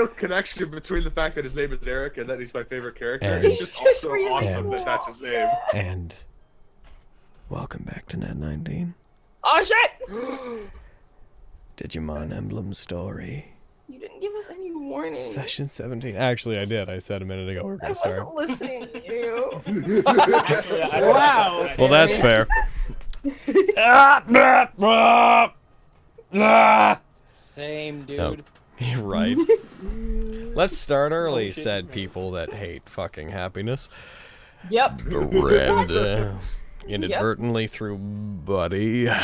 no connection between the fact that his name is Eric and that he's my favorite character. And It's just also really awesome cool. that that's his name. And welcome back to Nat19. Oh shit! Digimon Emblem story. You didn't give us any warning. Session 17. Actually, I did. I said a minute ago we're I gonna start. wasn't listening to you. Actually, Wow. Well, that's fair. Same, dude. Oh, you're right. Let's start early, said people that hate fucking happiness. Yep. Red inadvertently through Buddy. We're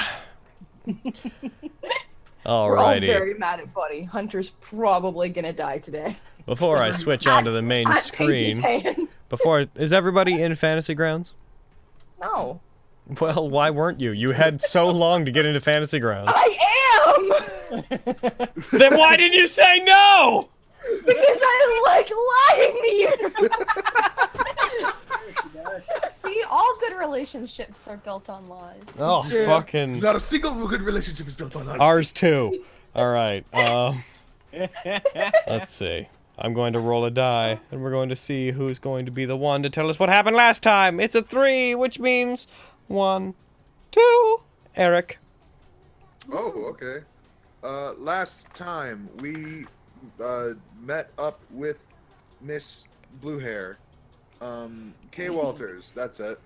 all Alrighty. very mad at Buddy. Hunter's probably gonna die today. Before I switch onto the main At Paige's screen, hand. is everybody in Fantasy Grounds? No. Well, why weren't you? You had so long to get into Fantasy Grounds. I am! Then why did you say no? Because I like lying to you! See, all good relationships are built on lies. Oh, True. fucking... Not a single good relationship is built on honesty. Ours too. Alright, let's see. I'm going to roll a die, and we're going to see who's going to be the one to tell us what happened last time. It's a 3, which means 1, 2, Eric. Oh, okay. Last time we met up with Miss Bluehair, Kay Walters. That's it.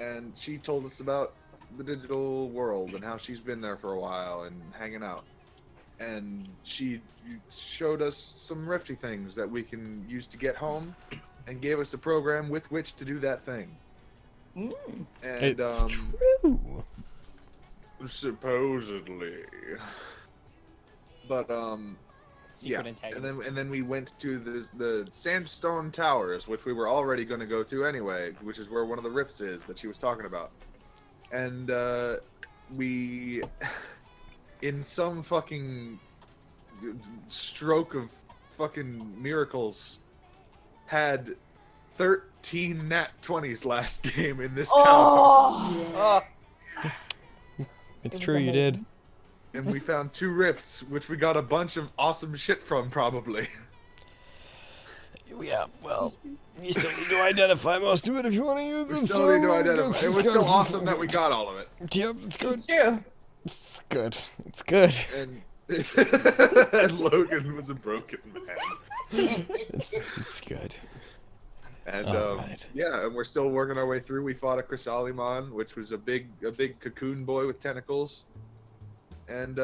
And she told us about the digital world and how she's been there for a while and hanging out. And she showed us some Rifty things that we can use to get home, and gave us a program with which to do that thing. Mm. And It's true. supposedly. But Secret yeah, antagonist. and then we went to the Sandstone Towers, which we were already going to go to anyway, which is where one of the rifts is that she was talking about. And we, in some fucking stroke of fucking miracles, had 13 Nat 20s last game in this tower. Oh! It's It true, was you amazing. did. And we found 2 rifts, which we got a bunch of awesome shit from, probably. Yeah, well, you still need to identify most of it if you want to use We it. still need to identify. It was so awesome that we got all of it. Yep, it's good. It's true. It's good. It's good. And, and Logan was a broken man. It's good. And Alright. yeah, and we're still working our way through. We fought a Chrysalimon, which was a big cocoon boy with tentacles. And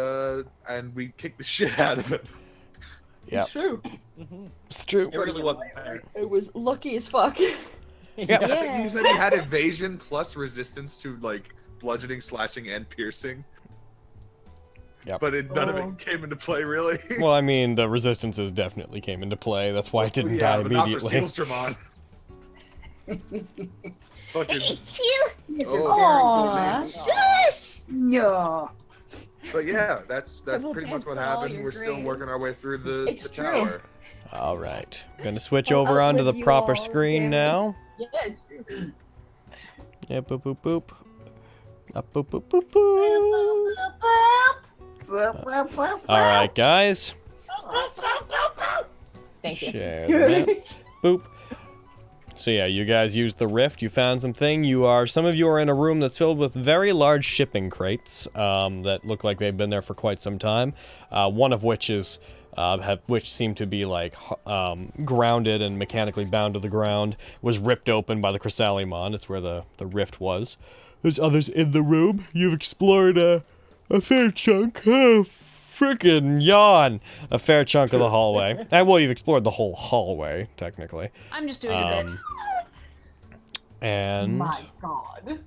we kicked the shit out of it. Yeah, It's true. it's true. It really wasn't fair. It was lucky as fuck. Yeah. I think you said he had evasion plus resistance to like bludgeoning, slashing, and piercing. Yep. But none of Oh. it came into play, really. Well, I mean, the resistances definitely came into play. That's why it didn't die but not for immediately. Sealstramon. Fucking. Aww. Shush! No. But yeah, that's Double pretty much what dance all happened. your We're still dreams. working our way through the It's the true. tower. All right, gonna switch Well, over up onto with the you proper all, screen damn it. now. Yeah, it's true. Yeah, boop boop boop. Up boop boop boop boop. All right, guys. Thank you. Share the map. Boop. So yeah, you guys used the rift. You found something. Some of you are in a room that's filled with very large shipping crates that look like they've been there for quite some time. One of which is which seem to be like grounded and mechanically bound to the ground, was ripped open by the Chrysalimon. It's where the rift was. There's others in the room. You've explored a fair chunk. Oh, frickin' yawn! A fair chunk of the hallway. Well, you've explored the whole hallway, technically. I'm just doing a bit. And My God.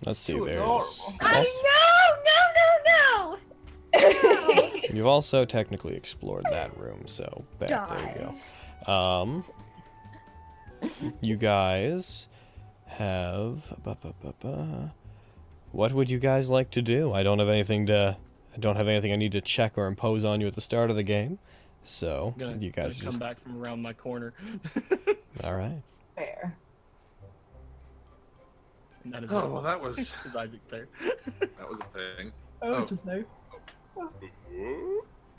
let's see, So there's. adorable. No! You've also technically explored that room, so there you go. You guys have. What would you guys like to do? I don't have anything I need to check or impose on you at the start of the game, so you guys come just. back from around my corner. All right. Fair. And that is Oh well, that was because I there. that was a thing. Oh, Oh. just no.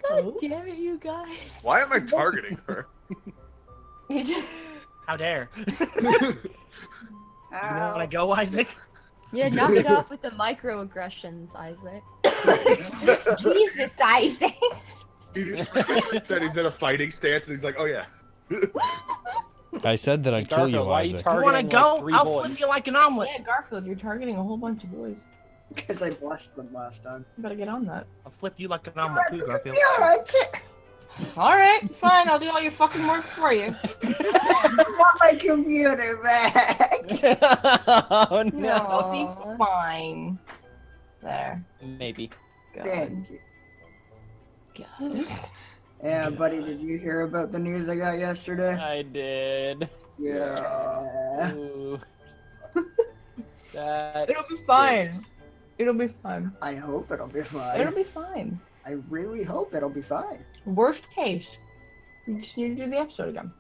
God damn it, you guys. Why am I targeting her? You just... How dare? You want to go, Isaac? Yeah, knock it off with the microaggressions, Isaac. Jesus, Isaac. He just said he's in a fighting stance, and he's like, "Oh yeah." I said that I'd kill you, Garfield, why are you Isaac. You want to targeting go? like 3 I'll boys? flip you like an omelet. Yeah, Garfield, you're targeting a whole bunch of boys. Because I blessed them last time. You better get on that. I'll flip you like an omelet too, Garfield. Alright, fine, I'll do all your fucking work for you. I want my computer back. Oh No, no. I'll be fine. There. Maybe. God. Thank you. God. Yeah, buddy, did you hear about the news I got yesterday? I did. Yeah. Ooh. That It'll be fine. stinks. It'll be fine. I hope it'll be It'll fine. be fine. I really hope it'll be fine. Worst case, you just need to do the episode again.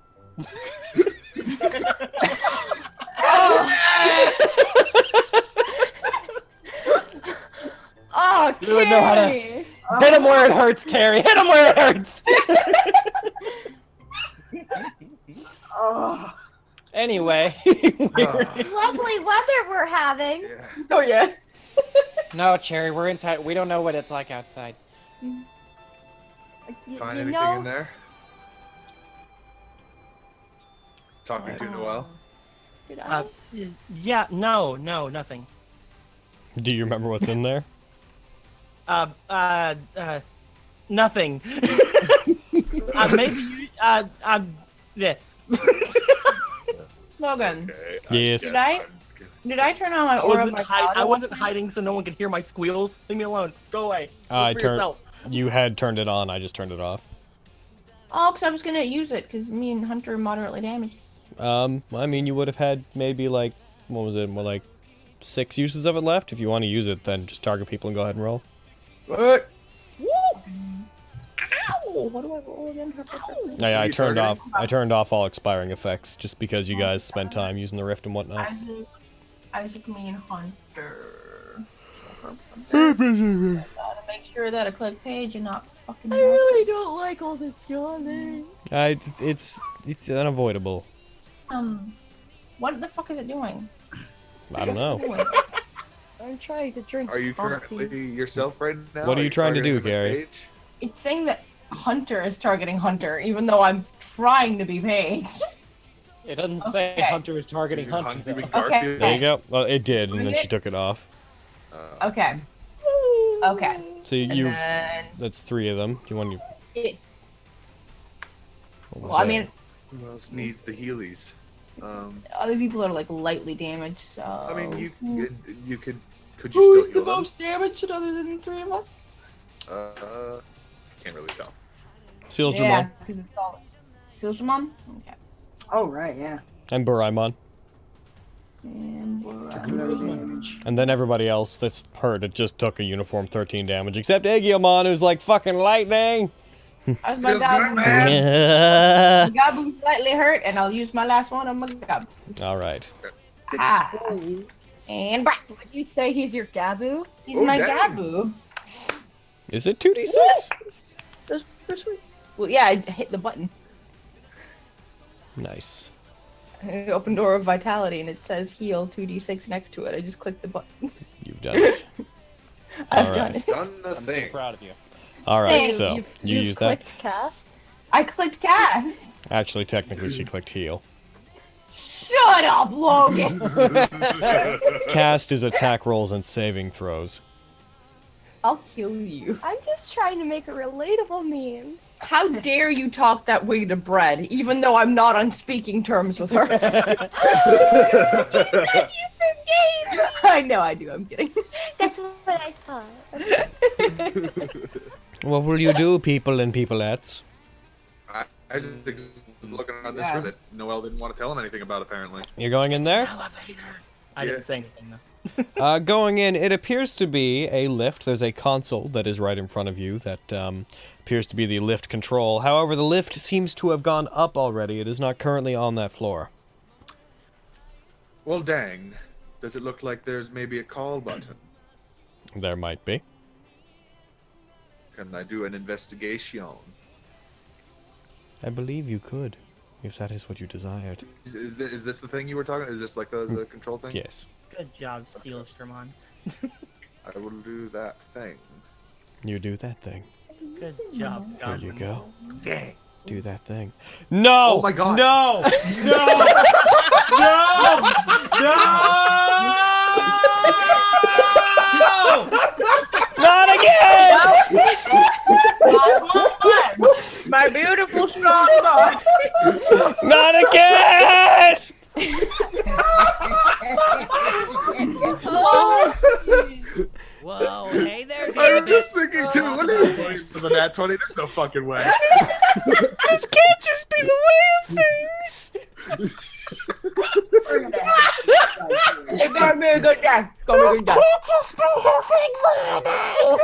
Oh, You would know how to- Carrie! Hit him where it hurts, Carrie. Hit him where it hurts. Oh, Anyway. Lovely weather we're having. Yeah. Oh yeah. No, Cherry, we're inside. We don't know what it's like outside. You, Find you anything know, in there? Talking to Noel. Did I? Yeah, no, nothing. Do you remember what's in there? Nothing. Maybe you, yeah. Logan, Okay. Yes. Did I- did I turn on my I aura wasn't, vitality? I wasn't hiding so no one could hear my squeals. Leave me alone. Go away. I Look for yourself. You had turned it on. I just turned it off. Oh, because I was gonna use it, because me and Hunter are moderately damaged. I mean, you would have had maybe like, what was it, more like 6 uses of it left. If you want to use it, then just target people and go ahead and roll. What? Woo! Ow! What do I roll again? Yeah, Are I you turned off. targeting? I turned off all expiring effects just because you guys spent time using the rift and whatnot. Isaac, me, and Hunter. Gotta make sure that I click page and not fucking. I really don't like all this yawning. It's unavoidable. What the fuck is it doing? I don't know. I'm trying to drink Are you coffee. currently yourself right now? What are you trying to do, targeting the Gary? page? It's saying that Hunter is targeting Hunter, even though I'm trying to be Paige. It doesn't say Okay. Hunter is targeting You're Hunter. doing though. Garfield? There you go. Well, it did, and then she took it off. Okay. Okay. So And you, then that's 3 of them. Do you want to? it, What was well, I that? mean, Who else needs the Heelys? other people are like lightly damaged, so. I mean, you could you Who's still the heal them? most damaged other than the 3 of us? Can't really tell. Seals Yeah, Jamon because it's all. Silshamon? Okay. oh right, yeah. and Buraimon. And Took no damage. And then everybody else that's hurt, it just took a uniform 13 damage, except Aegiomon, who's like fucking lightning. I was my Feels good, Gabu. man. Gabu's slightly hurt, and I'll use my last one on my Gabu. All right. Ah. And bra- Would you say he's your Gabu? he's Oh, my dang. Gabu. Is it 2d6? That's pretty sweet. Well, yeah, I hit the button. Nice. Open door of vitality, and it says heal 2d6 next to it. I just clicked the button. You've done it. I've All done right. it. Done the I'm so thing. proud of you. All right, Same. so You've use that. clicked cast. I clicked cast. Actually, technically, she clicked heal. Shut up, Logan. Cast is attack rolls and saving throws. I'll kill you. I'm just trying to make a relatable meme. How dare you talk that way to Bread, even though I'm not on speaking terms with her? I know I do. I'm kidding. That's what I thought. What will you do, people and peopleettes? I just was looking on this Yeah. room that Noel didn't want to tell him anything about, apparently. You're going in there? Elevator. I Yeah. didn't say anything though. Going in, it appears to be a lift. There's a console that is right in front of you that appears to be the lift control. However, the lift seems to have gone up already. It is not currently on that floor. Well, dang. Does it look like there's maybe a call button? There might be. Can I do an investigation? I believe you could, if that is what you desired. Is this the thing you were talking? Is this like the control thing? Yes. Good job, Steelstromon. I will do that thing. You do that thing. Good job, There you go. Dang. Do that thing. No! Oh my God. No! No! No! No! Not again! My beautiful strong boy. Not again! Whoa, hey there, I'm just thinking too. What are you doing for the Nat 20? There's no fucking way. This can't just be the way of things! We're gonna have It's gonna be a good day. It's gonna be a good day. Can't just be how things are now!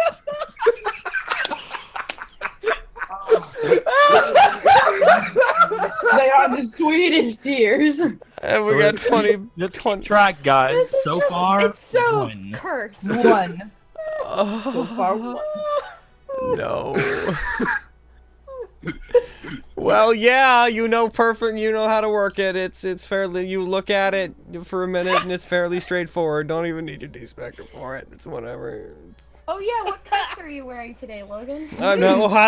They are the sweetest tears. And we got 20. Let's keep track, guys. This is So just, far, it's so one. cursed. One. So far, one. No. Well, yeah, you know perfect. You know how to work it. It's fairly. You look at it for a minute, and it's fairly straightforward. Don't even need your D-Spectre for it. It's whatever. Oh yeah, what crest are you wearing today, Logan? I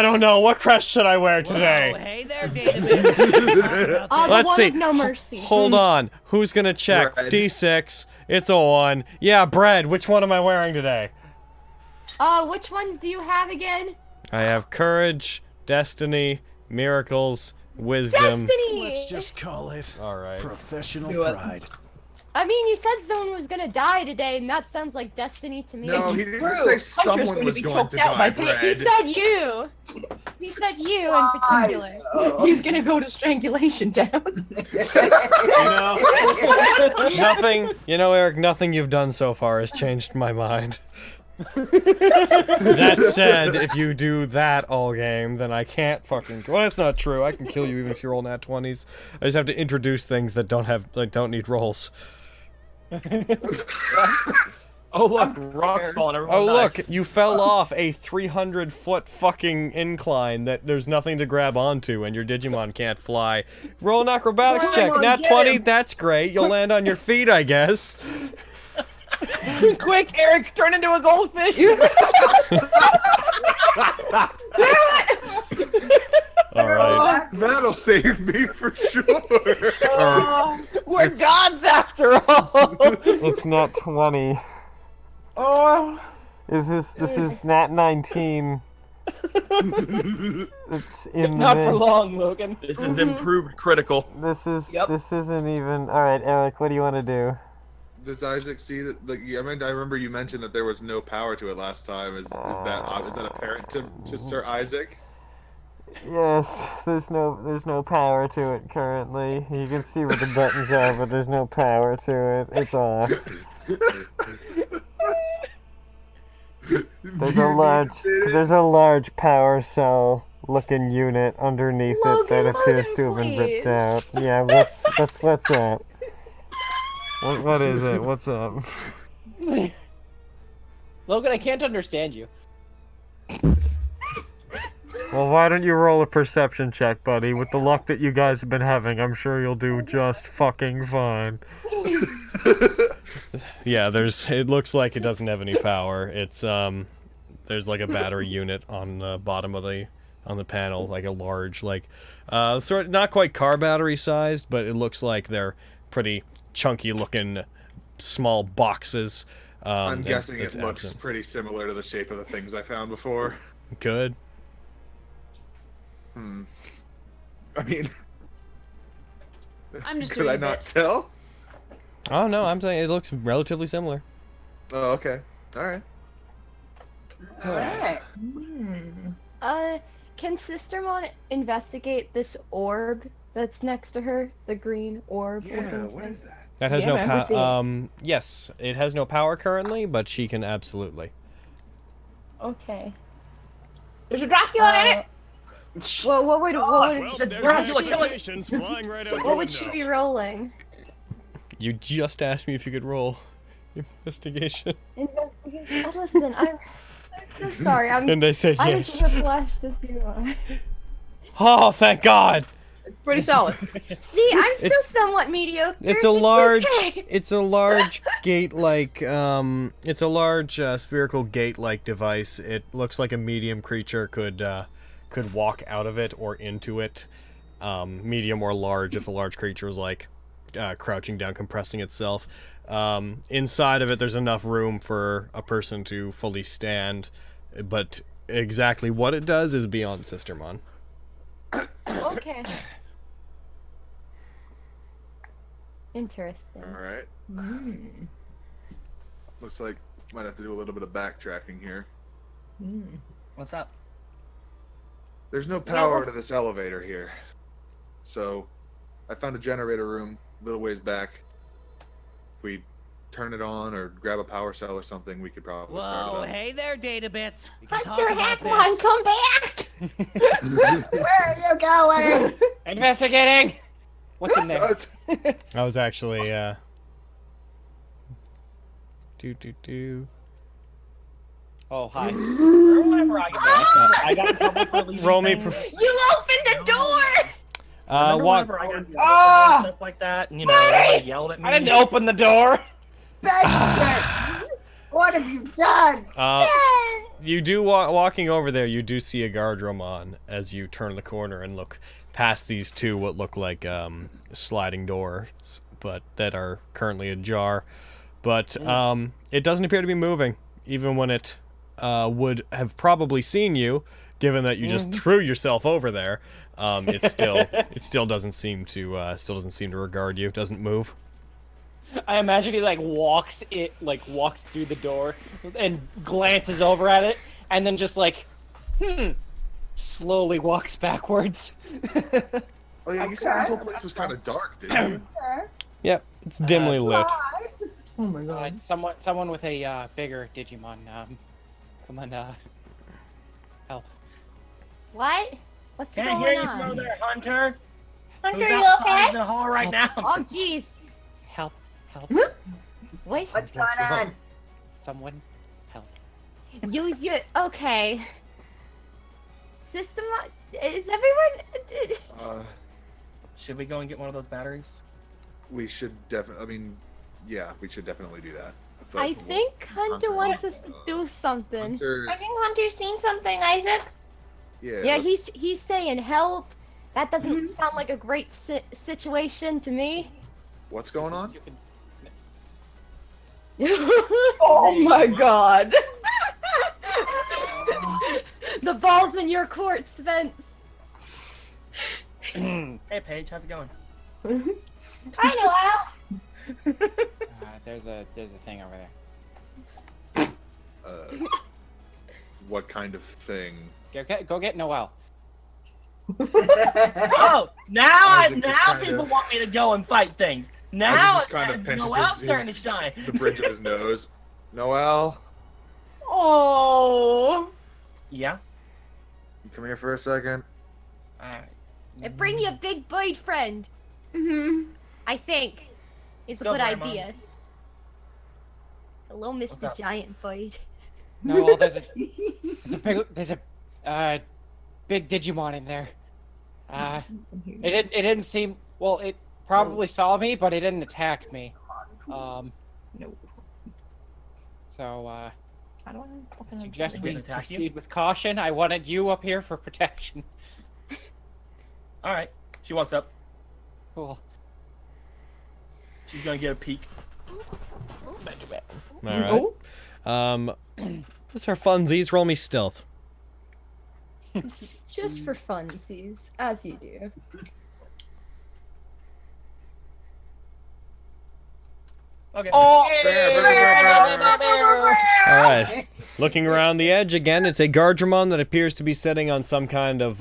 don't know. What crest should I wear today? Whoa, hey there, database. The Let's one see. of no mercy. Hold on. Who's gonna check? Bread. D6. It's a 1. Yeah, bread. Which one am I wearing today? Which ones do you have again? I have courage, destiny, miracles, wisdom. Destiny! Let's just call it All right. professional Do it. pride. I mean, you said someone was gonna die today, and that sounds like destiny to me. No, he didn't True. say Hunter's someone going to was be going choked to out by die, pain. He Brad. said you! He said you in particular. He's gonna go to strangulation down. Nothing, Eric, nothing you've done so far has changed my mind. That said, if you do that all game, then I can't fucking. Well, that's not true. I can kill you even if you roll nat 20s. I just have to introduce things that don't need rolls. Oh look, rocks falling. Oh Everyone look, dies. you fell off a 300-foot fucking incline that there's nothing to grab onto, and your Digimon can't fly. Roll an acrobatics check. Come on, Nat get 20. him. That's great. You'll land on your feet, I guess. Quick, Eric, turn into a goldfish. All right. That'll save me for sure. We're gods after all. It's nat 20. Oh. This is nat 19. It's in Not for long, Logan. This is improved critical. Yep. This isn't even. All right, Eric, what do you want to do? Does Isaac see that? Like, I remember you mentioned that there was no power to it last time. Is that apparent to Sir Isaac? Yes, there's no power to it currently. You can see where the buttons are, but there's no power to it. It's off. There's a large power cell looking unit underneath it that Logan, appears to have been ripped please. out. Yeah, what's up? What is it? What's up? Logan, I can't understand you. Well, why don't you roll a perception check, buddy? With the luck that you guys have been having, I'm sure you'll do just fucking fine. Yeah, it looks like it doesn't have any power. It's, there's like a battery unit on the bottom of the panel, like a large, not quite car battery sized, but it looks like they're pretty chunky looking small boxes. I'm guessing that's it looks absent. pretty similar to the shape of the things I found before. Good. I mean, I'm just could doing I a not bit. tell? Oh no, I'm saying it looks relatively similar. Oh, okay. All right. Alright. Can Sistermon investigate this orb that's next to her? The green orb. looking What thing? is that? That has Yeah, no I remember power. Yes, it has no power currently, but she can absolutely. Okay. There's a Dracula in it. Well, what would Dracula, kill it. flying right out what would she be rolling? You just asked me if you could roll investigation. Investigation. Oh, listen, I'm sorry. And I said I yes. just whiplashed this you. Oh, thank God. It's pretty solid. See, I'm still somewhat mediocre. It's a large, okay. it's a large gate-like, it's a large spherical gate-like device. It looks like a medium creature could walk out of it or into it. Medium or large if a large creature is like crouching down, compressing itself. Inside of it, there's enough room for a person to fully stand, but exactly what it does is beyond Sistermon. Okay. Interesting. All right. Mm. Looks like might have to do a little bit of backtracking here. Mm. What's up? There's no power let's- to this elevator here, so I found a generator room a little ways back. If we turn it on or grab a power cell or something, we could probably start Whoa, it up. hey there, Data Bits. We can talk Hunter about Hackmon, this. come back! Where are you going? Investigating! What's in there? What? I was actually, Oh, hi. Wherever I go, I got in trouble for leaving Roll me. things. You opened the door! Remember Walk. whenever I got in trouble for doing stuff like that, and everybody yelled at me. I didn't open the door! Benson! What have you done? You do walking over there. You do see a Guardromon as you turn the corner and look past these two what look like sliding doors, but that are currently ajar. But it doesn't appear to be moving, even when it would have probably seen you, given that you just threw yourself over there. It still doesn't seem to regard you. Doesn't move. I imagine he walks through the door and glances over at it, and then just slowly walks backwards. Oh yeah, you said this whole place was kind of dark, didn't you? Yep, it's dimly lit. Oh my god. Someone with a bigger Digimon, come on, help. What? What's Can't going hear you on? from over there, Hunter. Hunter, Who's you outside okay? the hall right now? Oh, jeez. Help, help, Wait. What's going on? someone, help. Use your. Okay. System. Is everyone? Should we go and get one of those batteries? We should definitely. I mean, yeah, we should definitely do that. But I think Hunter wants us to do something. Hunter's, I think Hunter's seen something, Isaac. yeah. Yeah, let's- he's saying help. That doesn't sound like a great situation to me. What's going on? You can. Oh my god. The ball's in your court, Spence. Hey, Paige, how's it going? I know, Al. There's a thing over there. What kind of thing? Go get Noelle. Oh, now Isaac just kind people of- want me to go and fight things. Now Isaac just it's kind of pinches Noelle's his- turn to shine. The bridge of his nose. Noelle, Oh. Yeah. you come here for a second. And bring your big bird friend. Mm-hmm. I think is a Go, good Grandma. idea. Hello, What's Mr. up? Giant Bird. No, there's a big Digimon in there. It didn't seem well. It probably saw me, but it didn't attack me. No. So I don't know. suggest we Didn't attack you? proceed with caution. I wanted you up here for protection. All right. She walks up. Cool. She's gonna get a peek. All right. Just for funsies, roll me stealth. Just for funsies, as you do. Okay. Oh! All right. Looking around the edge again, it's a Guardromon that appears to be sitting on some kind of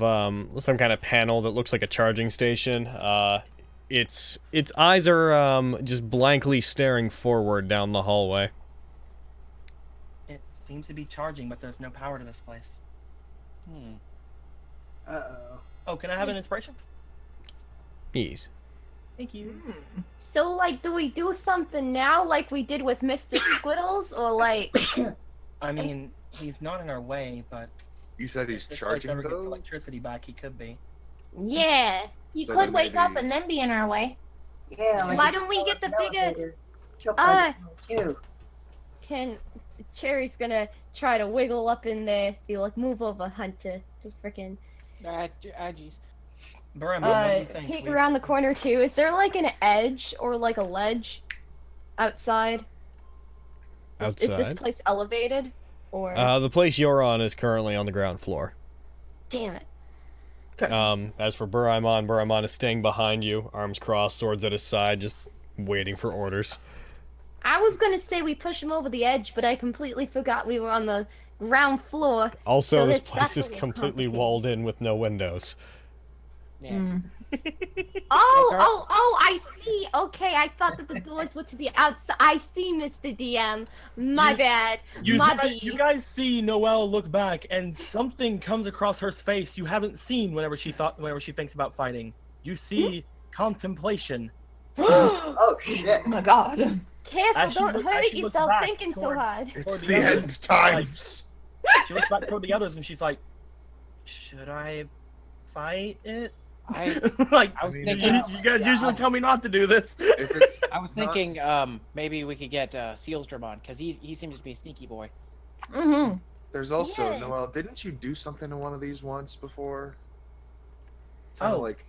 panel that looks like a charging station. Its eyes are just blankly staring forward down the hallway. It seems to be charging, but there's no power to this place. Uh-oh. Oh, can I have an inspiration? Yes. Thank you. So, like, do we do something now, like we did with Mr. Squiddles, or like? I mean, he's not in our way, but You said he's if this place charging ever gets though? electricity back, he could be. Yeah. You So could then wake up maybe- and then be in our way. Yeah, like Why if don't we you get the go up an bigger- elevator, she'll probably go too. Can Cherry's gonna try to wiggle up in there, be like, move over, Hunter. Just freaking Jeez. Burma, what do you think? peek We- around the corner too. Is there like an edge or like a ledge outside? Is this Outside. place elevated? Or The place you're on is currently on the ground floor. damn it. As for Buramon is staying behind you, arms crossed, swords at his side, just waiting for orders. I was gonna say we push him over the edge, but I completely forgot we were on the ground floor. Also, So this that's place is a little completely complicated. walled in with no windows. Yeah. Oh, I see. Okay, I thought that the doors were to the outside. I see, Mr. DM. My bad. You guys see Noelle look back, and something comes across her face you haven't seen whenever she thinks about fighting. You see contemplation. Oh shit. Oh my god. Careful, As she don't look- hurt as she looks yourself back thinking so towards- hard. It's Toward the the others, end times. She looks back toward the others, and she's like, "Should I fight it?" Like, I was you thinking- guys usually tell me not to do this. If it's I was not- thinking maybe we could get Sealsdramon, because he seems to be a sneaky boy. Mm-hmm. There's also Yeah. Noelle. Didn't you do something to one of these once before? Kinda Oh. like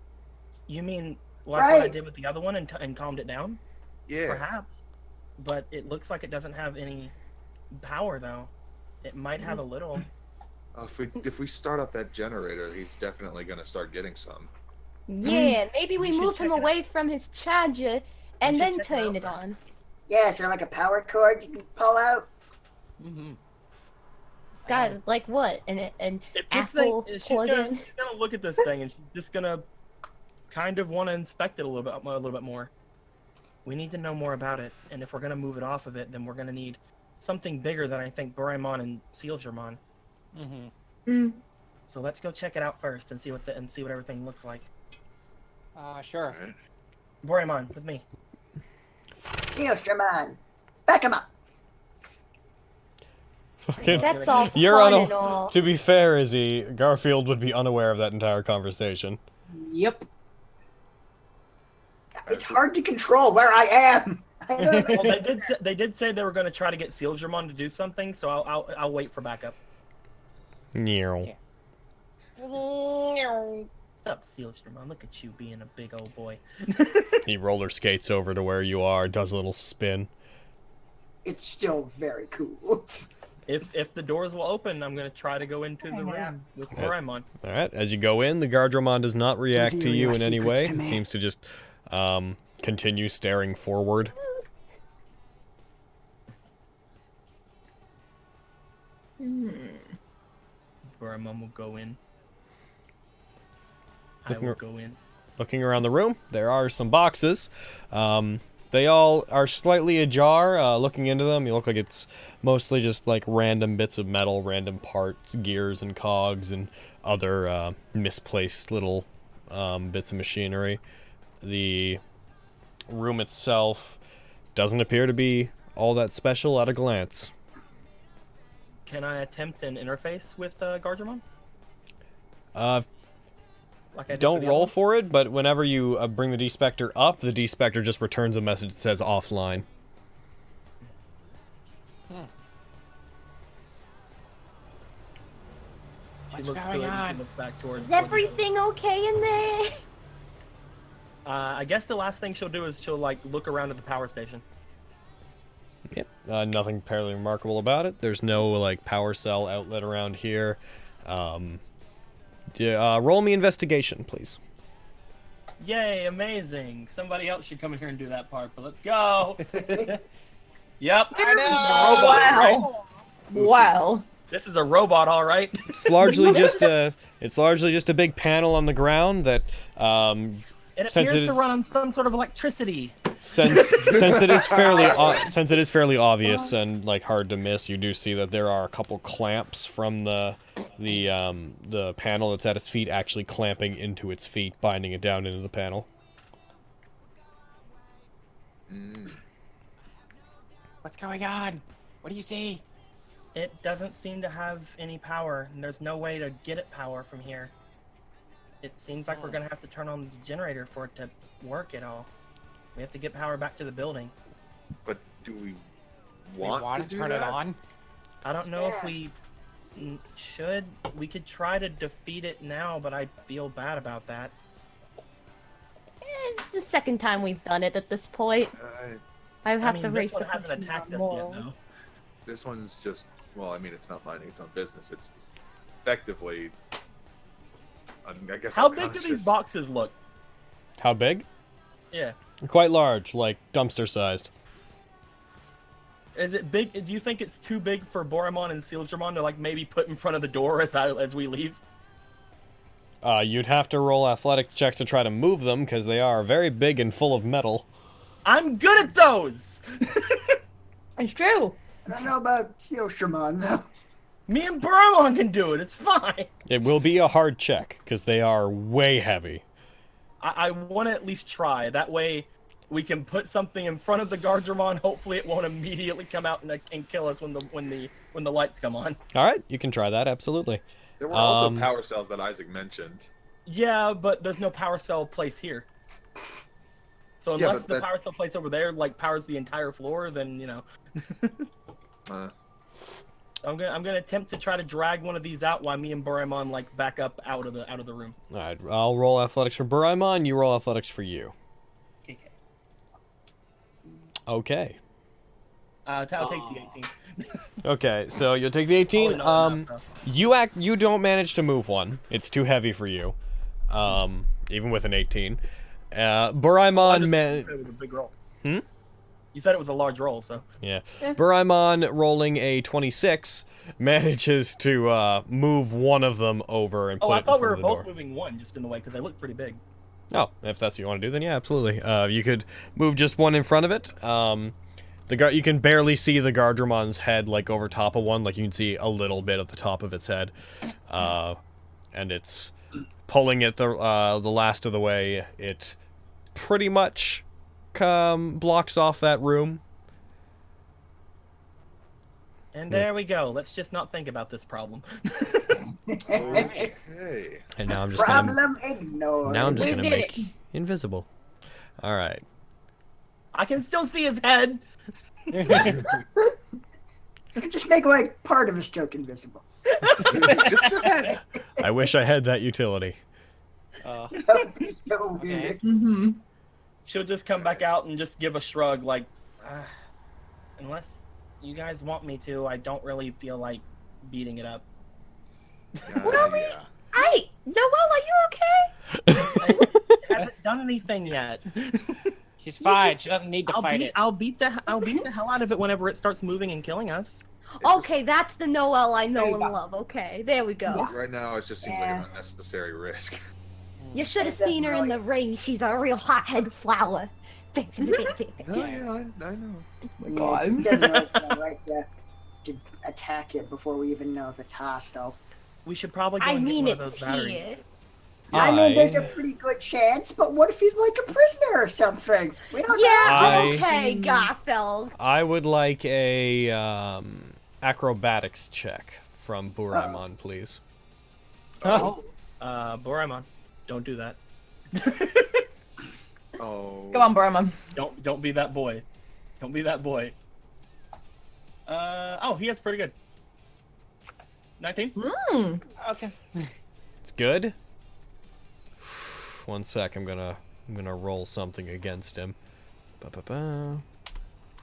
You mean like what I Right. did with the other one and calmed it down? yeah. Perhaps. But it looks like it doesn't have any power, though. It might have a little. If we start up that generator, he's definitely gonna start getting some. Yeah, maybe we We should move him check it out. away from his charger and should then check it turn out. it on. Yeah, is there like a power cord you can pull out? Mm-hmm. It's got like what? An If this thing, apple she's plug-in? gonna look at this thing and she's just gonna kind of want to inspect it a little bit more. We need to know more about it, and if we're gonna move it off of it, then we're gonna need something bigger than I think Buramon and Sealsdramon. Mm-hmm. So let's go check it out first and see what everything looks like. Sure. Buramon, with me. Sealsdramon, back him up. Fucking. That's all You're fun on and all. To be fair, Izzy, Garfield would be unaware of that entire conversation. Yep. It's hard to control where I am. I don't know. Well, they did say they were gonna try to get Sealsdramon to do something, so I'll wait for backup. Meow. What's up, Sealsdramon? Look at you being a big old boy. He roller skates over to where you are, does a little spin. It's still very cool. If the doors will open, I'm gonna try to go into the room with Buramon. Alright, as you go in, the Guardromon does not react to Reveal you your in any secrets way. to It me. seems to just continue staring forward. Buramon will go in. I will go in. Looking around the room, there are some boxes. They all are slightly ajar. Looking into them, you look like it's mostly just like random bits of metal, random parts, gears and cogs, and other misplaced little bits of machinery. The room itself doesn't appear to be all that special at a glance. Can I attempt an interface with Guardromon? Like I did Don't for the roll other for it, but whenever you bring the D-Spectre up, the D-Spectre just returns a message that says offline. one? What's She looks going good, and on? She looks back towards. Is everything okay in there? I guess the last thing she'll do is she'll like look around at the power station. Yep. Nothing fairly remarkable about it. There's no like power cell outlet around here. Roll me investigation, please. Yay, amazing! Somebody else should come in here and do that part, but let's go. Yep. I know. Oh, wow. Wow. This is a robot, all right. It's largely just a big panel on the ground that It Since appears it to is- run on some sort of electricity. since it is fairly obvious and like hard to miss, you do see that there are a couple clamps from the panel that's at its feet actually clamping into its feet, binding it down into the panel. What's going on? What do you see? It doesn't seem to have any power, and there's no way to get it power from here. It seems like we're gonna have to turn on the generator for it to work at all. We have to get power back to the building. But do we We want want to to do turn that? it on. I don't know if we should. We could try to defeat it now, but I feel bad about that. It's the second time we've done it at this point. I have I mean, to raise this the one hasn't question attacked on us morals. yet, though. This one's just, well, I mean, it's not minding its own business. It's effectively, I guess. How big do unconscious. these boxes look? How big? Yeah. Quite large, like dumpster sized. Is it big? Do you think it's too big for Boromon and Sealsdramon to like maybe put in front of the door as we leave? You'd have to roll athletic checks to try to move them, because they are very big and full of metal. I'm good at those! It's true. I don't know about Sealsdramon, though. Me and Boromon can do it, it's fine! It will be a hard check, because they are way heavy. I want to at least try. That way we can put something in front of the Guardromon. Hopefully it won't immediately come out and kill us when the lights come on. Alright, you can try that, absolutely. There were also power cells that Isaac mentioned. Yeah, but there's no power cell place here. So Yeah, unless but the power cell place over there like powers the entire floor, then you know. I'm gonna attempt to try to drag one of these out while me and Boromon like back up out of the room. Alright, I'll roll athletics for Buraimon, you roll athletics for you. Okay. Okay. I'll take the 18. Okay, so you'll take the 18. You don't manage to move one. It's too heavy for you. Even with an 18. Buraimon It was a big roll. Hmm? You said it was a large roll, so. Yeah. Buraimon, rolling a 26, manages to move one of them over and put Oh, I it in thought front we were of the door. both moving one just in a way because they look pretty big. Oh, if that's what you want to do, then yeah, absolutely. You could move just one in front of it. You can barely see the Guardromon's head, like, over top of one. Like, you can see a little bit of the top of its head. And it's pulling it the last of the way. It pretty much blocks off that room. And there we go. Let's just not think about this problem. Okay. And now I'm just gonna... Problem ignored. Now I'm just We gonna did make it. invisible. Alright. I can still see his head. Just make like part of his stroke invisible. Just that. I wish I had that utility. That would be so weird. Mm-hmm. She'll just come back out and just give a shrug like, unless you guys want me to, I don't really feel like beating it up. Yeah. Hey, Noelle, are you okay? It hasn't done anything yet. She's fine. She doesn't need to fight it. I'll beat the hell out of it whenever it starts moving and killing us. Okay, that's the Noelle I know and love. Okay, there we go. Right now, it just seems like an unnecessary risk. You should have seen her in the ring. She's a real hothead flower. No, yeah, I know. Yeah, it doesn't really feel right to attack it before we even know if it's hostile. We should probably go I and mean, get one of it's those batteries. here. I mean, there's a pretty good chance, but what if he's like a prisoner or something? We don't know. Yeah, okay, Garfield. I would like a acrobatics check from Buraimon, please. Oh. Boromon, don't do that. Oh. Come on, Boromon. Don't be that boy. Don't be that boy. Oh, he has pretty good. 19? Mm. Okay. It's good. One sec, I'm gonna roll something against him. Ba-ba-ba.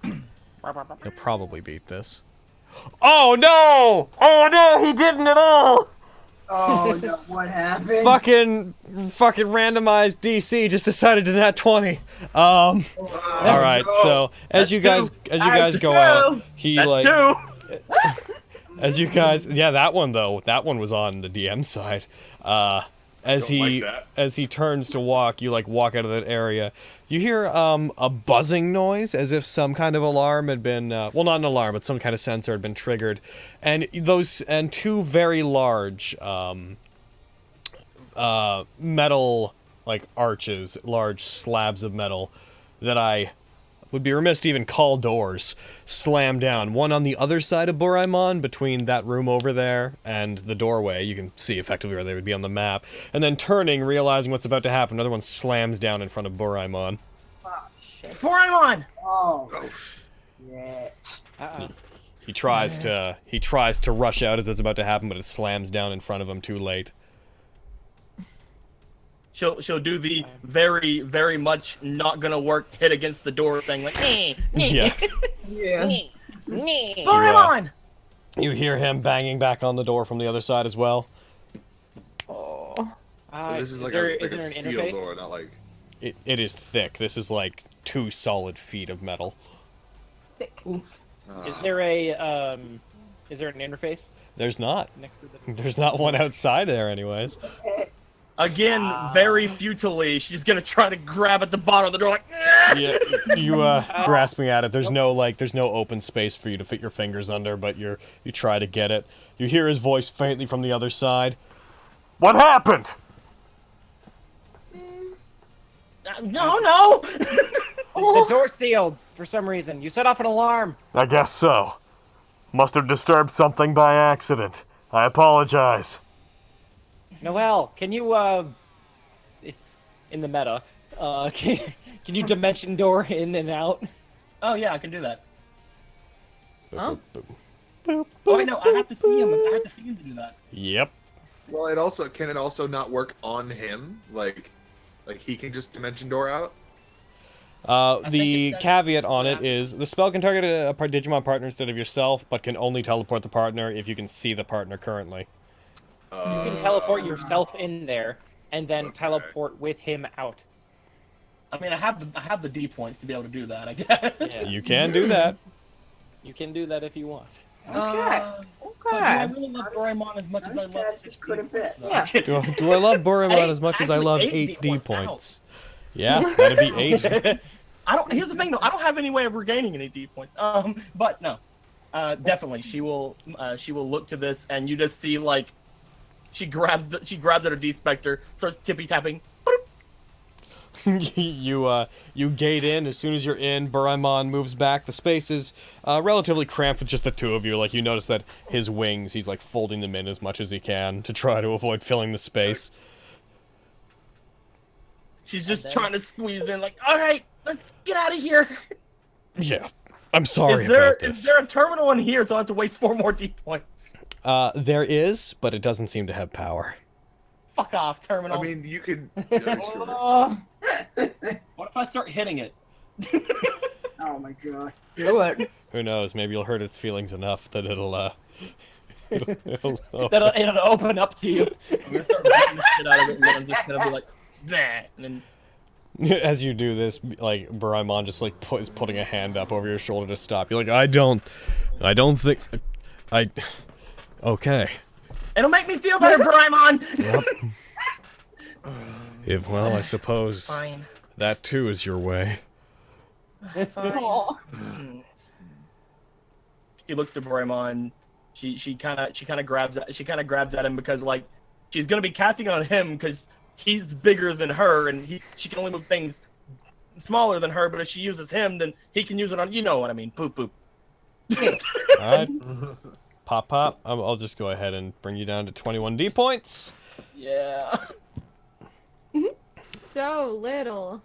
He'll probably beat this. Oh no! Oh no, he didn't at all! Oh no, what happened? Fucking randomized DC just decided to nat 20. All right, so as you guys go out, he That's like two! as you guys, yeah, that one was on the DM side. As he turns to walk, you like walk out of that area. You hear a buzzing noise, as if some kind of alarm had been, well, not an alarm, but some kind of sensor had been triggered, and two very large metal like arches, large slabs of metal that I would be remiss to even call doors, slam down. One on the other side of Boraimon, between that room over there and the doorway. You can see effectively where they would be on the map. And then turning, realizing what's about to happen, another one slams down in front of Boraimon. Oh, shit. Boraimon! Oh, shit. Uh-oh. He tries to rush out as it's about to happen, but it slams down in front of him too late. She'll do the very, very much not gonna work hit against the door thing, like Yeah. Yeah. Boraimon! You hear him banging back on the door from the other side as well. Oh. This is like there a an steel interface? door, not like. It is thick. This is like 2 solid feet of metal. Thick. Oof. Is there an interface There's not. next to the? There's not one outside there, anyways. Again, very futilely, she's gonna try to grab at the bottom of the door, like. Yeah, you grasping at it. There's no open space for you to fit your fingers under, but you try to get it. You hear his voice faintly from the other side. What happened? No! The door's sealed for some reason. You set off an alarm. I guess so. Must have disturbed something by accident. I apologize. Noelle, can you in the meta, can you dimension door in and out? Oh yeah, I can do that. Oh. Oh wait, no, I have to see him. I have to see him to do that. Yep. Well, can it also not work on him? Like he can just dimension door out? The caveat on it is the spell can target a Digimon partner instead of yourself, but can only teleport the partner if you can see the partner currently. You can teleport yourself in there and then teleport with him out. I mean, I have the D points to be able to do that. I guess. Yeah. You can do that. You can do that if you want. Okay. But do I really love Doraemon as much as I love That's 16 could have been. Yeah. Do I love Boraimon as much as I love Actually, 8 D 8 points? Yeah, that'd be 8. I don't. Here's the thing, though. I don't have any way of regaining any D points. But no, definitely she will look to this, and you just see like she grabs at her D Spectre, starts tippy tapping. You gate in. As soon as you're in, Boraimon moves back. The space is relatively cramped with just the 2 of you. Like, you notice that his wings, he's like folding them in as much as he can to try to avoid filling the space. She's just trying to squeeze in, like, all right, let's get out of here. Yeah, I'm sorry Is there about this. is there a terminal in here so I have to waste 4 more D points? There is, but it doesn't seem to have power. Fuck off, terminal. I mean, you could. Oh. What if I start hitting it? Oh my god. Do it. Who knows? Maybe you'll hurt its feelings enough that it'll it'll It'll open up to you. I'm gonna start beating the shit out of it, and then I'm just gonna be like, that, and then As you do this, like, Boraimon just, like, is putting a hand up over your shoulder to stop. You're like, I don't think, okay. it'll make me feel better, Doraemon. Yep. Well, I suppose Fine. that too is your way. Aw. She looks to Doraemon. She kind of grabs at him because like she's gonna be casting on him because he's bigger than her and she can only move things smaller than her. But if she uses him, then he can use it on, you know what I mean? Poop poop. Alright. Pop. I'll just go ahead and bring you down to 21 D points. Yeah. So little.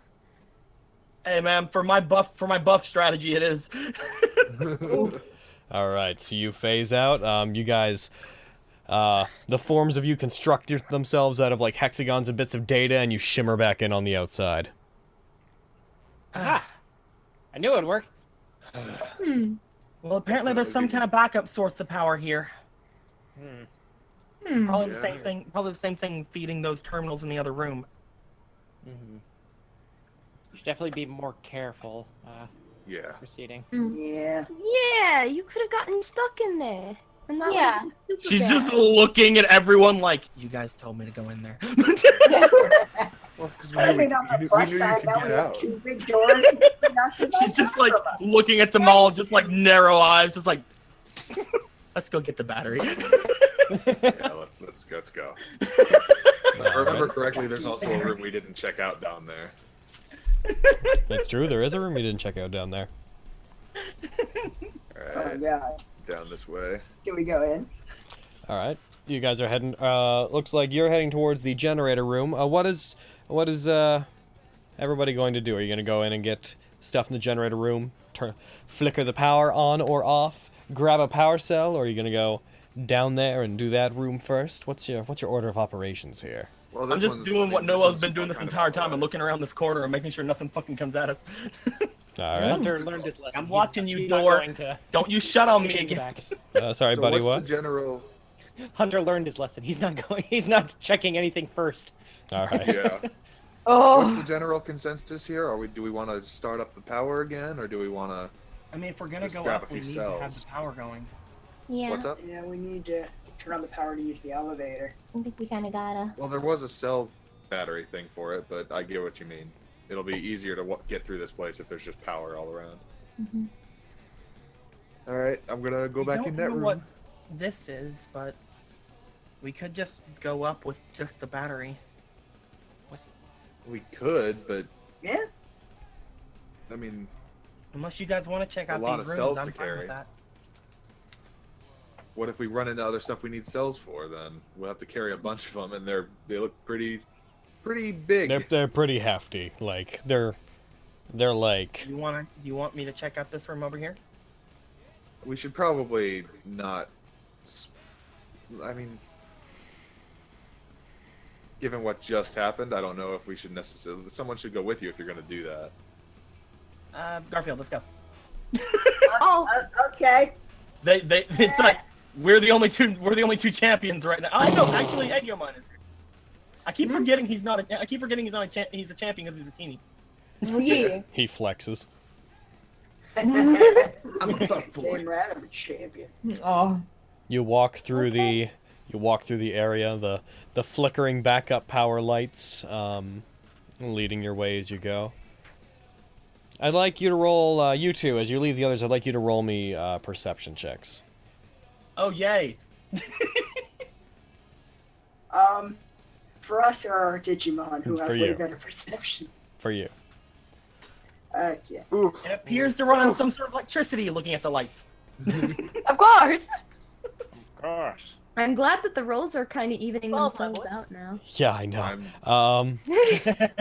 Hey man, for my buff strategy, it is. Alright, so you phase out. You guys, the forms of you construct themselves out of, like, hexagons and bits of data, and you shimmer back in on the outside. Aha! I knew it'd work. Well, apparently there's some kind of backup source of power here. Probably the same thing. Probably the same thing feeding those terminals in the other room. Should definitely be more careful. Yeah. Proceeding. Yeah. Yeah, you could have gotten stuck in there. And that Yeah. would've been super She's bad. just looking at everyone like, you guys told me to go in there. I mean, on the plus side, now we have 2 big doors. She's just like looking at them all, just like narrow eyes, just like, let's go get the battery. Yeah, let's go. If I remember correctly, there's also a room we didn't check out down there. That's true. There is a room you didn't check out down there. Oh my Alright, god. down this way. Can we go in? All right, you guys are heading. Looks like you're heading towards the generator room. What is everybody going to do? Are you going to go in and get stuff in the generator room? Flicker the power on or off? Grab a power cell, or are you going to go down there and do that room first? What's your order of operations here? Well, I'm this just one's- doing what this Noah's one's been doing this kind of entire time and awkward. looking around this corner and making sure nothing fucking comes at us. All right. Hunter learned his lesson. I'm watching you, He's not Door. going to Don't you shut on me take again. back. Sorry, So buddy. what's What? the general? Hunter learned his lesson. He's not going. He's not checking anything first. All right. Yeah. What's the Oh, general consensus here? Do we want to start up the power again, or do we want to? I mean, if we're gonna Just go grab a up, we few need to have cells. the power going. Yeah. What's up? Yeah, we need to turn on the power to use the elevator. I think we kind of gotta. Well, there was a cell battery thing for it, but I get what you mean. It'll be easier to get through this place if there's just power all around. Mhm. All right, I'm gonna go back don't in that know room. what this is, but we could just go up with just the battery. We could, but Yeah? I mean, Unless you guys want to check A out lot these of rooms, cells I'm to fine carry. with that. what if we run into other stuff we need cells for? Then we'll have to carry a bunch of them, and they look pretty big. They're pretty hefty. Like they're like. You want me to check out this room over here? We should probably not. I mean, given what just happened, I don't know if we should necessarily. Someone should go with you if you're going to do that. Garfield, let's go. Oh, Okay. It's like we're the only two champions right now. Oh no, actually, Ogremon is here. I keep forgetting he's not a. I keep forgetting he's not a. He's a champion because he's a teenie. yeah. He flexes. I'm a tough Damn right, I'm a champion. Oh, You walk through the area, the flickering backup power lights, leading your way as you go. I'd like you to roll, you two, as you leave the others, I'd like you to roll me perception checks. Oh yay! For us or our Digimon, who have For way you. better perception. For you. Okay. It appears to run on some sort of electricity. Looking at the lights. of course. Gosh. I'm glad that the roles are kind of evening Well, themselves my boy. out now. Yeah, I know. I'm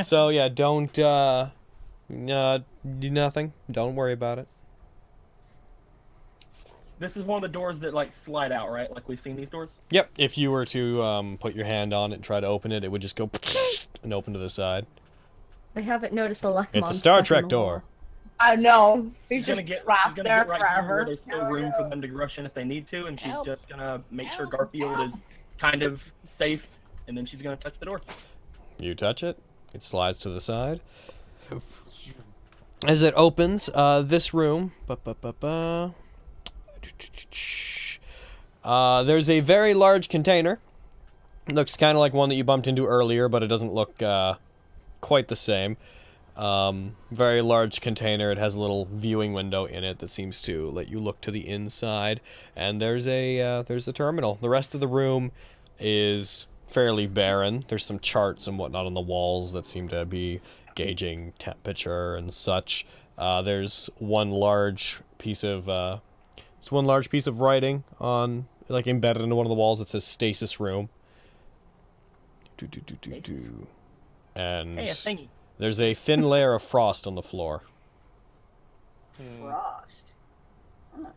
So yeah, don't, do nothing. Don't worry about it. This is one of the doors that like slide out, right? Like we've seen these doors. Yep, if you were to put your hand on it and try to open it, it would just go and open to the side. I haven't noticed the luck. It's a Star Trek door. I know. He's She's gonna just get trapped she's gonna there get right here where forever. there's still room for them to rush in if they need to, and she's Help. just gonna make sure Help. Garfield is kind of safe, and then she's gonna touch the door. You touch it, it slides to the side. As it opens, this room, there's a very large container. It looks kind of like one that you bumped into earlier, but it doesn't look quite the same. Very large container. It has a little viewing window in it that seems to let you look to the inside. And there's a terminal. The rest of the room is fairly barren. There's some charts and whatnot on the walls that seem to be gauging temperature and such. There's one large piece of writing on, like, embedded into one of the walls that says stasis room. And Hey, a thingy. there's a thin layer of frost on the floor. Frost.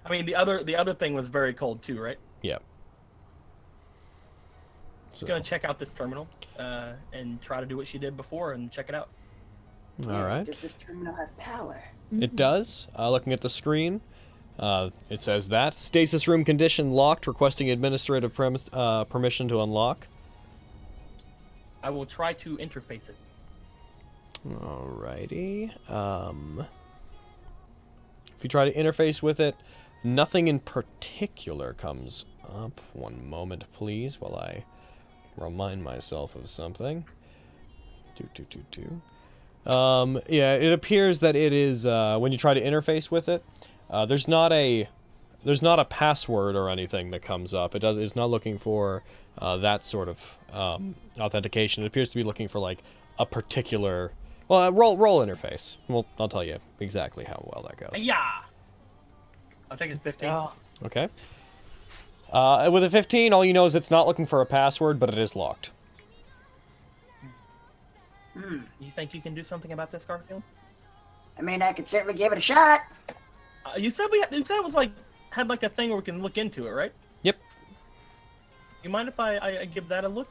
I mean, the other thing was very cold too, right? Yep. She's gonna check out this terminal and try to do what she did before and check it out. All right. Does this terminal have power? It does. Looking at the screen, it says that stasis room condition locked, requesting administrative permission to unlock. I will try to interface it. Alrighty. If you try to interface with it, nothing in particular comes up. One moment, please, while I remind myself of something. Yeah, it appears that it is when you try to interface with it, there's not a password or anything that comes up. It's not looking for that sort of authentication. It appears to be looking for like a particular. Well, roll interface. I'll tell you exactly how well that goes. Yeah. I think it's 15. Oh. Okay. With a 15, all you know is it's not looking for a password, but it is locked. You think you can do something about this, Garfield? I mean, I could certainly give it a shot. You said it was had a thing where we can look into it, right? Yep. You mind if I give that a look?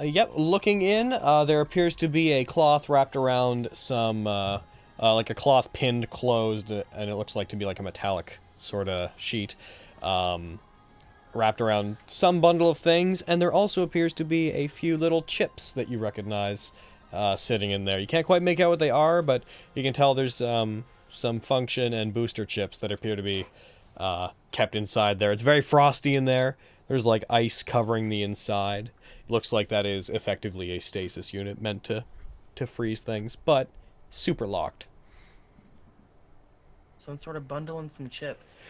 Yep. Looking in, there appears to be a cloth wrapped around some, like a cloth pinned closed, and it looks like to be like a metallic sort of sheet, wrapped around some bundle of things, and there also appears to be a few little chips that you recognize sitting in there. You can't quite make out what they are, but you can tell there's some function and booster chips that appear to be kept inside there. It's very frosty in there. There's like ice covering the inside. It looks like that is effectively a stasis unit meant to freeze things, but super locked. Some sort of bundle and some chips.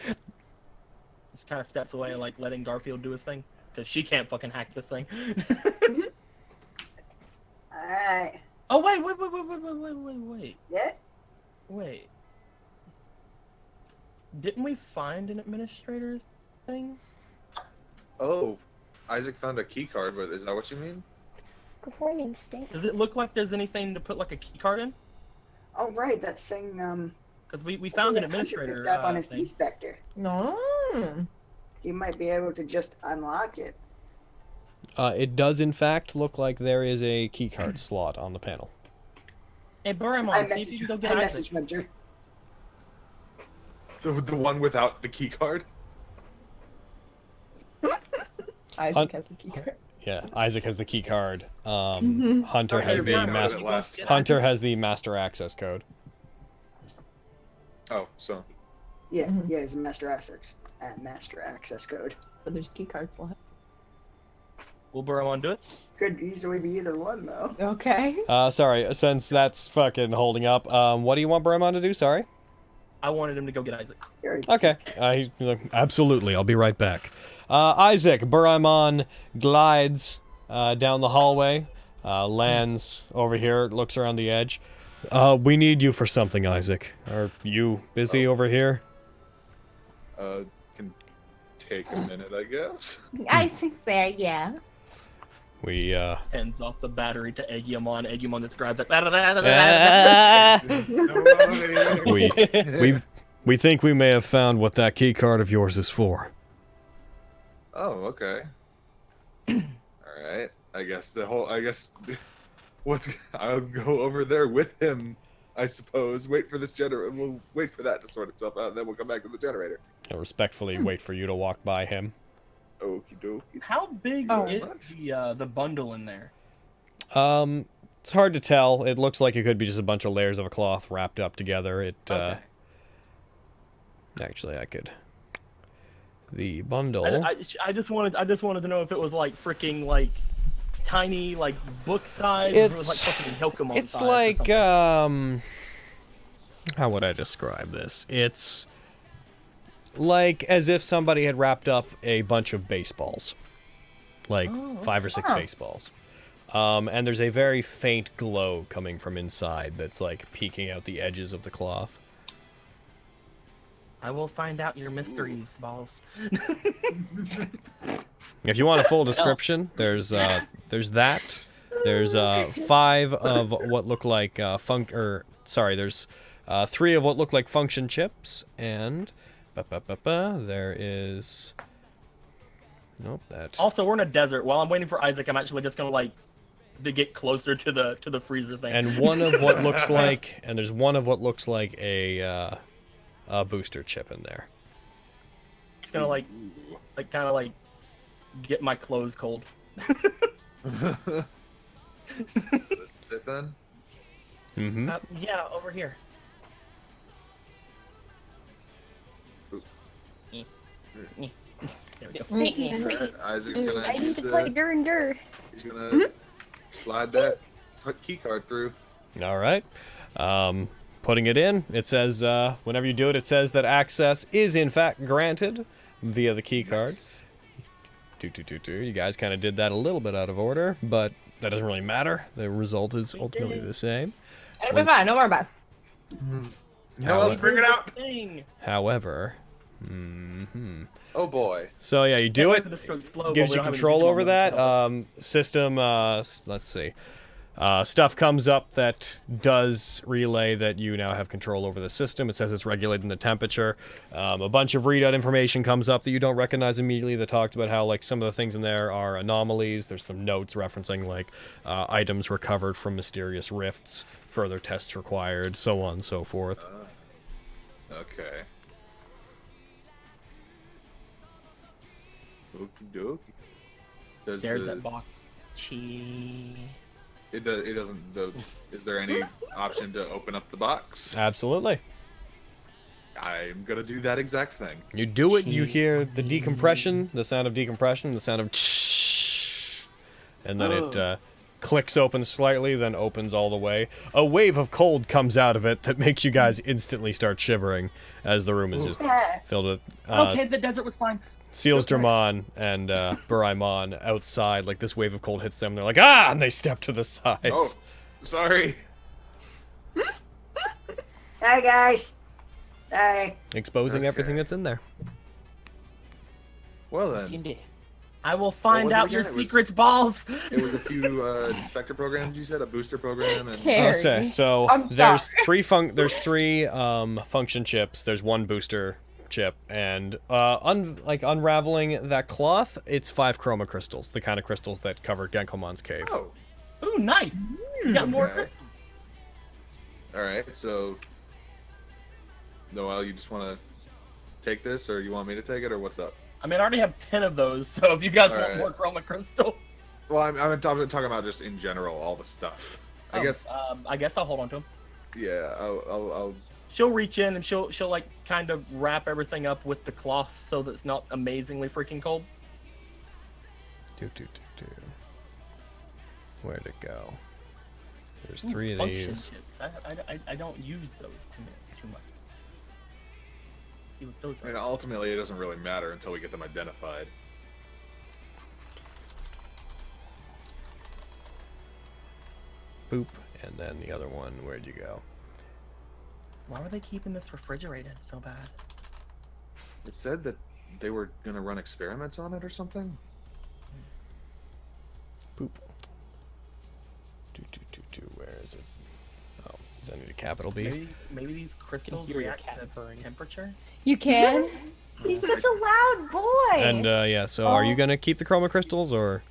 Just kind of steps away, like letting Garfield do his thing, because she can't fucking hack this thing. Alright. Oh wait. Yeah? Wait. Didn't we find an administrator thing? Oh, Isaac found a key card, but is that what you mean? Good morning, Stink. Does it look like there's anything to put like a key card in? Oh, right, that thing, Because we found an Hunter administrator picked up on his thing. Spectre. No. He might be able to just unlock it. It does in fact look like there is a keycard slot on the panel. Hey, Burimon, see if you can go get I Isaac. message Hunter. The one without the key card? Isaac has the key card. Yeah, Isaac has the key card. Hunter Okay, has the Burimon master. at last. Hunter has the master access code. Oh, so. Yeah, yeah, it's a master access code. But there's key card slot. Will Burimon do it? Could easily be either one, though. Okay. Sorry, since that's fucking holding up. What do you want Bremon to do? Sorry. I wanted him to go get Isaac. Here, Okay. He's like, absolutely. I'll be right back. Isaac, Burimon glides down the hallway, lands over here, looks around the edge. We need you for something, Isaac. Are you busy over here? Can take a minute, I guess. Isaac's there, yeah. We, Hands off the battery to Ogremon. Ogremon just grabs it. we think we may have found what that key card of yours is for. Oh, okay. Alright. I'll go over there with him, I suppose. Wait for this generator. We'll wait for that to sort itself out, and then we'll come back to the generator. I respectfully wait for you to walk by him. Okie dokie. How big is the bundle in there? It's hard to tell. It looks like it could be just a bunch of layers of a cloth wrapped up together. Okay. Actually, I could. The bundle. I just wanted to know if it was like freaking like tiny like book size, or if it was like fucking Pokemon It's size like or something. how would I describe this? It's like as if somebody had wrapped up a bunch of baseballs, like 5 or 6 baseballs. And there's a very faint glow coming from inside that's like peeking out the edges of the cloth. I will find out your mysteries, balls. If you want a full description, there's that. There's 5 of what look like there's 3 of what look like function chips, and there is nope. That's Also, we're in a desert. While I'm waiting for Isaac, I'm actually just gonna like to get closer to the freezer thing. and one of what looks like, and there's one of what looks like a booster chip in there. It's gonna like kind of like get my clothes cold. That's it then? Mm-hmm. Yeah, over here. There we go. Alright, Isaac's gonna I need use to play the, he's gonna slide that key card through. All right. Putting it in, it says, whenever you do it, it says that access is in fact granted via the key card. Nice. You guys kind of did that a little bit out of order, but that doesn't really matter. The result is ultimately the same. It'll be fine. Don't worry about it. No, let's figure it out. Thing. However, Oh boy. so yeah, you do it. Can't wait for this to explode, but Gives we you don't have any control Digimon over to help us. that. System, let's see. Stuff comes up that does relay that you now have control over the system. It says it's regulating the temperature. A bunch of readout information comes up that you don't recognize immediately that talks about how, like, some of the things in there are anomalies. There's some notes referencing, like, items recovered from mysterious rifts, further tests required, so on and so forth. Okay. Okie dokie. There's that box. Chee. It doesn't. Is there any option to open up the box? Absolutely. I'm gonna do that exact thing. You do it, you hear the decompression, the sound of decompression, the sound of and then it clicks open slightly, then opens all the way. A wave of cold comes out of it that makes you guys instantly start shivering as the room is just filled with Okay, the desert was fine. Sealsdramon and Buraimon outside. Like, this wave of cold hits them, they're like, ah! And they step to the sides. Oh, sorry. Sorry, guys. Sorry. Exposing Okay. everything that's in there. Well Yes, then, indeed. I will find was it out your again? It was- secrets, balls. it was a few inspector programs. You said a booster program and. Carrie. Okay, so I'm there's sorry. three function chips. There's one booster chip, and unraveling that cloth, it's 5 chroma crystals, the kind of crystals that cover Genkomon's cave. Oh, Ooh, nice. We got more Okay. crystals. all right. So, Noel, you just want to take this, or you want me to take it, or what's up? I mean, I already have 10 of those, so if you guys want Alright. more chroma crystals. Well, I'm talking about just in general, all the stuff. I guess. I guess I'll hold on to them. Yeah. I'll. She'll reach in and she'll like kind of wrap everything up with the cloth so that it's not amazingly freaking cold. Where'd it go? There's 3 of Function these. chips. I don't use those too much. See what those I mean, are. ultimately, it doesn't really matter until we get them identified. Boop. And then the other one, where'd you go? Why were they keeping this refrigerated so bad? It said that they were gonna run experiments on it or something. Boop. Where is it? Oh, does that need a capital B? Maybe these crystals hear your react cat to purring. temperature. You can? He's such a loud boy. And yeah, so are you gonna keep the chroma crystals, or?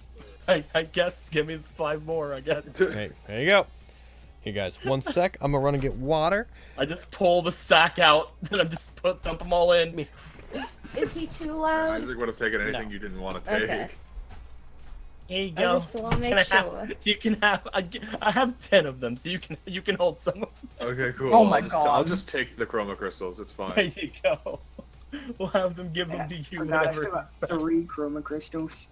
I guess give me 5 more. I guess. Hey, there you go. Hey guys, one sec. I'm gonna run and get water. I just pull the sack out and I just dump them all in. Is he too loud? Isaac would have taken anything No. you didn't want to take. Okay. Here you I go. just want to Can make I have- sure. you can have. I have 10 of them, so you can hold some of them. Okay, cool. Oh my I'll God. just take the chroma crystals. It's There fine. you go. We'll have them give them to you Forgot I still whenever. got 3 chroma crystals.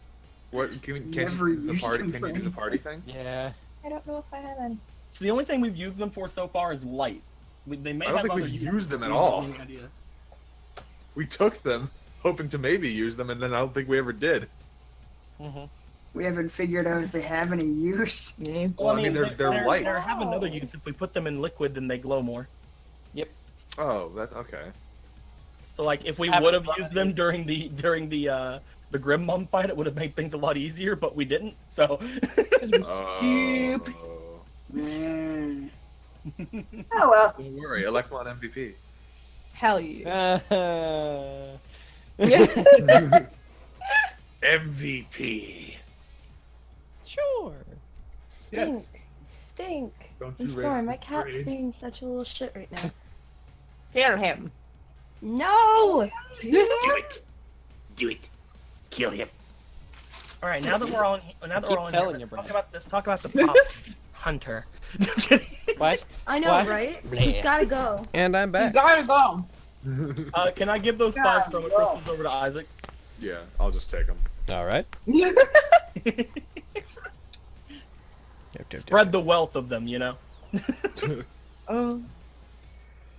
What can Never you use the used party? them Can for you do the party thing? Yeah. I don't know if I have any. So the only thing we've used them for so far is light. They may I don't have think other we've uses, used them but at we have all. no idea. We took them, hoping to maybe use them, and then I don't think we ever did. We haven't figured out if they have any use. Yeah. Well, I mean, they're light. They have another use. If we put them in liquid, then they glow more. Oh, that okay. So like, if we Have would have fun. used them during the Grimmon fight, it would have made things a lot easier, but we didn't. So. Oh. Mm. Oh well. Don't worry, Electron MVP. Hell yeah. MVP. Sure. Stink. Yes. Stink. Don't I'm you sorry, rage my cat's rage. being such a little shit right now. Kill him. No! Do it. Do it. Kill him. All right, now that we're on, now that Keep we're on telling here, you, let's talk about the pop hunter. What? I know, What? right? Bleh. He's gotta go. And I'm You back. gotta go. Can I give those 5 God, chroma no. crystals over to Isaac? Yeah, I'll just take them. All right. Spread the wealth of them, you know. Oh.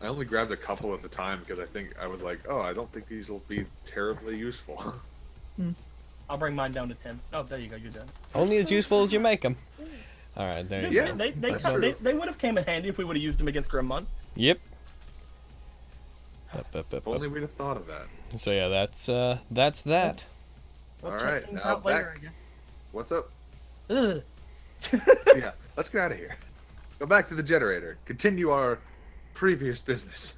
I only grabbed a couple at the time because I was like, oh, I don't think these will be terribly useful. I'll bring mine down to 10. Oh, there you go. You're done. Only as useful as you make them. All right, there you Yeah. go. That's true. They would have came in handy if we would have used them against Grimmon. Yep. If only we'd have thought of that. So yeah, that's that. We'll All check right, things now out later, back- I guess. What's up? Ugh. Yeah, let's get out of here. Go back to the generator. Continue our previous business.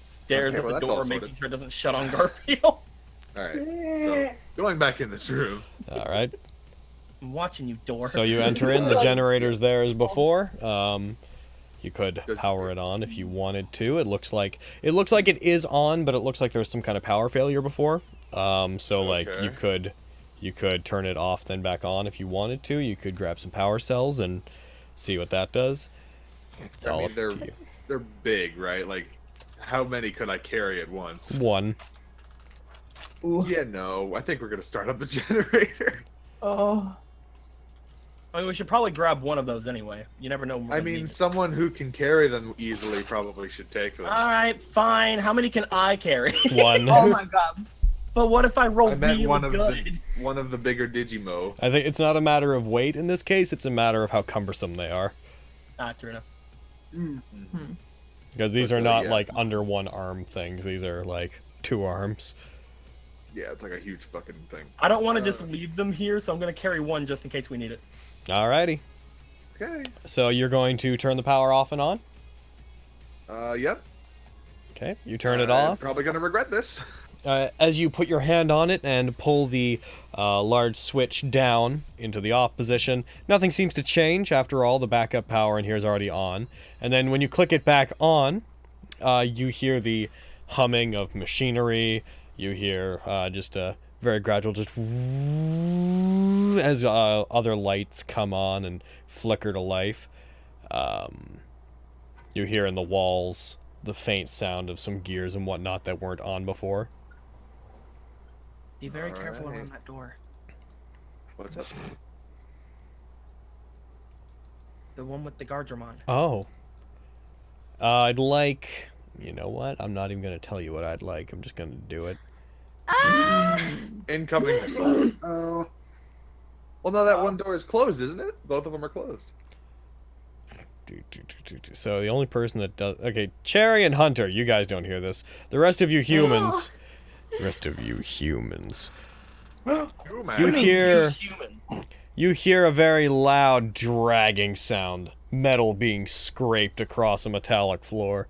Stares Okay, at well, the that's all door, sorted. making sure it doesn't shut on Garfield. All right. So going back in this room. All right. I'm watching you, door. So you enter in. The generator's there as before. You could Does- power it on if you wanted to. It looks like it is on, but it looks like there's some kind of power failure before. So like Okay. you could turn it off then back on if you wanted to. You could grab some power cells and see what that does. It's all up to you. They're big, right? Like, how many could I carry at once? One. Yeah, no. I think we're gonna start up the generator. Oh. I mean, we should probably grab one of those anyway. You never know. when we're I gonna mean, need it. someone who can carry them easily probably should take them. All right, fine. How many can I carry? One. Oh my god. But what if I roll I meant really one of good? the bigger Digimo. I think it's not a matter of weight in this case. It's a matter of how cumbersome they are. Ah, true enough. Because these But, are not yeah. like under one arm things. These are like 2 arms. Yeah, it's like a huge fucking thing. I don't want to just leave them here, so I'm gonna carry one just in case we need it. Alrighty. Okay. So you're going to turn the power off and on? Yep. Okay, you turn it I'm off. probably gonna regret this. As you put your hand on it and pull the large switch down into the off position, nothing seems to change. After all, the backup power in here is already on. And then when you click it back on, you hear the humming of machinery. You hear just a very gradual just as other lights come on and flicker to life. You hear in the walls the faint sound of some gears and whatnot that weren't on before. Be very careful Alright. around that door. What's up? The one with the Guardromon. Oh. I'd like... You know what? I'm not even going to tell you what I'd like. I'm just going to do it. Incoming missile. Oh. Well, no, that one door is closed, isn't it? Both of them are closed. So the only person that does... Okay, Cherry and Hunter, you guys don't hear this. The rest of you humans... The rest of you humans. Oh, You man. hear... Human. You hear a very loud dragging sound. Metal being scraped across a metallic floor.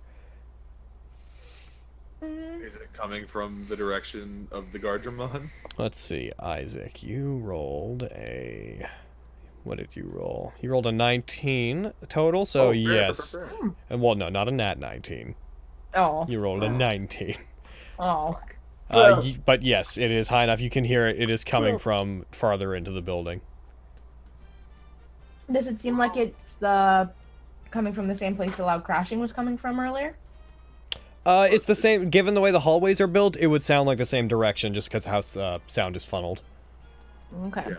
Is it coming from the direction of the Guardromon? Let's see, Isaac, you rolled a... What did you roll? You rolled a 19 total, so yes. And well, no, not a nat 19. Oh. You rolled a 19. Oh. But yes, it is high enough. You can hear it. It is coming from farther into the building. Does it seem like it's the coming from the same place the loud crashing was coming from earlier? It's the same. Given the way the hallways are built, it would sound like the same direction just because how sound is funneled. Okay. Yeah.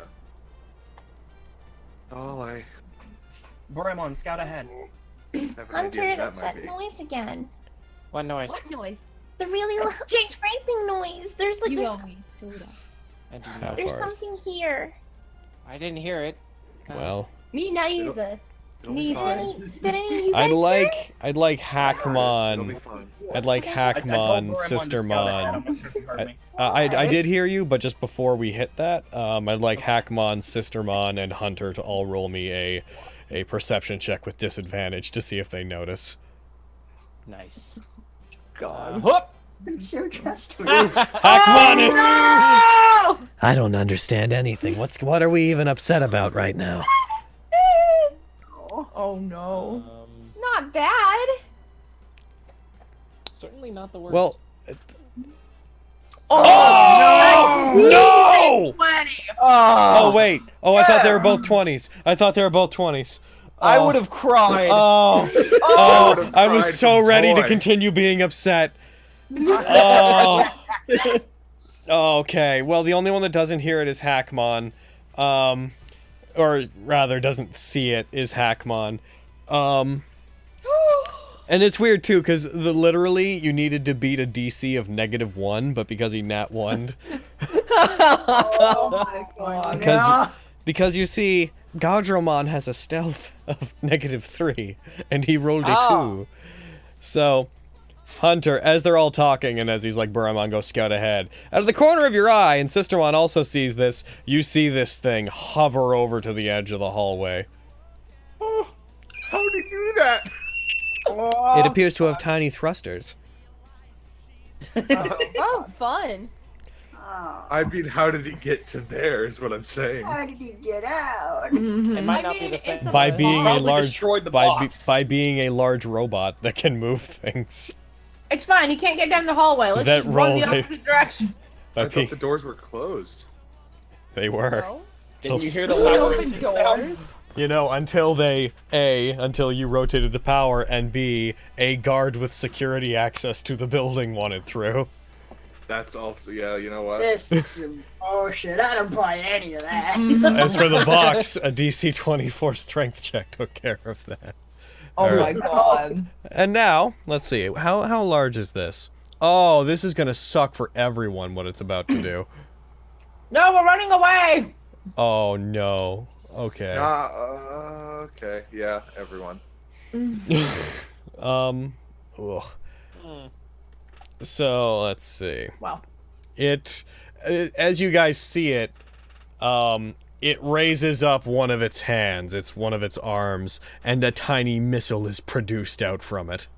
Oh, Doraemon, scout ahead. have an Hunter, idea what that's that that might be. noise again. What noise? What noise? The really loud scraping noise. There's like You there's, always do that. I do How not. there's far is- something here. I didn't hear it. Well, Me neither. It'll be fine. Did any of you guys hear it? I'd like It'll be Hackmon. fine. I'd like I told Hackmon, Doraemon to Sistermon. scout ahead. I'm not sure if you heard me. I did hear you, but just before we hit that, I'd like Hackmon, Sistermon, and Hunter to all roll me a perception check with disadvantage to see if they notice. Nice. God. Whoop! I'm so trustworthy. Hackmon! No! I don't understand anything. What are we even upset about right now? Oh no. Not bad. Certainly not the worst. Well, Oh, no! 20. Oh wait. Oh, I thought they were both 20s. I thought they were both 20s. I would have cried. Oh, Oh, I was so ready to joy. continue being upset. Oh. Okay. Well, the only one that doesn't hear it is Hackmon. Or rather, doesn't see it is Hackmon. And it's weird too, because literally you needed to beat a DC of -1, but because he nat 1'd, Oh my god. Because you see, Guardromon has a stealth of -3, and he rolled a 2. So, Hunter, as they're all talking, and as he's like, Buramon, go scout ahead. Out of the corner of your eye, and Sistermon also sees this, you see this thing hover over to the edge of the hallway. Oh, how did he do that? It appears to have tiny thrusters. Oh, fun. Oh. I mean, how did he get to there is what I'm saying. How did he get out? It might not be the it's same. By being a Probably large destroyed the by box. by being a large robot that can move things. It's fine. He can't get down the hallway. Let's That just run the roll, opposite direction. I thought the doors were closed. They were. No. Didn't you hear the We loud open rotation sound? doors. You know, until until you rotated the power, and B, a guard with security access to the building wanted through. That's also, yeah, you know what? This is some bullshit. I don't buy any of that. As for the box, a DC 24 strength check took care of that. Oh my god. And now, let's see, how large is this? Oh, this is gonna suck for everyone what it's about to do. No, we're running away. Oh no. Okay. Okay, yeah, everyone. Ugh. So, let's see. Wow. As you guys see it, it raises up one of its hands, it's one of its arms, and a tiny missile is produced out from it.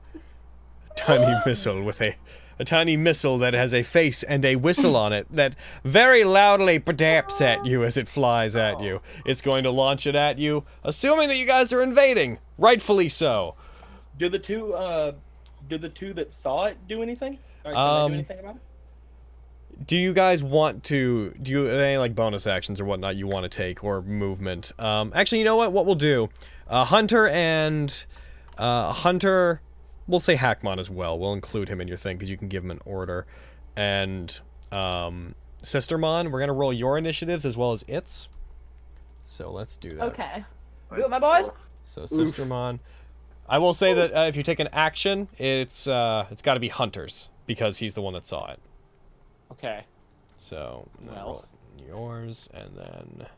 A tiny missile with a tiny missile that has a face and a whistle on it that very loudly padaps at you as it flies at you. It's going to launch it at you, assuming that you guys are invading. Rightfully so. Do the two that saw it do anything? Or can they do anything about it? Do you guys want to do any like bonus actions or whatnot you want to take, or movement? Actually, you know what? What we'll do, Hunter and Hunter, we'll say Hackmon as well. We'll include him in your thing because you can give him an order. And Sistermon, we're gonna roll your initiatives as well as its. So let's do that. Okay. Do it, my boys. So Sistermon, I will say that if you take an action, it's got to be Hunter's because he's the one that saw it. Okay. So, roll yours, and then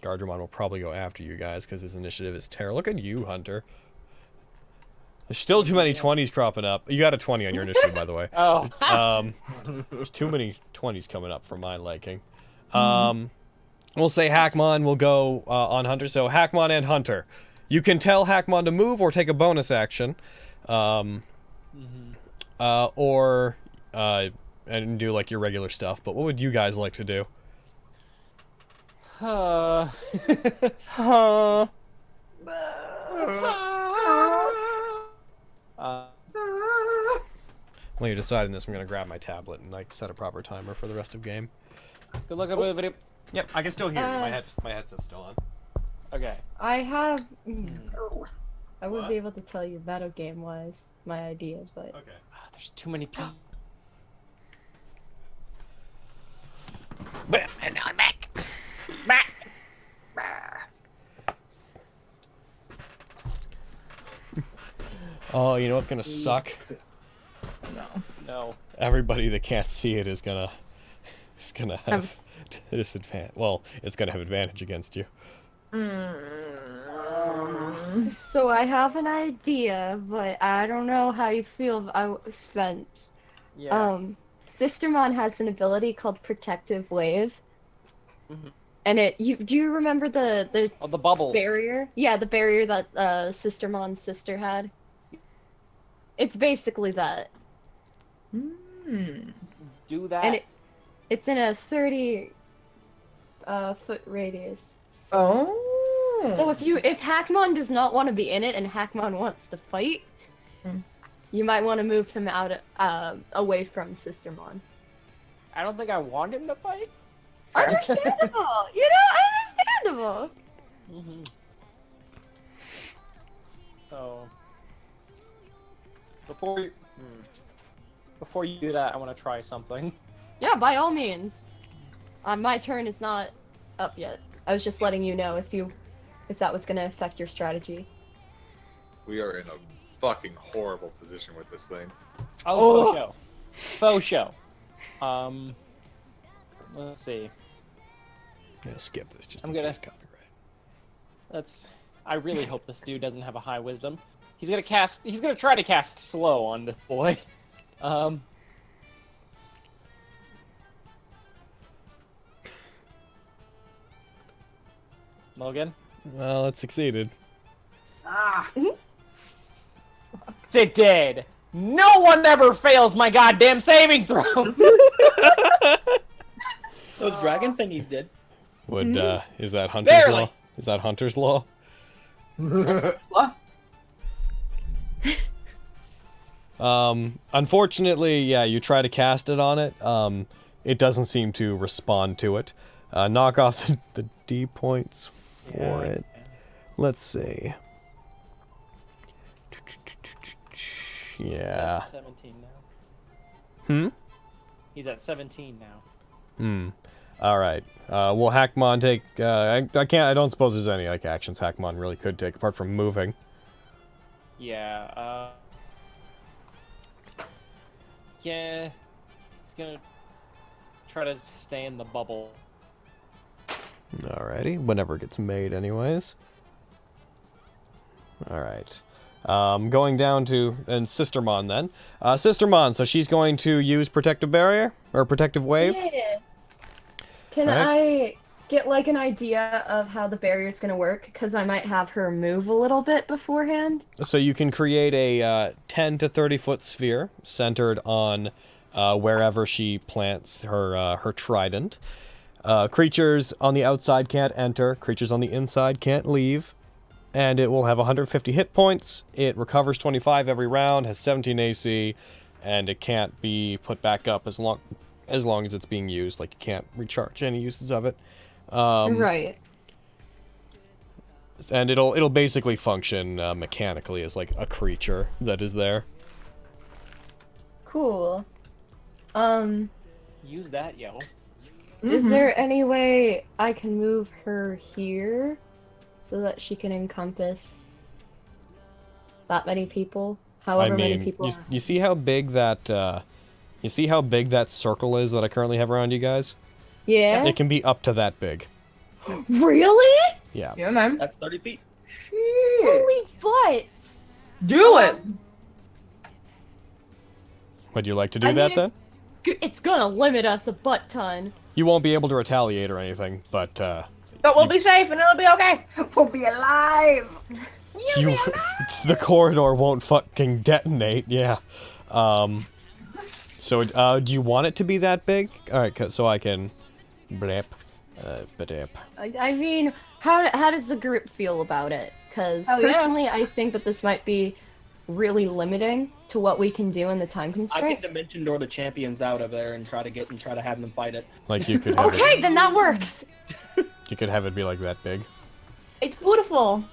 Guardromon will probably go after you guys because his initiative is terrible. Look at you, Hunter. There's still too many 20s cropping up. You got a 20 on your initiative, by the way. Oh. There's too many 20s coming up for my liking. We'll say Hackmon will go on Hunter. So Hackmon and Hunter. You can tell Hackmon to move or take a bonus action. Or and do like your regular stuff. But what would you guys like to do? While you're deciding this, I'm gonna grab my tablet and like set a proper timer for the rest of game. Good luck with the video. Yep, I can still hear you. My headset's still on. Okay. I have. Oh. I wouldn't be able to tell you battle game wise my idea, but. Okay. There's too many people. And now I'm back. Oh, you know what's gonna suck? No. Everybody that can't see it is gonna have disadvantage. Well, it's gonna have advantage against you. So I have an idea, but I don't know how you feel about Spence. Yeah. Sistermon has an ability called Protective Wave. And do you remember the Oh, the bubble. barrier? Yeah, the barrier that Sistermon's sister had. It's basically that. Do that. And it's in a 30 foot radius. Oh. So if Hackmon does not want to be in it and Hackmon wants to fight, you might want to move him out away from Sistermon. I don't think I want him to fight. Understandable. Understandable. So before you do that, I want to try something. Yeah, by all means. My turn is not up yet. I was just letting you know if that was going to affect your strategy. We are in a fucking horrible position with this thing. Oh, faux show. Faux show. Let's see. Yeah, skip this. Just I'm in gonna- case copyright. I really hope this dude doesn't have a high wisdom. He's gonna try to cast slow on this boy. Logan? Well, it succeeded. Ah, It did! No one ever fails my goddamn saving throws! Those dragon thingies did. Would is that Hunter's Barely. law? Is that Hunter's law? What? Unfortunately, yeah, you try to cast it on it. It doesn't seem to respond to it. Knock off the D points for it. Let's see. Yeah. He's at 17 now. Hmm? He's at 17 now. Hmm. All right. Will Hackmon take? I can't. I don't suppose there's any like actions Hackmon really could take apart from moving. Yeah, yeah, he's gonna try to stay in the bubble. Alrighty. Whenever it gets made, anyways. All right. Going down to Sistermon then. Sistermon. So she's going to use protective barrier or protective wave. Yeah. Can Alright. I get like an idea of how the barrier's gonna work? Because I might have her move a little bit beforehand. So you can create a 10 to 30 foot sphere centered on wherever she plants her trident. Creatures on the outside can't enter. Creatures on the inside can't leave. And it will have 150 hit points. It recovers 25 every round, has 17 AC, and it can't be put back up as long as it's being used. Like, you can't recharge any uses of it. Right. And it'll basically function mechanically as like a creature that is there. Cool. Use that, yo. Is there any way I can move her here so that she can encompass that many people? However many people. you see how big that circle is that I currently have around you guys? Yeah. It can be up to that big. Really? Yeah. Yeah, man. That's 30 feet. Holy butts! Do it. Would you like to do I that mean, then? It's gonna limit us a butt ton. You won't be able to retaliate or anything, but But we'll be safe and it'll be okay. we'll be alive. you the corridor won't fucking detonate. Yeah. So do you want it to be that big? All right, so I can blip. Ba-dip. I mean, how does the group feel about it? Because Oh, yeah. personally, I think that this might be really limiting to what we can do in the time I constraint. can dimension door the champions out of there and try to have them fight it. Like you could have Okay, then that works. you could have it be like that big. It's beautiful.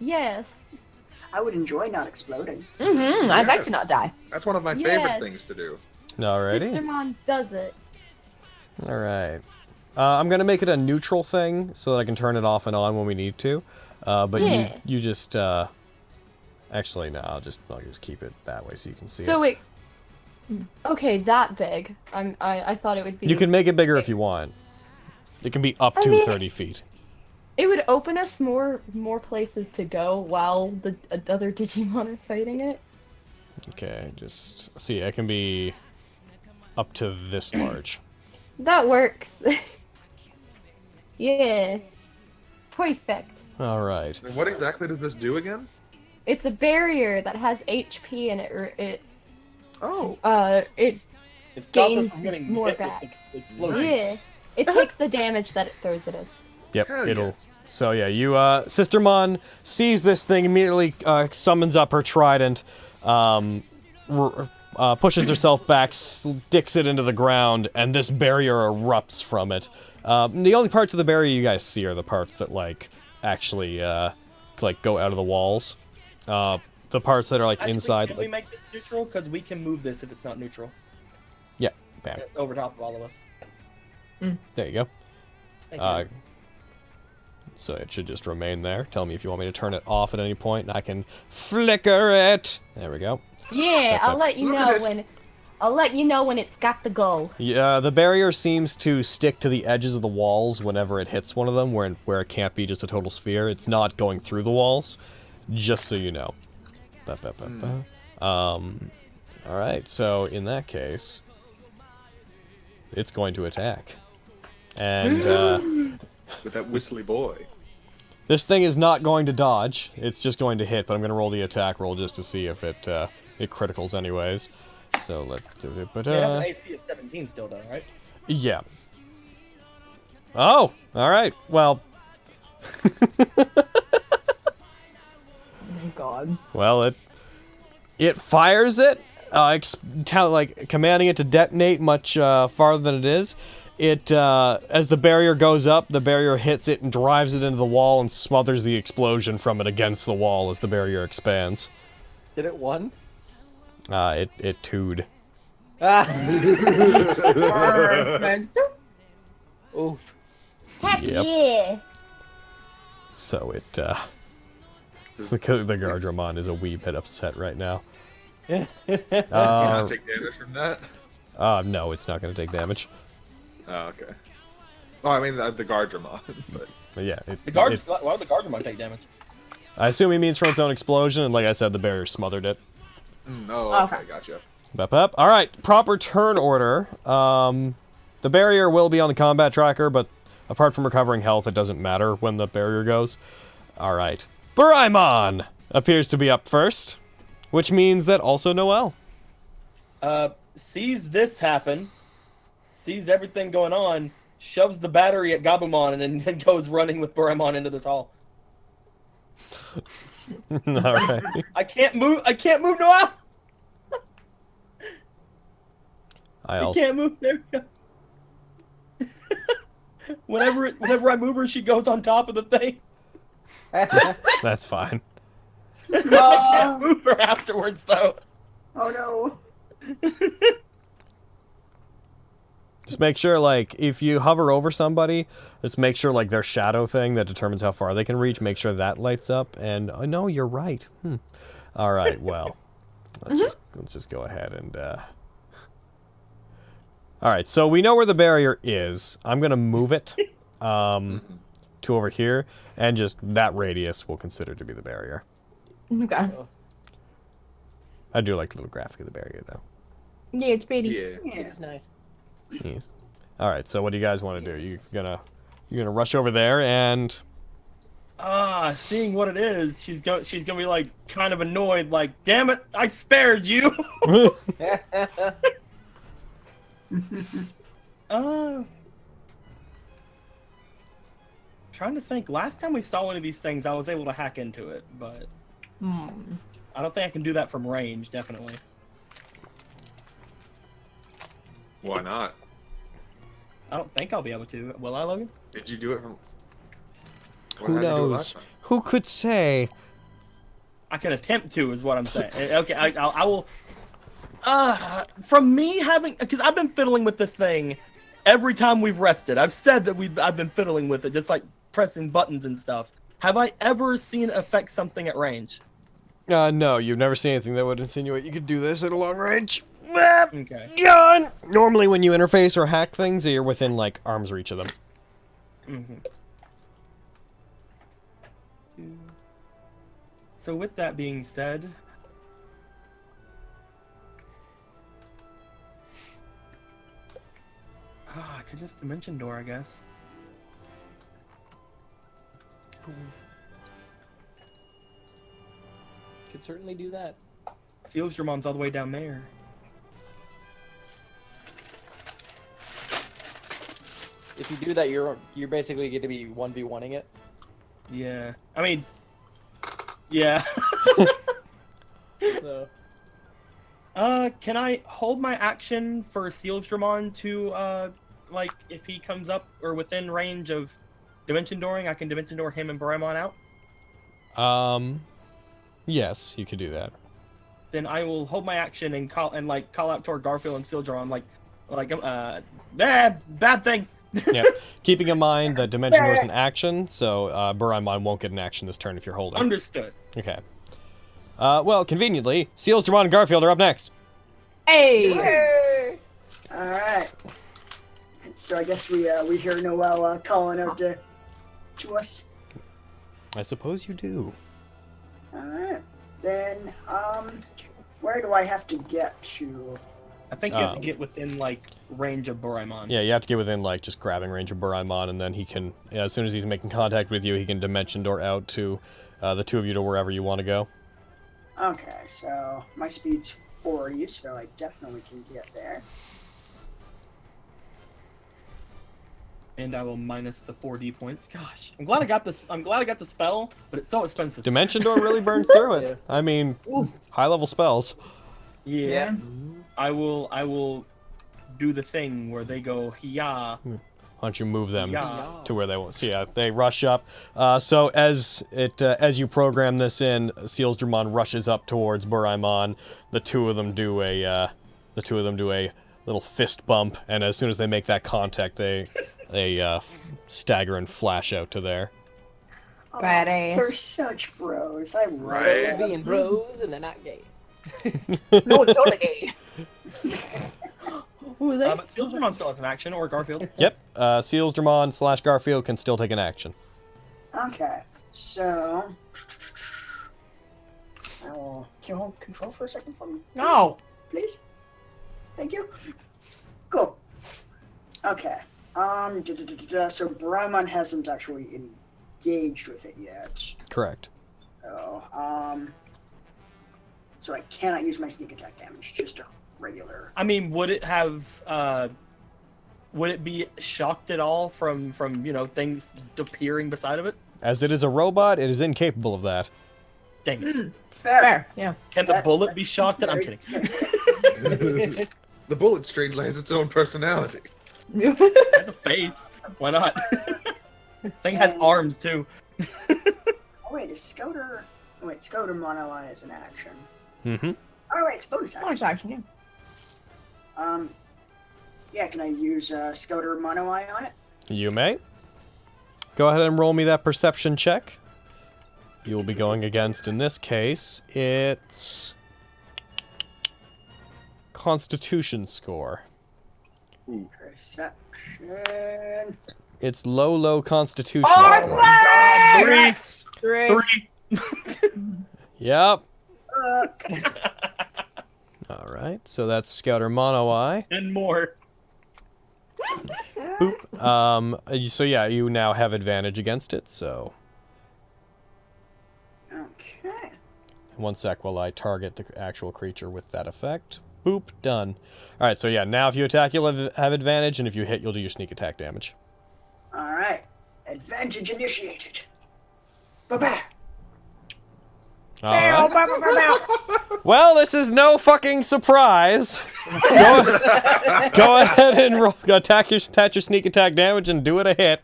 Yes. I would enjoy not exploding. I'd like to Yes. not die. That's one of my Yes. favorite things to do. Alrighty. Sistermon does it. All right. I'm gonna make it a neutral thing so that I can turn it off and on when we need to. But Yeah. you just actually no, I'll just keep it that way so you can see So it. okay, that big. I thought it would be. You can make it bigger if you want. It can be up I to mean- 30 feet. It would open us more places to go while the other Digimon are fighting it. Okay, just see. It can be up to this large. That works. Yeah. Perfect. All right. And what exactly does this do again? It's a barrier that has HP and it Oh, It stops us gains from getting more hit with back. the explosions. Yeah. It takes the damage that it throws at us. Yep, hell it'll. yes. So yeah, you Sistermon sees this thing, immediately summons up her trident, pushes herself back, sticks it into the ground, and this barrier erupts from it. The only parts of the barrier you guys see are the parts that like actually like go out of the walls. The parts that are like Actually, inside. Can Like, we make this neutral? Because we can move this if it's not neutral. yeah, bam. It's over top of all of us. There you go. Thank you. So it should just remain there. Tell me if you want me to turn it off at any point, and I can flicker it. There we go. Yeah, I'll let you Look know at this. when I'll let you know when it's got to go. Yeah, the barrier seems to stick to the edges of the walls whenever it hits one of them, where it can't be just a total sphere. It's not going through the walls, just so you know. Alright, so in that case, it's going to attack. And, with that whistly boy. this thing is not going to dodge. It's just going to hit, but I'm going to roll the attack roll just to see if it criticals anyways. So let's do it. But It has an AC of 17 still, though, right? yeah. Oh, all right. Well. Oh God. Well, it fires it, like commanding it to detonate much farther than it is. It as the barrier goes up, the barrier hits it and drives it into the wall and smothers the explosion from it against the wall as the barrier expands. Did it one? It tooed. Perfect. Oof. Heck Yep. yeah. So the Guardromon is a wee bit upset right now. Does he not take damage from that? No, it's not going to take damage. Oh, okay. Oh, I mean the Guardromon, but yeah. Why would the Guardromon take damage? I assume he means from its own explosion, and like I said, the barrier smothered it. okay, gotcha. Up. All right, proper turn order. The barrier will be on the combat tracker, but apart from recovering health, it doesn't matter when the barrier goes. All right, Doraemon appears to be up first, which means that also Noelle. Sees this happen, sees everything going on, shoves the battery at Gabumon, and then goes running with Doraemon into this hall. All right. I can't move, Noelle! I can't move. There we go. Whenever I move her, she goes on top of the thing. That's fine. I can't move her afterwards, though. Oh no. Just make sure, like, if you hover over somebody, just make sure, like, their shadow thing that determines how far they can reach, make sure that lights up. And oh, no, you're right. All right, well, let's just go ahead and. All right, so we know where the barrier is. I'm gonna move it to over here, and just that radius we'll consider to be the barrier. Okay. I do like the little graphic of the barrier, though. Yeah, it's pretty. Yeah. It's nice. Yes. All right, so what do you guys want to do? You're gonna rush over there and. Seeing what it is, she's gonna be like kind of annoyed, like, damn it, I spared you. Trying to think. Last time we saw one of these things, I was able to hack into it, but I don't think I can do that from range. Definitely. Why not? I don't think I'll be able to. Will I, Logan? Did you do it from? Who knows? Who could say? I can attempt to, is what I'm saying. Okay, I will. From me having, because I've been fiddling with this thing every time we've rested. I've said that I've been fiddling with it, just like pressing buttons and stuff. Have I ever seen it affect something at range? No, you've never seen anything that would insinuate you could do this at a long range. Okay. Yawn! Normally when you interface or hack things, you're within, like, arm's reach of them. So with that being said... I could just Dimension Door, I guess. Could certainly do that. Feels your mom's all the way down there. If you do that, you're basically going to be 1v1ing it. Yeah. I mean... Yeah. So... can I hold my action for Sealsdramon to, like, if he comes up or within range of Dimension Dooring, I can Dimension Door him and Doraemon out? Yes, you could do that. Then I will hold my action and call out toward Garfield and Sealsdramon, bad thing! Yeah, keeping in mind that Dimension Door is an action, so Doraemon won't get an action this turn if you're holding. Understood. Okay. Well, conveniently, Sealsdramon and Garfield are up next. Hey! Alright. So I guess we hear Noelle calling out to us. I suppose you do. Alright. Then, where do I have to get to? I think you have to get within, like, range of Doraemon. Yeah, you have to get within, like, just grabbing range of Doraemon, and then he can, as soon as he's making contact with you, he can dimension door out to the two of you to wherever you want to go. Okay, so my speed's 40, so I definitely can get there. And I will minus the 4D points. Gosh, I'm glad I got this. I'm glad I got the spell, but it's so expensive. Dimension door really burns through it. I mean, high-level spells. Yeah. I will do the thing where they go, yeah. Why don't you move them to where they want? So yeah, they rush up. So as you program this in, Sealsdramon rushes up towards Doraemon. The two of them do a little fist bump, and as soon as they make that contact, they stagger and flash out to there. Badass. They're such bros. I love Right. them. Being bros and they're not gay. No, it's totally gay. Who are they? But Sealsdramon still has an action, or Garfield. Yep. Sealsdramon / Garfield can still take an action. Okay, so I will. Can you hold control for a second for me? No. Please. Thank you. Cool. Okay. So Doraemon hasn't actually engaged with it yet. Correct. So so I cannot use my sneak attack damage, just a regular. I mean, would it have? Would it be shocked at all from things appearing beside of it? As it is a robot, it is incapable of that. Dang it. Fair. Yeah. Can the bullet be shocked at? I'm kidding. The bullet strangely has its own personality. It has a face. Why not? Thing has arms too. Oh wait, is Scouter? Wait, Scouter Mono Eye is an action. Mm-hmm. Oh wait, it's bonus action. Bonus action, yeah. Yeah, can I use Scouter Mono Eye on it? You may. Go ahead and roll me that perception check. You will be going against, in this case, it's Constitution score. Perception. It's low Constitution Oh, score. my God! Three. Yep. All right, so that's Scouter Mono Eye. And more. Boop. So yeah, you now have advantage against it. So Okay. 1 sec while I target the actual creature with that effect. Boop. Done. All right. So yeah, now if you attack, you'll have advantage, and if you hit, you'll do your sneak attack damage. All right. Advantage initiated. Bye-bye. All right. Well, this is no fucking surprise. Go ahead and roll, attach your sneak attack damage and do it a hit.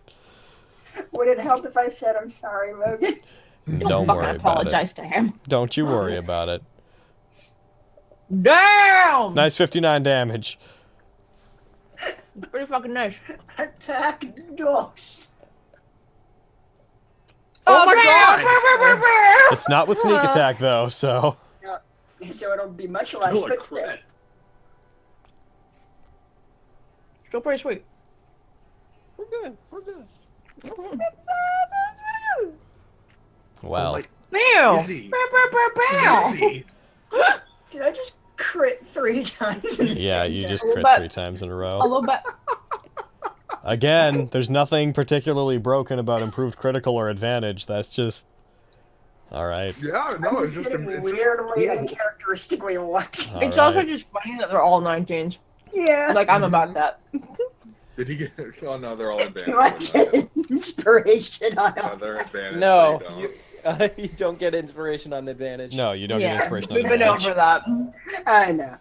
Would it help if I said I'm sorry, Logan? Don't worry fucking about apologize it. to him. Don't you worry about it. Damn! Nice 59 damage. It's pretty fucking nice. Attack dogs. Oh my god! It's not with sneak attack though, so. So it'll be much less, Still a but still. crit. Still pretty sweet. We're good. We're good. Well. Like, Bam! easy. Bam! Easy. Did I just crit 3 times? In the Yeah, same you time? just little crit bit. 3 times in a A row. little bit. Again, there's nothing particularly broken about improved critical or advantage. That's just. Alright. Yeah, no, I'm it's just just getting it's weirdly cool. uncharacteristically lucky. It's also Alright. just funny that they're all 19s. Yeah. Like, I'm about that. Did he get? Oh no, they're all advantage. Do I get inspiration on No, it? they're advantage. No, so you don't get inspiration on advantage. No, you don't get inspiration on we've been advantage. over that. I know.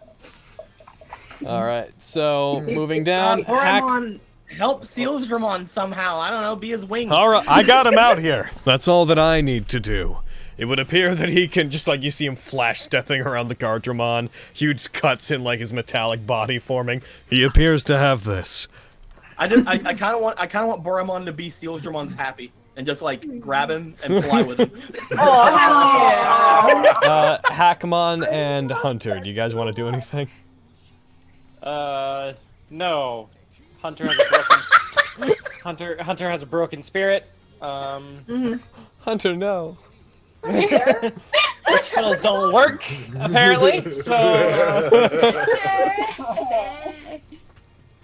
Alright, so moving down. Doraemon, help Sealsdramon somehow. I don't know, be his wings. Alright, I got him out here. That's all that I need to do. It would appear that he can, just like you see him flash stepping around the Guardromon, huge cuts in like his metallic body forming. He appears to have this. I kind of want Doraemon to be Sealsdramon's happy and just like grab him and fly with him. Oh, hell yeah! Hackmon and Hunter, do you guys want to do anything? No. Hunter has a broken Hunter has a broken spirit. Hunter, no. The spells don't work, apparently, so...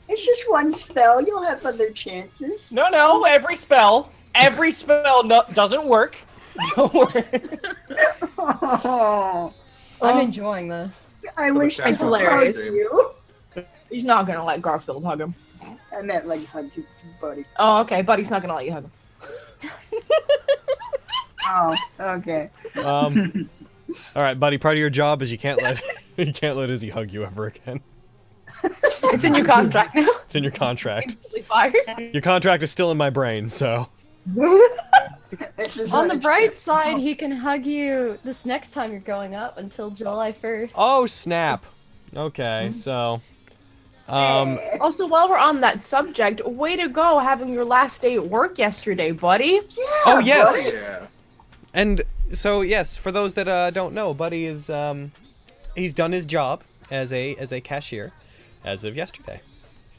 It's just one spell. You'll have other chances. No, every spell doesn't work. Don't worry. Oh, I'm enjoying this. I wish I It's could hilarious. hug you. He's not gonna let Garfield hug him. I meant like hug you, buddy. Oh, okay. Buddy's not gonna let you hug him. Oh, okay. All right, buddy. Part of your job is you can't let Izzy hug you ever again. It's in your contract now. It's in your contract. Instantly fired. Your contract is still in my brain, so. This is On the bright unacceptable. side, he can hug you this next time you're going up until July 1st. Oh snap. Okay, so. Also, while we're on that subject, way to go having your last day at work yesterday, buddy. Oh yes. Oh, yeah. And so yes, for those that don't know, Buddy is he's done his job as a cashier as of yesterday,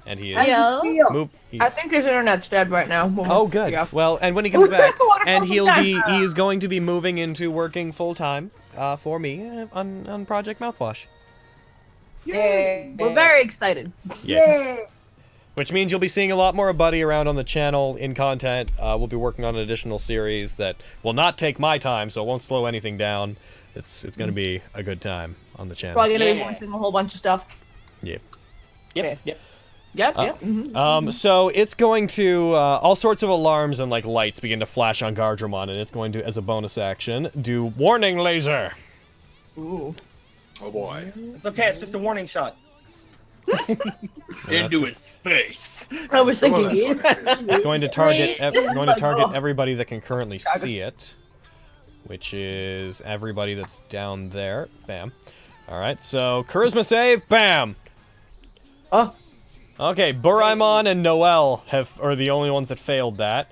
and he How is does it feel? I think his internet's dead right now. Oh good. Yeah. Well, and when he comes back, What a and fucking he is going to be moving into working full time for me on Project Mouthwash. Yay. We're very excited. Yes. Yay. Which means you'll be seeing a lot more of Buddy around on the channel in content. We'll be working on an additional series that will not take my time, so it won't slow anything down. It's going to be a good time on the channel. Probably gonna be Yeah. voicing a whole bunch of stuff. Yep. Yep. Yep. So it's going to all sorts of alarms and like lights begin to flash on Guardromon, and it's going to, as a bonus action, do warning laser. Ooh. Oh boy. It's okay, it's just a warning shot. Into his face. I was Some of thinking. that's what it is. It's going to target everybody that can currently see it, which is everybody that's down there. Bam. All right. So charisma save. Bam. Oh. Okay, Buraimon and Noel are the only ones that failed that.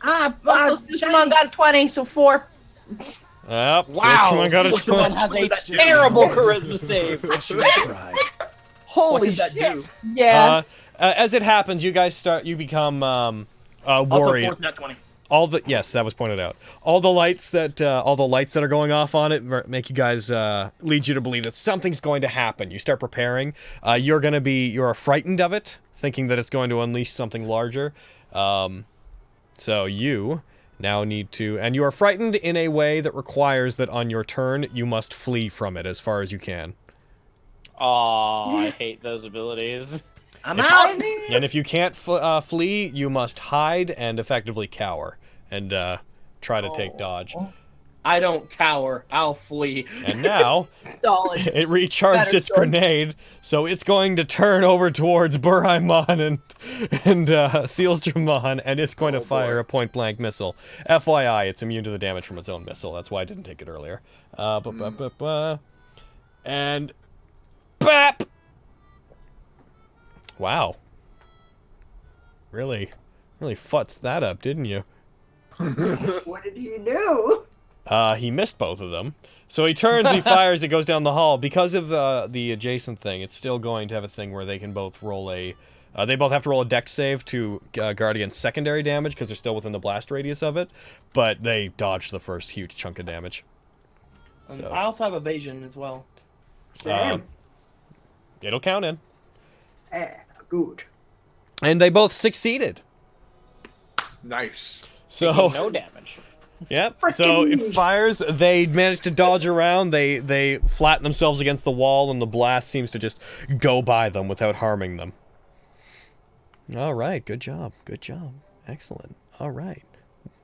Also, Digimon got a 20, so 4. Yep. Wow, Someone got a Silverman 20. has a terrible charisma save. Holy What did that shit. do? Yeah. As it happens, you guys become Also, warrior. fourth nat 20. Yes, that was pointed out. All the lights that are going off on it make you guys lead you to believe that something's going to happen. You start preparing. You're frightened of it, thinking that it's going to unleash something larger. So you now need to, and you are frightened in a way that requires that on your turn you must flee from it as far as you can. Aw, I hate those abilities. I'm out! And if you can't flee, you must hide and effectively cower and try to take dodge. I don't cower. I'll flee. And now Solid. it recharged Better its choice. grenade, so it's going to turn over towards Buraimon and Sealsdramon, and it's going to fire a point-blank missile. FYI, it's immune to the damage from its own missile. That's why I didn't take it earlier. And BAP! Wow. Really futzed that up, didn't you? What did he do? He missed both of them. So he turns, he fires, it goes down the hall. Because of the adjacent thing, it's still going to have a thing where they can both roll they both have to roll a dex save to guard against secondary damage because they're still within the blast radius of it, but they dodged the first huge chunk of damage. So I also have evasion as well. Same. it'll count in. Good. And they both succeeded. Nice. So No damage. Yep. So Frickin' it fires. They manage to dodge around. They flatten themselves against the wall, and the blast seems to just go by them without harming them. All right. Good job. Good job. Excellent. All right.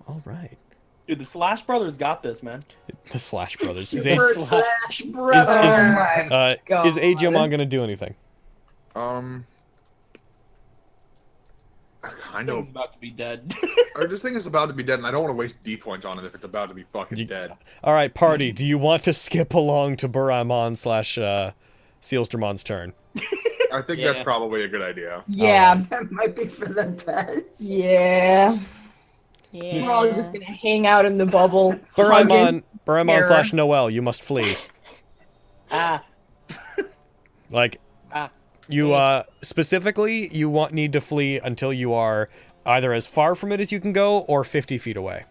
All right. Dude, the Slash Brothers got this, man. The Slash Brothers. Super slash brother. Oh my God. Is Agiomon gonna do anything? Kind Thing's of. about to be dead. This thing is about to be dead, and I don't want to waste D points on it if it's about to be fucking dead. All right, party. Do you want to skip along to Buraimon / Sealsdramon's turn? I think that's probably a good idea. Yeah. That might be for the best. Yeah. Yeah. We're all just gonna hang out in the bubble. Buraimon Mirror. / Noel, you must flee. Ah. Like, You specifically, you need to flee until you are either as far from it as you can go or 50 feet away.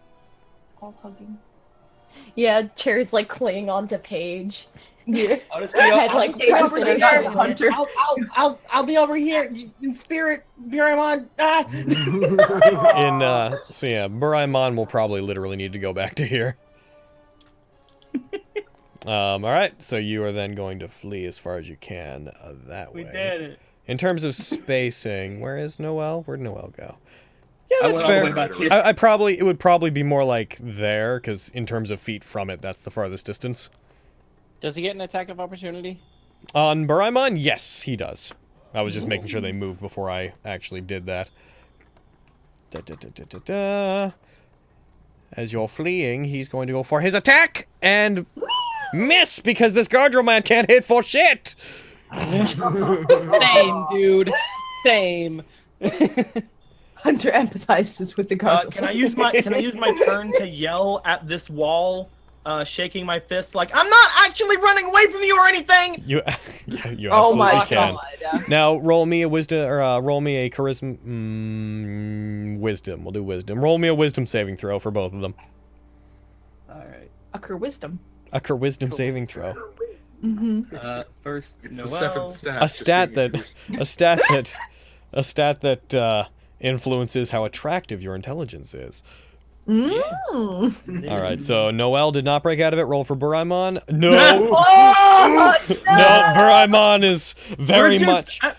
All hugging. Yeah, Cherry's like clinging onto Paige. Yeah. I'll just Head, like, pressed in her shoulder. Hunter. I'll be over here in spirit. Buramon. Ah! So yeah, Buramon will probably literally need to go back to here. Alright, so you are then going to flee as far as you can that way. We did it. In terms of spacing, where is Noelle? Where'd Noelle go? Yeah, that's I went all the fair. way back here. It would probably be more like there, because in terms of feet from it, that's the farthest distance. Does he get an attack of opportunity? On Buramon, yes, he does. I was just making sure they moved before I actually did that. As you're fleeing, he's going to go for his attack and miss because this Guardromon can't hit for shit. Same, dude. Same. Hunter empathizes with the guard. Can I use my turn to yell at this wall, shaking my fist like I'm not actually running away from you or anything? You Oh my absolutely can. god. Now roll me a wisdom or roll me a charisma. Wisdom. We'll do wisdom. Roll me a wisdom saving throw for both of them. All right. Occur wisdom. A wisdom saving throw. Mm-hmm. First, It's the Noelle. seventh stat. A stat that influences how attractive your intelligence is. Mm. All right, so Noelle did not break out of it. Roll for Buramon. No. Oh, No, Buramon is very We're just- much.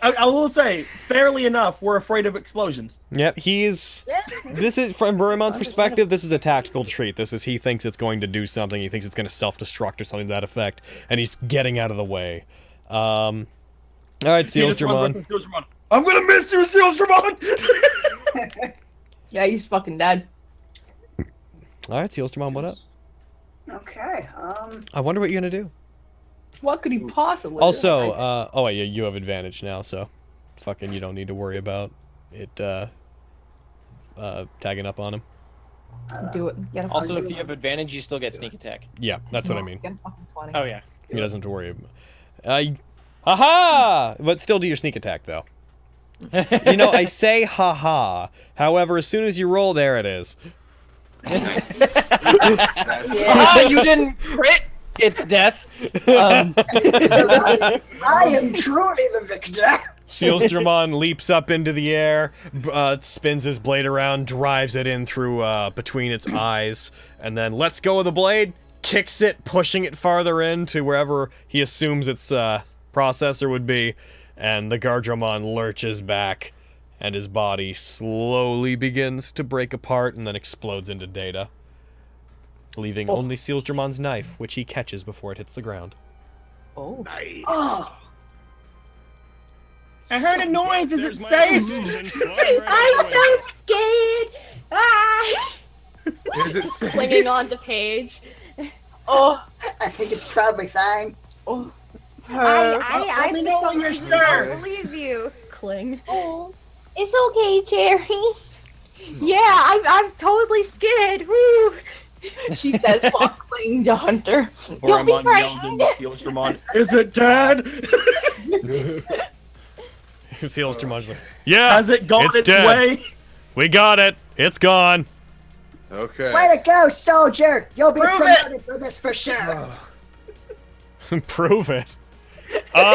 I will say, fairly enough, we're afraid of explosions. Yep, he's. This is from Buramon's perspective. This is a tactical treat. He thinks it's going to do something. He thinks it's going to self-destruct or something to that effect, and he's getting out of the way. All right, Sealsdramon. I'm gonna miss you, Sealsdramon. Yeah, he's fucking dead. All right, Sealsdramon, what up? Okay. I wonder what you're gonna do. What could he possibly do? Also, oh wait, yeah, you have advantage now, so fucking you don't need to worry about it tagging up on him. Do it. Get a Also, fucking- if you have advantage, you still get sneak attack. Yeah, that's what I mean. Get a fucking 20. Oh yeah. He doesn't have to worry. Haha! But still do your sneak attack though. You know, I say haha. However, as soon as you roll, there it is. Ah, you didn't crit. It's death. I am truly the victor. Sealsdramon leaps up into the air, spins his blade around, drives it in through between its eyes, and then lets go of the blade, kicks it, pushing it farther in to wherever he assumes its processor would be, and the Guardromon lurches back, and his body slowly begins to break apart and then explodes into data, leaving only Sealsdramon's knife, which he catches before it hits the ground. Oh. Nice. Oh, I heard a noise. Is it safe? I'm so scared! Ah! Is it safe? Clinging onto Paige. Oh. I think it's probably fine. Oh. I Let me know when you're sure. believe you. Cling. Oh, it's okay, Cherry. Yeah, I'm totally scared. Woo! She says while clinging to Hunter. Don't be Buramon yells frightened. into Sealsdramon, is it dead? Sealsdramon's like, yeah, Has it gone its dead. way? We got it. It's gone. Okay. Way to go, soldier! You'll be Prove it! promoted for this for sure. Prove it. We don't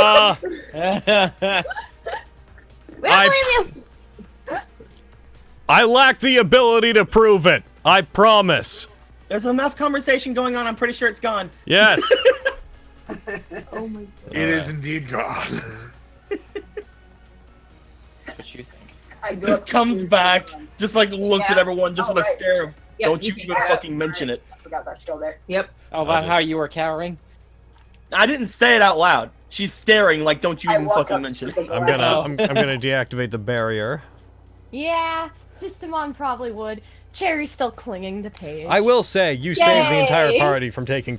I- believe you. I lack the ability to prove it. I promise. There's enough conversation going on. I'm pretty sure it's gone. Yes. Oh my god. It is indeed God. What you think? I grew Just up comes to- back, just like looks at Yeah. everyone, just with a Alright. stare of, Yep, don't you you can even have it. fucking mention it. I forgot that's still there. Yep. Oh, about just- how you were cowering? I didn't say it out loud. She's staring like, don't you I even walk fucking up mention to it. the I'm glass. gonna I'm gonna deactivate the barrier. Yeah, Systemon probably would. Cherry's still clinging to Paige. I will say you saved the entire Yay! party from taking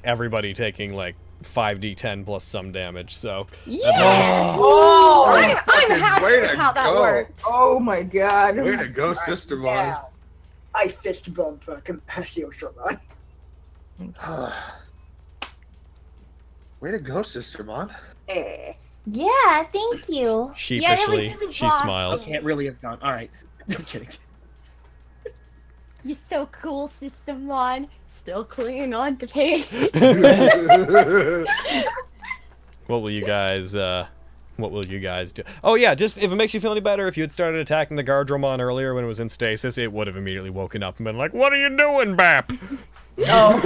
everybody taking like 5d10 plus some damage. So Yeah! Oh! I'm Fucking happy way with to how that go. worked. Oh my god. Way to go, Sister Mon. Yeah. I fist bump Sealsdramon. Way to go, Sister Mon. Eh. Yeah, thank you. Sheepishly, Yeah, that was she blocked. smiles. Okay, it really is gone. All right. I'm kidding. You're so cool, Sister Mon. Still clinging on to Paige. What will you guys do? Oh yeah, just if it makes you feel any better, if you had started attacking the Guardromon earlier when it was in stasis, it would have immediately woken up and been like, "What are you doing, Bap?" Oh,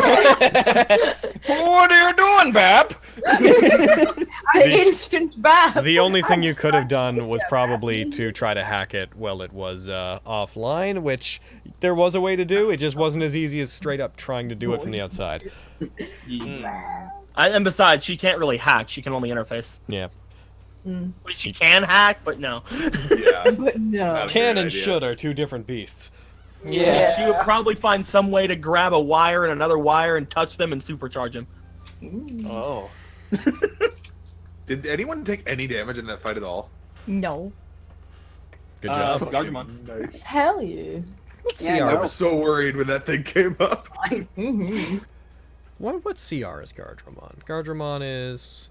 What are you doing, Bap? an instant bath. The only thing you could have done was probably to try to hack it while it was offline, which there was a way to do. It just wasn't as easy as straight up trying to do it from the outside. And besides, she can't really hack. She can only interface. Yeah. She can hack, but no. Yeah. But no. Not a Can great and idea. should are two different beasts. Yeah. She would probably find some way to grab a wire and another wire and touch them and supercharge them. Oh. Did anyone take any damage in that fight at all? No. Good job. Guardromon. Nice. Hell yeah. What Yeah, CR? I was so worried when that thing came up. What CR is Guardromon? Guardromon is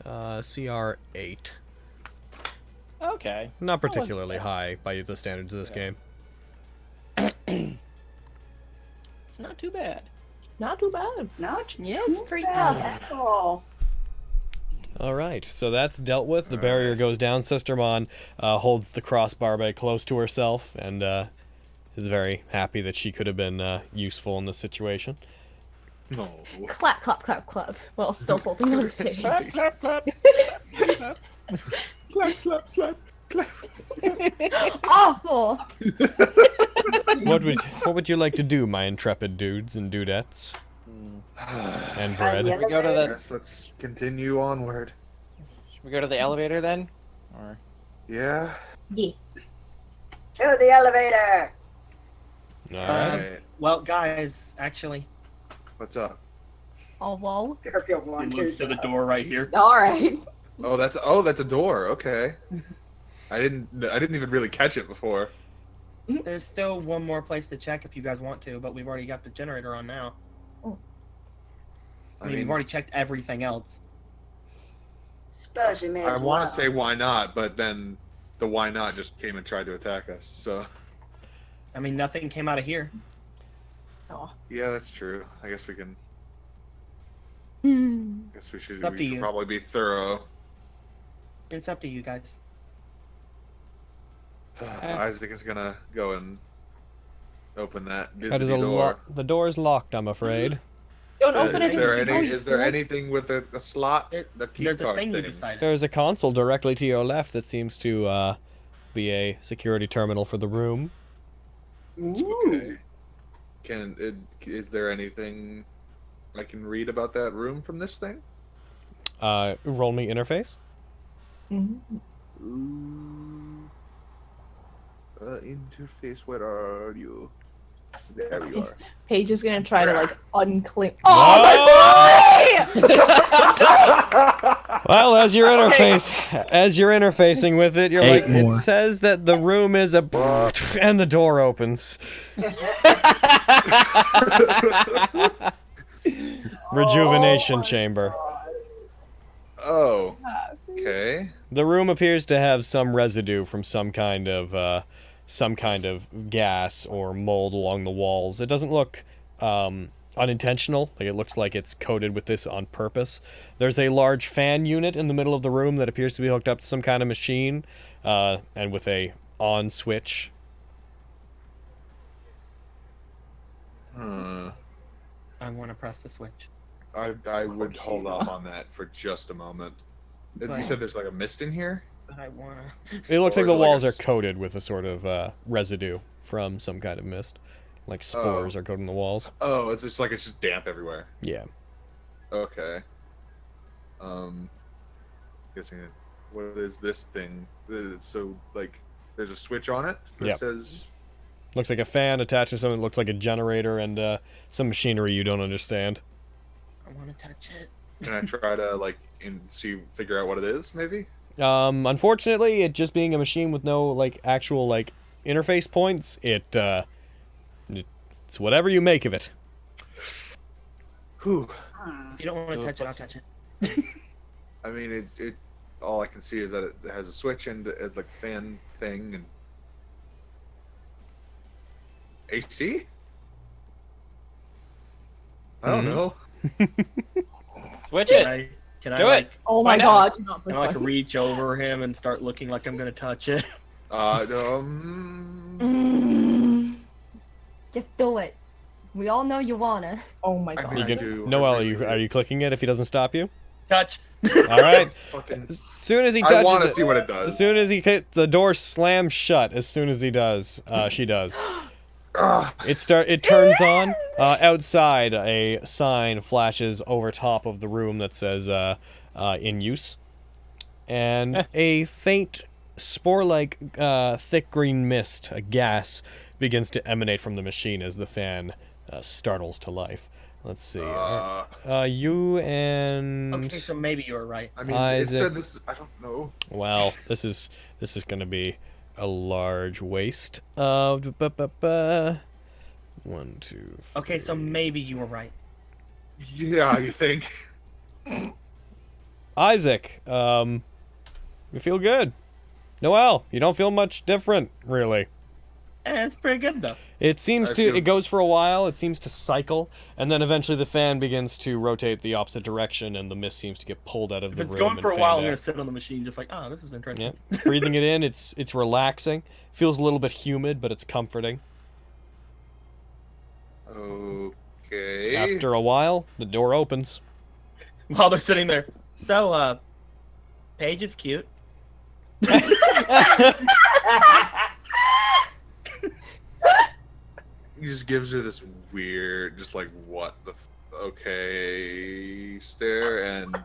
CR 8. Okay. Not particularly high by the standards of this game. It's not too bad. Not too bad. Not Yeah, it's pretty bad tough. at all. All right, so that's dealt with. The barrier goes down. Sister Mon holds the crossbar by close to herself and is very happy that she could have been useful in this situation. No. Clap, clap, clap, clap. Well, still holding on to Paige. Clap, slap, slap. Awful. What would you like to do, my intrepid dudes and dudettes? And bread. Yeah. Should we go to the Yes, let's continue onward. Should we go to the elevator then? Or Yeah. Yeah. To the elevator. All right. Alright. Well, guys, actually, What's up? Oh, whoa. Garfield he wanders moves to the up. door right here. All right. Oh, that's a door. Okay. I didn't even really catch it before. There's still one more place to check if you guys want to, but we've already got the generator on now. I mean, we've already checked everything else. Suppose we may I as want well. to say why not, but then the why not just came and tried to attack us. So I mean, nothing came out of here. yeah, that's true. I guess we can. Guess we should. It's up We to should you. probably be thorough. It's up to you guys. Isaac is gonna go and open that That is busy door. the door is locked, I'm afraid. Don't open Is it. there until you is there know. anything with a slot? The key There's a card thing thing. you decided. There's a console directly to your left that seems to be a security terminal for the room. Okay. Is there anything I can read about that room from this thing? Roll me interface. Interface, where are you? There we are. Paige is gonna try to like unclip. Oh Oh my Well, as you're interfacing with it, you're like, it says that the room is a and the door opens. Rejuvenation chamber. Oh. Okay. The room appears to have some residue from some kind of gas or mold along the walls. It doesn't look unintentional. Like, it looks like it's coated with this on purpose. There's a large fan unit in the middle of the room that appears to be hooked up to some kind of machine, and with a on switch. Hmm. I want to press the switch. I would hold off on that for just a moment. You Right. said there's like a mist in here? But I want to. It looks Or like is the it like walls a are coated with a sort of residue from some kind of mist. Like spores are coating the walls. Oh, it's just like it's just damp everywhere. Yeah. Okay. Guessing it. What is this thing? So like, there's a switch on it that Yep. says. Looks like a fan attached to something that looks like a generator and some machinery you don't understand. I want to touch it. Can I try to like figure out what it is? Maybe. Unfortunately, it just being a machine with no like actual like interface points, it's whatever you make of it. Whew. If you don't want to touch it, I'll touch it. I mean, all I can see is that it has a switch and like fan thing and AC. I don't know. Switch Can it. Can I Do it. like Oh my Find god. do not can push I like buttons. reach over him and start looking like I'm gonna touch it? Just do it. We all know you wanna. Oh my I god. mean, You I can, do, I Noel, really are you clicking it if he doesn't stop you? Touch. All right. Fucking, As soon as he I touches want to it, see what it as does. soon as the door slams shut. As soon as he does, she does. Ugh. It turns on. Outside, a sign flashes over top of the room that says "in use," and a faint spore-like thick green mist, a gas, begins to emanate from the machine as the fan startles to life. Let's see. You and Okay, so maybe you were right. I mean, it Isaac. said this. I don't know. Well, this is gonna be a large waste. 1, 2. Okay, so maybe you were right. Yeah, you think? Isaac, you feel good. Noel, you don't feel much different, really. It's pretty good though. It seems I to. feel- It goes for a while. It seems to cycle, and then eventually the fan begins to rotate the opposite direction, and the mist seems to get pulled out of If the it's room. going and for a fanned while, I'm out. gonna sit on the machine just like, oh, this is interesting. Yeah, breathing it in. It's relaxing. Feels a little bit humid, but it's comforting. Okay. After a while, the door opens. While they're sitting there. So, Paige is cute. He just gives her this weird, just like, what the okay stare, and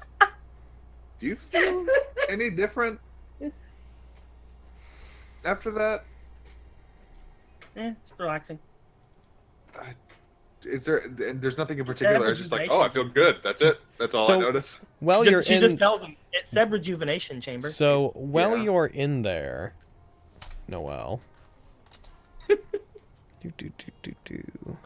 do you feel any different after that? It's relaxing. Is there? And there's nothing in particular. It's just like, oh, I feel good. That's it. That's all So- I notice. Well, you're She in. just tells him it said rejuvenation chamber. So, while Yeah. you're in there, Noel. do.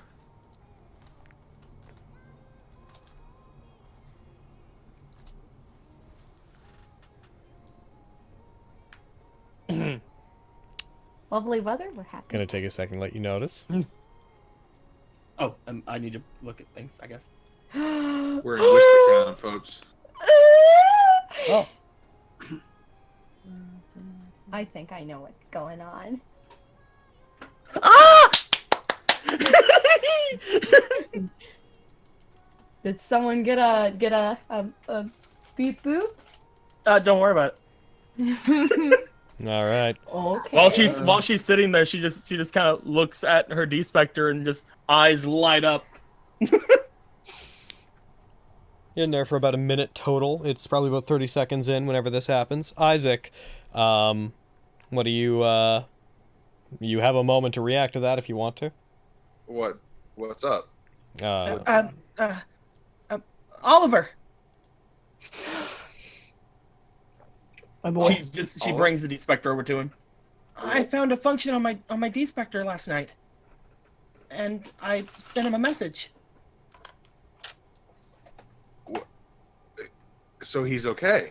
Lovely weather. We're happy. Gonna take a second to let you notice. Oh, I need to look at things, I guess. We're in Whisper Town, folks. Oh. I think I know what's going on. Ah! Did someone get a beep boop? Don't worry about it. All right. Okay. While she's sitting there, she just kind of looks at her D-Spectre and just eyes light up. You're in there for about a minute total. It's probably about 30 seconds in whenever this happens. Isaac, what do you, you have a moment to react to that if you want to. What's up? Oliver. My boy. She brings the D-Spectre over to him. I found a function on my D-Spectre last night, and I sent him a message. So he's okay.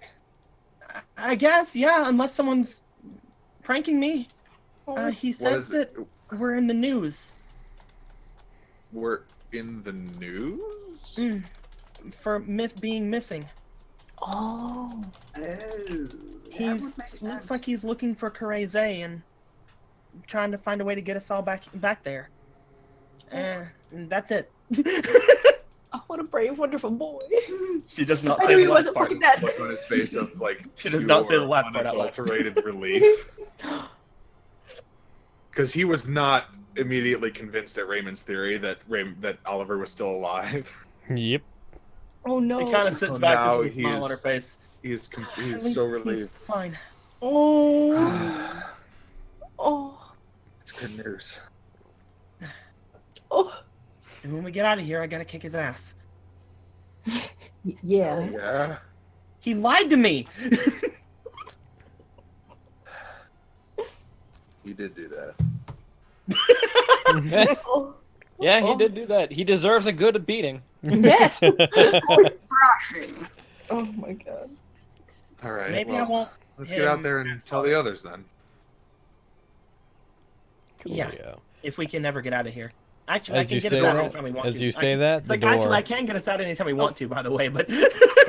I guess, yeah, unless someone's pranking me. He What says is it? that we're in the news We're in the news. for being missing. Oh. He looks like he's looking for Kareze and trying to find a way to get us all back there. And that's it. Oh, what a brave, wonderful boy. She does not I say knew he the last wasn't part. fucking dead. Look on his face of like She does not say the pure, last part out loud. unadulterated relief. Because he was not immediately convinced at Raymond's theory that that Oliver was still alive. Yep. Oh no. He kind of sits So back now with a smile on her face. He's At he's least so he's relieved. fine. Oh. Oh. It's good news. Oh. And when we get out of here, I gotta kick his ass. Yeah. Yeah. He lied to me. He did do that. Oh. Yeah, he did do that. He deserves a good beating. Yes. Thrashing. Oh my god. All right. Maybe well, I won't. Let's get out there and tell the others then. Yeah. If we can never get out of here. Actually, As I can you get say us out that, anytime we want as to. you say that, It's the like, door. actually, I can get us out anytime we want to, by the way, but...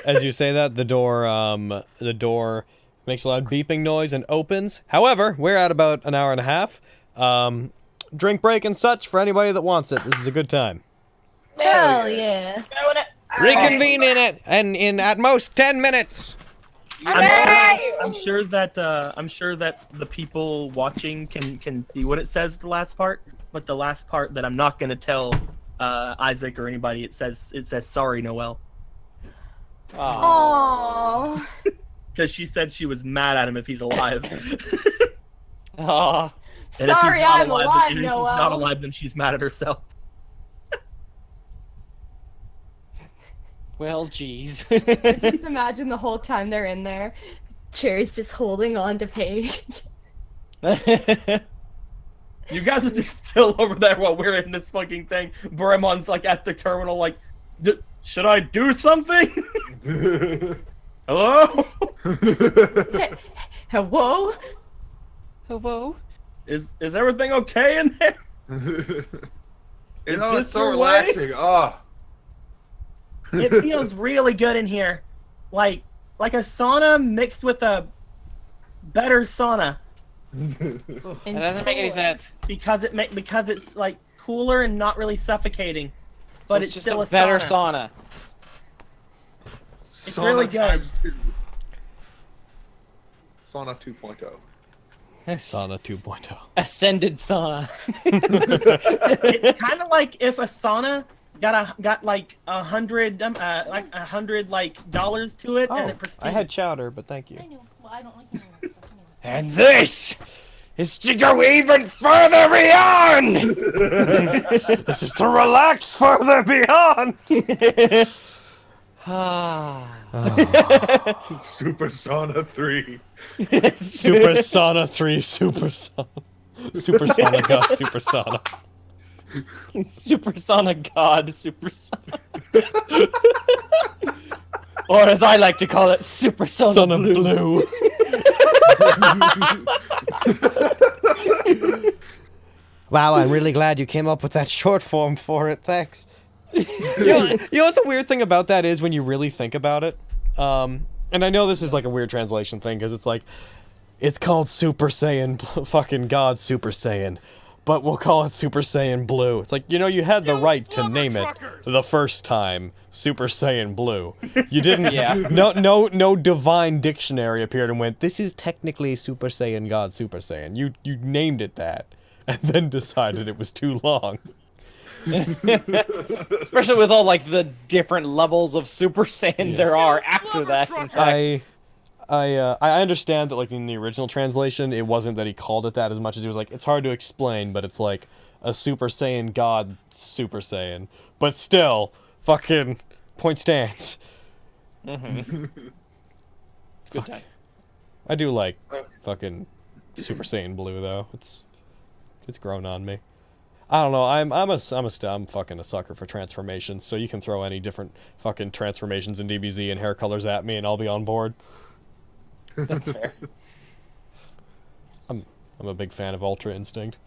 As you say that, the door makes a loud beeping noise and opens. However, we're at about an hour and a half. Drink break and such for anybody that wants it. This is a good time. Hell yeah. Reconvene in it, and in at most 10 minutes. I'm sure that the people watching can see what it says the last part, but the last part that I'm not gonna tell Isaac or anybody, it says sorry, Noelle. Aww. Because she said she was mad at him if he's alive. Oh, Sorry, I'm alive, If he's Noelle. not alive, then she's mad at herself. well, jeez. Just imagine the whole time they're in there, Cherry's just holding on to Paige. You guys are just still over there while we're in this fucking thing. Buremon's like at the terminal, like, should I do something? Hello? Hello? Hello? Is everything okay in there? You know, this it's so your way? relaxing. Oh. It feels really good in here, like a sauna mixed with a better sauna. That doesn't make any sense. Because it's like cooler and not really suffocating, but So it's just still a better sauna. It's really good. Sauna 2.0. Sauna 2.0. Ascended sauna. It's kind of like if a sauna got like $100 dollars to it, and it I had chowder, but thank you. I knew. Well, I don't like any of that stuff anyway. And this is to go even further beyond! This is to relax further beyond! Super Sauna 3. Super Sauna 3, Super Sauna. Super Sauna God, Super Sauna. Super Sauna God, Super Sauna. Or as I like to call it, Super Sauna Sauna Blue. Wow, I'm really glad you came up with that short form for it, thanks. You know what the weird thing about that is when you really think about it? And I know this is like a weird translation thing, because it's like, it's called Super Saiyan, fucking God Super Saiyan, but we'll call it Super Saiyan Blue. It's like, you know, you had the right to name it the first time, Super Saiyan Blue. You didn't, no divine dictionary appeared and went, this is technically Super Saiyan God Super Saiyan. You named it that, and then decided it was too long. Especially with all like the different levels of Super Saiyan there are after that. In fact. I understand that like in the original translation it wasn't that he called it that as much as he was like, it's hard to explain, but it's like a Super Saiyan God Super Saiyan. But still, fucking point stands. Good time. I do like fucking Super Saiyan Blue though. It's grown on me. I don't know. I'm fucking a sucker for transformations. So you can throw any different fucking transformations in DBZ and hair colors at me, and I'll be on board. That's fair. I'm a big fan of Ultra Instinct.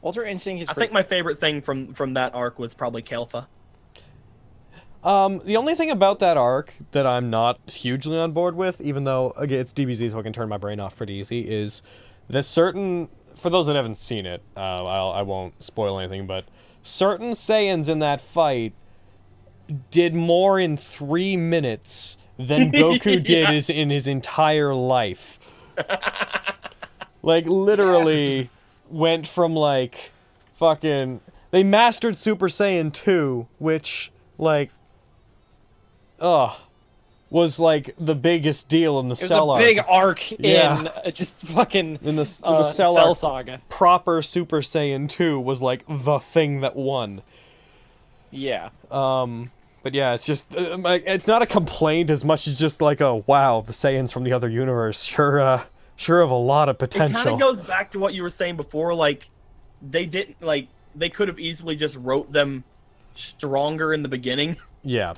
Ultra Instinct is. I think my favorite thing from that arc was probably Kelpha. The only thing about that arc that I'm not hugely on board with, even though again it's DBZ, so I can turn my brain off pretty easy, is that certain. For those that haven't seen it, I won't spoil anything, but certain Saiyans in that fight did more in 3 minutes than Goku did in his entire life. Like, literally went from, like, fucking... They mastered Super Saiyan 2, which, like... was like the biggest deal in the Cell arc. It was a big arc in just fucking in the Cell Saga. Proper Super Saiyan 2 was like the thing that won. Yeah. But yeah, it's just it's not a complaint as much as just like a wow, the Saiyans from the other universe sure have a lot of potential. It kind of goes back to what you were saying before. Like they could have easily just wrote them stronger in the beginning. Yeah,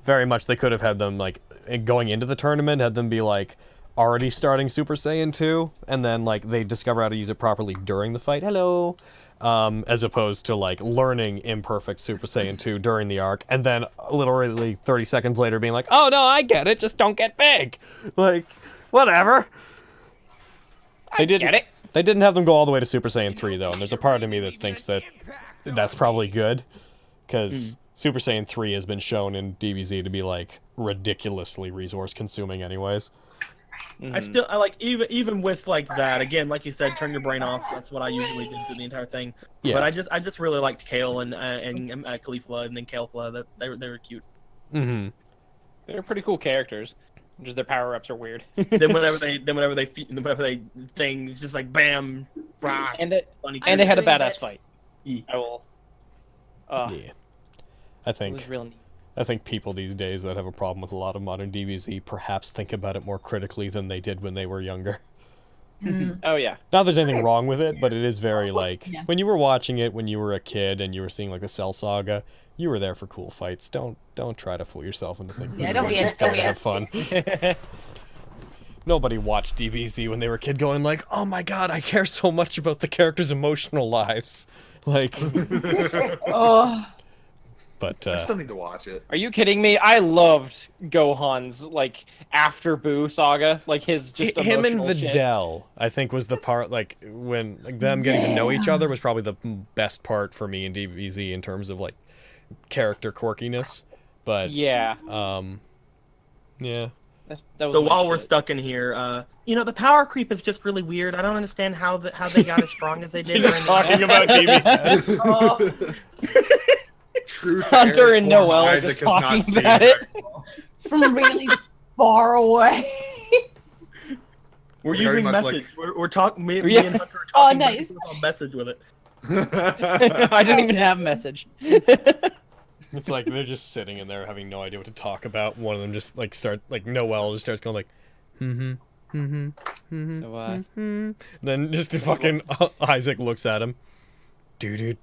very much they could have had them like going into the tournament, had them be like already starting Super Saiyan 2, and then like they discover how to use it properly during the fight. Hello. As opposed to like learning imperfect Super Saiyan 2 during the arc, and then literally 30 seconds later being like, oh no, I get it, just don't get big. Like, whatever. They didn't have them go all the way to Super Saiyan 3 though, and there's a part of me that thinks that that's probably good, because Super Saiyan 3 has been shown in DBZ to be like ridiculously resource consuming anyways. I like even with like that, again, like you said, turn your brain off. That's what I usually do through the entire thing. Yeah. But I just really liked Kale and Caulifla, and then Kalefla. They were cute. They're pretty cool characters. Just their power ups are weird. then whenever they thing, it's just like bam, rah, and they had a badass fight. I will. Yeah. I It was real neat. I think people these days that have a problem with a lot of modern DBZ perhaps think about it more critically than they did when they were younger. Oh yeah. Not there's anything wrong with it, but it is very like when you were watching it when you were a kid and you were seeing like the Cell Saga, you were there for cool fights. Don't try to fool yourself into thinking don't be just there to have fun. Nobody watched DBZ when they were a kid going like, oh my god, I care so much about the characters' emotional lives. Like But I still need to watch it. Are you kidding me? I loved Gohan's like after Boo saga, like his just him and emotional shit. Videl, I think, was the part like when like them getting to know each other was probably the best part for me in DBZ in terms of like character quirkiness. But yeah, yeah. So while we're stuck in here, you know, the power creep is just really weird. I don't understand how they got as strong as they did. Just talking about DBS. True Hunter and Noel are just talking about it from really far away. We're using message. Like... We're talking. Me and Hunter are talking. Nice. On message with it. I didn't even have message. It's like they're just sitting in there having no idea what to talk about. One of them just like Noel just starts going like, So Then just fucking Isaac looks at him. Doo.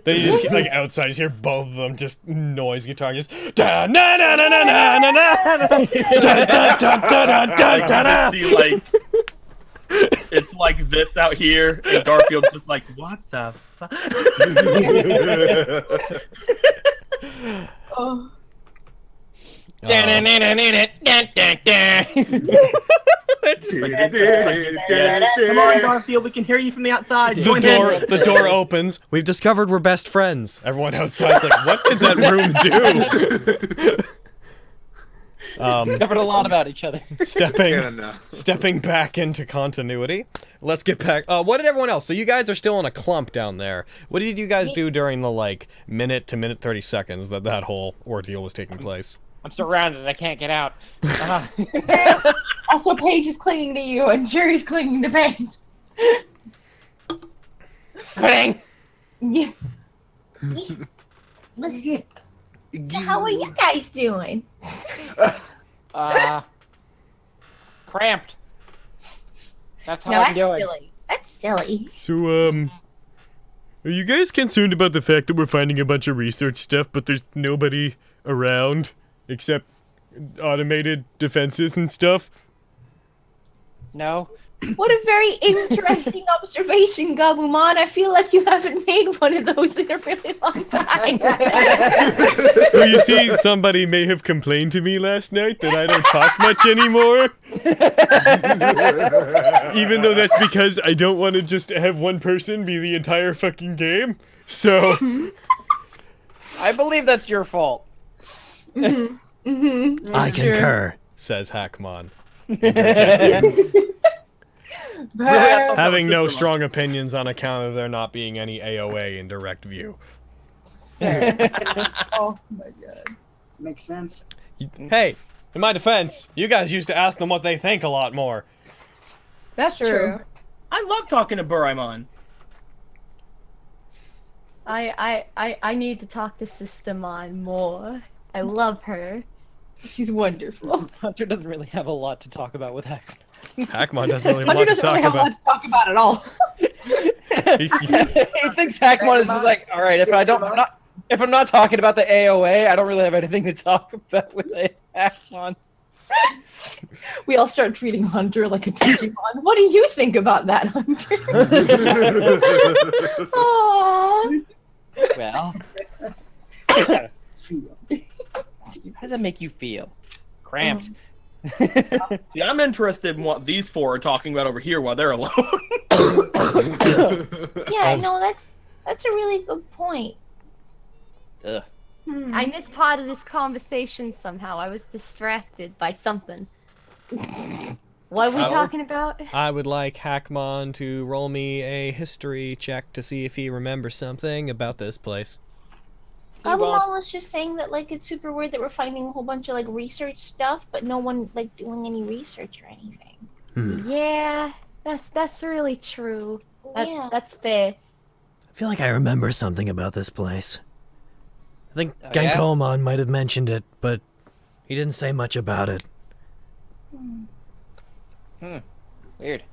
Then you just like outside, you just hear both of them just noise guitar, just da na na na na na na na da. See, like it's like this out here, and Garfield's just like, what the fuck? Oh. Come on, Garfield, we can hear you from the outside. The door opens. We've discovered we're best friends. Everyone outside's like, what did that room do? Discovered a lot about each other. Stepping back into continuity. Let's get back. What did everyone else? So you guys are still in a clump down there. What did you guys do during the like minute to minute 30 seconds that whole ordeal was taking place? I'm surrounded. I can't get out. Also, Paige is clinging to you, and Jerry's clinging to Paige. Pudding. Yeah. So how are you guys doing? Cramped. That's how I'm doing. Silly. That's silly. So, are you guys concerned about the fact that we're finding a bunch of research stuff, but there's nobody around except automated defenses and stuff? No. What a very interesting observation, Gabumon. I feel like you haven't made one of those in a really long time. Well, you see, somebody may have complained to me last night that I don't talk much anymore. Even though that's because I don't want to just have one person be the entire fucking game. So... I believe that's your fault. I concur, says Hackmon. Having no strong opinions on account of there not being any AOA in direct view. Oh my god. Makes sense. Hey, in my defense, you guys used to ask them what they think a lot more. That's true. I love talking to Doraemon. I need to talk to Systemon more. I love her. She's wonderful. Hunter doesn't really have a lot to talk about with Hackmon. Hackmon doesn't really have a lot to talk about. Hunter doesn't really have a lot to talk about at all. He thinks Hackmon is just like, all right, if I don't, if I'm not talking about the AOA, I don't really have anything to talk about with Hackmon. We all start treating Hunter like a Digimon. What do you think about that, Hunter? Aww. Well, Feel. how does that make you feel? Cramped. See, I'm interested in what these four are talking about over here while they're alone. Yeah, no, that's a really good point. Ugh. I missed part of this conversation somehow. I was distracted by something. What are we talking about? I would like Hackmon to roll me a history check to see if he remembers something about this place. Ogremon was just saying that like it's super weird that we're finding a whole bunch of like research stuff, but no one like doing any research or anything. Yeah, that's really true. Yeah. That's fair. I feel like I remember something about this place. I think Oh, yeah? Gankomon might have mentioned it, but he didn't say much about it. Weird.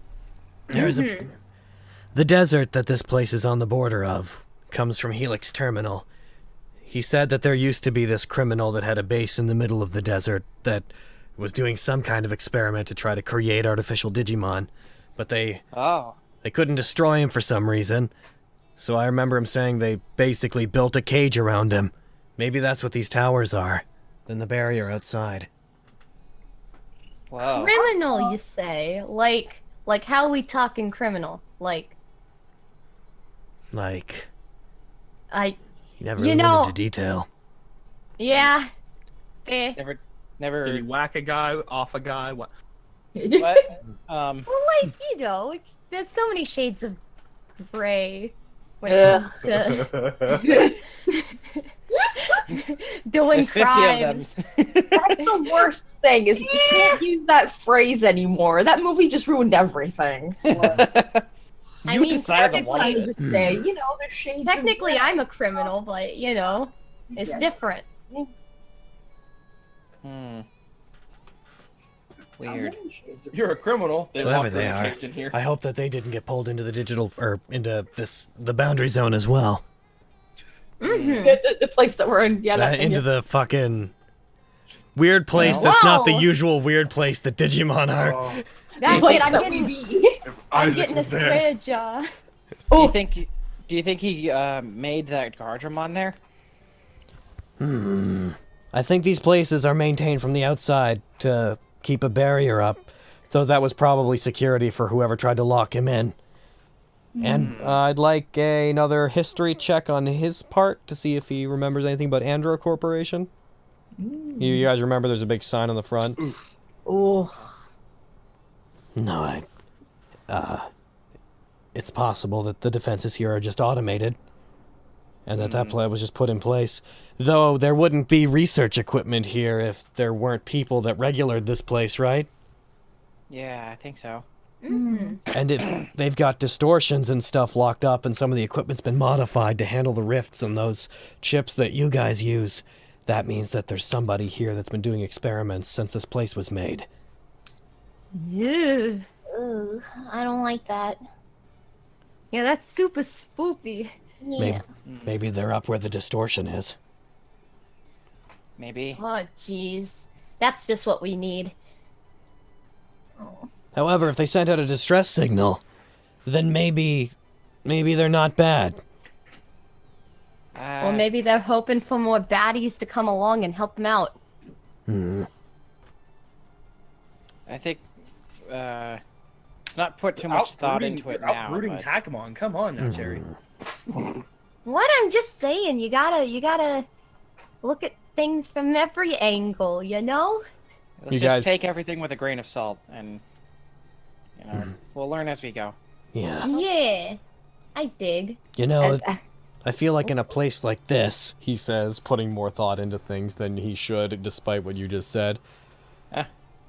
There's the desert that this place is on the border of comes from Helix Terminal. He said that there used to be this criminal that had a base in the middle of the desert that was doing some kind of experiment to try to create artificial Digimon, but they couldn't destroy him for some reason. So I remember him saying they basically built a cage around him. Maybe that's what these towers are. Then the barrier outside. Wow. Criminal, you say? Like how we talking criminal? Like He never really went into detail. Yeah. Eh. Never. Did he whack a guy, off a guy? What? What? Well, like, you know, there's so many shades of gray when Ugh. it comes to doing There's 50 of crimes. That's the worst thing, is you can't use that phrase anymore. That movie just ruined everything. You decided to like it. Just say, you know, there's shades of Technically, gray. I'm a criminal, but, you know, it's Yes. different. Weird. You're a criminal. They Whoever locked they in a are, cage in here. I hope that they didn't get pulled into the digital, or into the boundary zone as well. The place that we're in. Yeah, Into the fucking weird place that's not the Whoa! usual weird place that Digimon are. That's place it, I'm that we getting, be. I'm Isaac getting a was there. swear jaw. Do you think he made that Guardromon there? I think these places are maintained from the outside to keep a barrier up. So that was probably security for whoever tried to lock him in. And I'd like another history check on his part to see if he remembers anything about Andro Corporation. You guys remember there's a big sign on the front? Oh, No, it's possible that the defenses here are just automated. And that plan was just put in place. Though there wouldn't be research equipment here if there weren't people that regulated this place, right? Yeah, I think so. And if they've got distortions and stuff locked up and some of the equipment's been modified to handle the rifts and those chips that you guys use, that means that there's somebody here that's been doing experiments since this place was made. Yeah. Ugh, I don't like that. Yeah, that's super spoopy. Yeah. Maybe they're up where the distortion is. Maybe. Oh, jeez. That's just what we need. However, if they sent out a distress signal, then maybe they're not bad. Or maybe they're hoping for more baddies to come along and help them out. I think let's not put too much thought into it now. Outrooting but- Hackmon. Come on now, Jerry. What? I'm just saying, you gotta look at things from every angle, you know? Let's You just guys- take everything with a grain of salt, and you know, we'll learn as we go. Yeah. Yeah. I dig. You know, I feel like in a place like this, he says, putting more thought into things than he should, despite what you just said.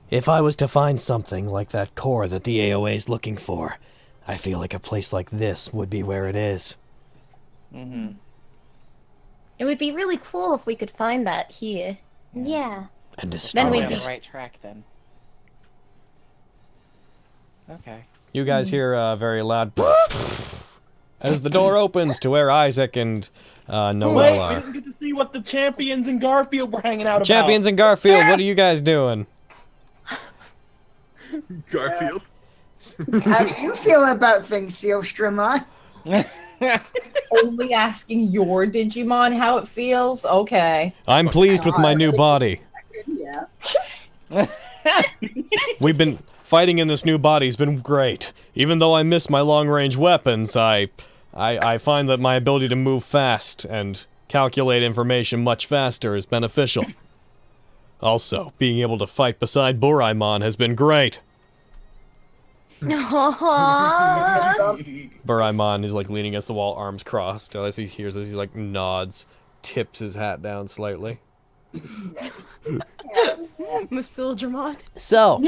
If I was to find something like that core that the AOA is looking for, I feel like a place like this would be where it is. Mm-hmm. It would be really cool if we could find that here. Yeah. And destroy Then we'd We're be on the right track then. Okay. You guys hear a very loud as the door opens to where Isaac and Noel Wait, we are. didn't get to see what the champions in Garfield were hanging out Champions about. in Garfield, what are you guys doing? Garfield. How do you feel about things, Sealstrom? Only asking your Digimon how it feels? Okay. I'm pleased with my new body. Yeah. We've been fighting in this new body's been great. Even though I miss my long-range weapons, I find that my ability to move fast and calculate information much faster is beneficial. Also, being able to fight beside Burimon has been great. Burimon is like leaning against the wall, arms crossed. As he hears this, he like nods, tips his hat down slightly. Ogremons. So,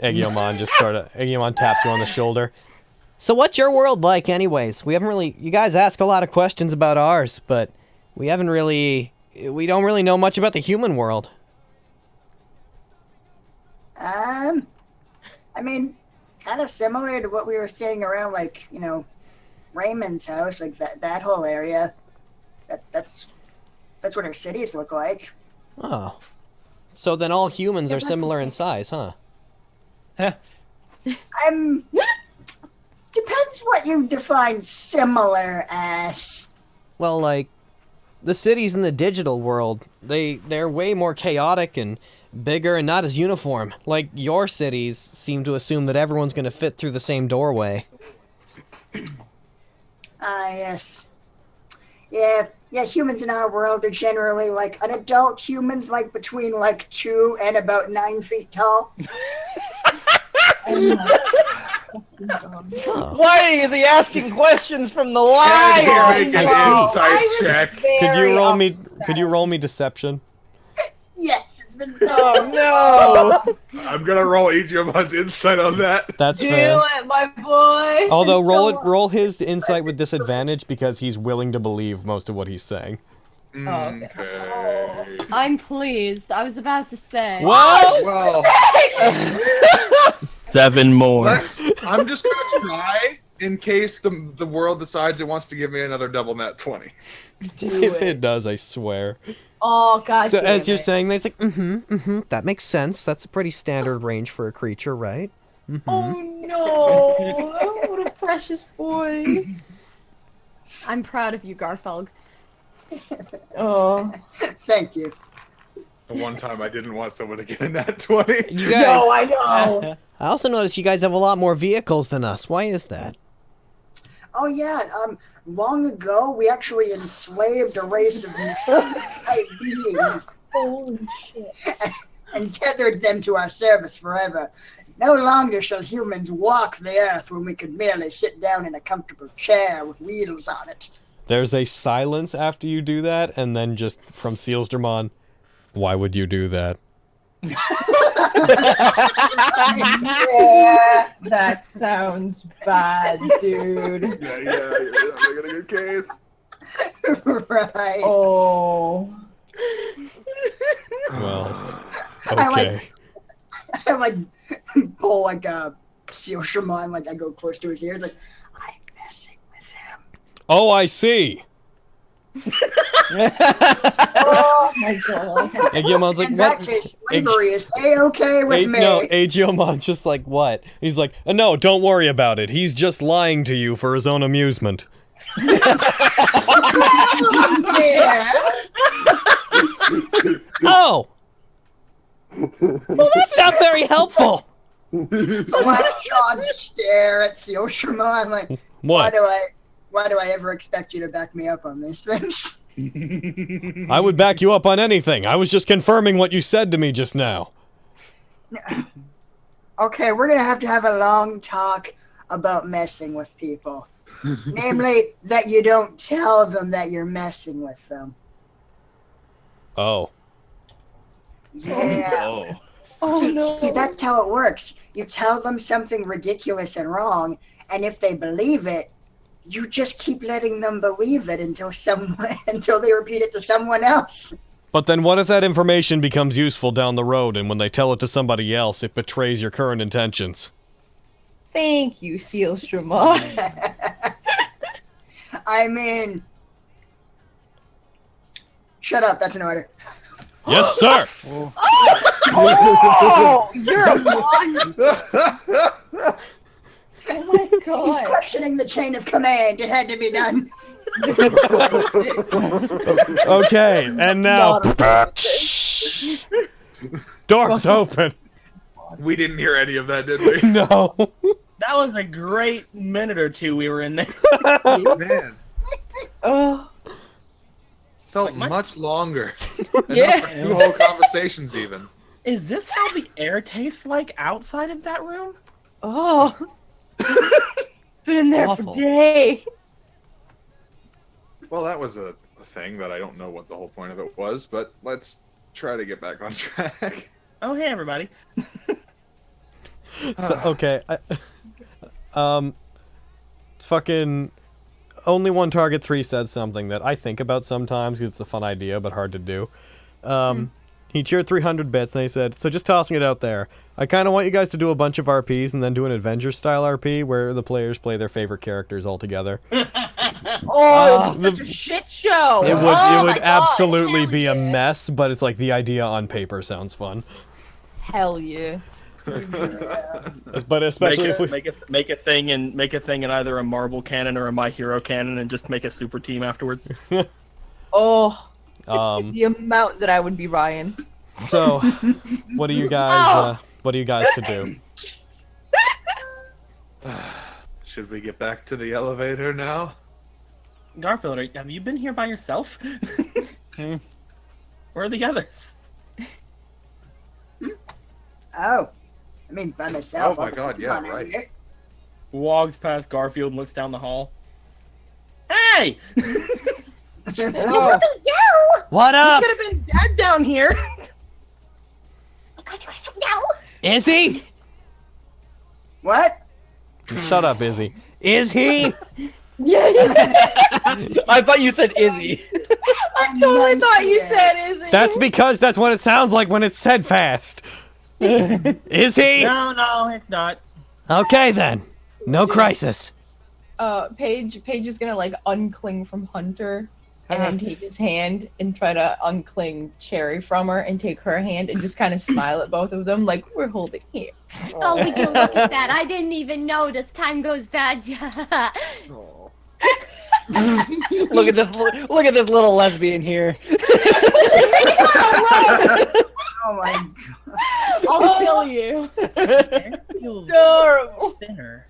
Egiomon taps you on the shoulder. So what's your world like anyways? We haven't really, you guys ask a lot of questions about ours, but we don't really know much about the human world. I mean, kind of similar to what we were seeing around, like, you know, Raymond's house, like that whole area. That's what our cities look like. Oh. So then all humans are similar in size, huh? Depends what you define similar as. Well, like, the cities in the digital world, they're way more chaotic and bigger and not as uniform. Like, your cities seem to assume that everyone's gonna fit through the same doorway. Yes. Yeah, humans in our world are generally, like, an adult human's, like, between, like, 2 and about 9 feet tall. Why is he asking questions from the line? Make an insight check. Could you roll me deception? Yes, it's been so. Oh no! I'm gonna roll Ogremons insight on that. That's Do fair. it, my boy. Although roll his insight with disadvantage because he's willing to believe most of what he's saying. Okay. I'm pleased. I was about to say. What? Well, 7 more. I'm just gonna try in case the world decides it wants to give me another double nat 20. If it does, I swear. Oh god. So damn as you're it. saying, it's like, that makes sense. That's a pretty standard range for a creature, right? Oh no! What a precious boy. I'm proud of you, Garfeld. Oh. Thank you. The one time I didn't want someone to get a nat 20. You guys. No, I know. I also noticed you guys have a lot more vehicles than us. Why is that? Oh yeah, long ago we actually enslaved a race of type beings Holy shit. and tethered them to our service forever. No longer shall humans walk the earth when we could merely sit down in a comfortable chair with wheels on it. There's a silence after you do that, and then just from Sealsdermon, why would you do that? Yeah, that sounds bad, dude. Yeah, you're making a good case. Right. Oh. Well, I okay. like pull like a Seal Shaman, like I go close to his ears, like I'm messing with him. Oh, I see. Oh my god. Agiomon's like, In what? that case, slavery is a-okay with me. No, Agiomon's just like, what? He's like, no, don't worry about it. He's just lying to you for his own amusement. Yeah. Oh! Well, that's not very helpful. Black-jawed stare at Seal Shaman, like, What? why do I ever expect you to back me up on these things? I would back you up on anything. I was just confirming what you said to me just now. Okay, we're gonna have a long talk about messing with people. Namely, that you don't tell them that you're messing with them. Oh. Yeah. Oh See, no. that's how it works. You tell them something ridiculous and wrong, and if they believe it, you just keep letting them believe it until they repeat it to someone else. But then what if that information becomes useful down the road, and when they tell it to somebody else, it betrays your current intentions? Thank you, Sealstrom. I mean, shut up. That's an order. Yes, sir. Oh, you're a monster. Oh my He's god. questioning the chain of command. It had to be done. Okay, and now doors open. We didn't hear any of that, did we? No. That was a great minute or two we were in there. Man, Oh. felt Like my- much longer. Yeah. Enough for 2 whole conversations, even. Is this how the air tastes like outside of that room? Oh. Been in there Awful. for days. Well, that was a thing that I don't know what the whole point of it was, but let's try to get back on track. Oh, hey, everybody. So, okay. It's fucking. Only one target 3 said something that I think about sometimes because it's a fun idea but hard to do. He cheered 300 bits and he said, so just tossing it out there. I kind of want you guys to do a bunch of RPs and then do an Avengers style RP where the players play their favorite characters all together. Oh, it was such a shit show. It would, Oh it my would God, absolutely hell be a yeah. mess, but it's like the idea on paper sounds fun. Hell yeah. But especially if we... make a thing in either a Marvel canon or a My Hero canon, and just make a super team afterwards. Oh, Um, the amount that I would be Ryan. so, what do you guys, what do you guys to do? Should we get back to the elevator now? Garfield, have you been here by yourself? Where are the others? Oh, I mean, by myself. Oh my God, yeah, Come on, right. here. Walks past Garfield and looks down the hall. Hey! Oh. What up? Could have been dead down here. Is he? What? Shut up, Izzy. Is he? Yeah. I thought you said Izzy. I totally thought you said Izzy. That's because that's what it sounds like when it's said fast. Is he? No, it's not. Okay then. No crisis. Paige is gonna like uncling from Hunter and then take his hand and try to uncling Cherry from her and take her hand and just kind of smile at both of them like we're holding hands. Oh, we can look at that. I didn't even notice. Time goes fast. Oh. Look at this little lesbian here. Oh my God. I'll kill you. Air feels Adorable. thinner.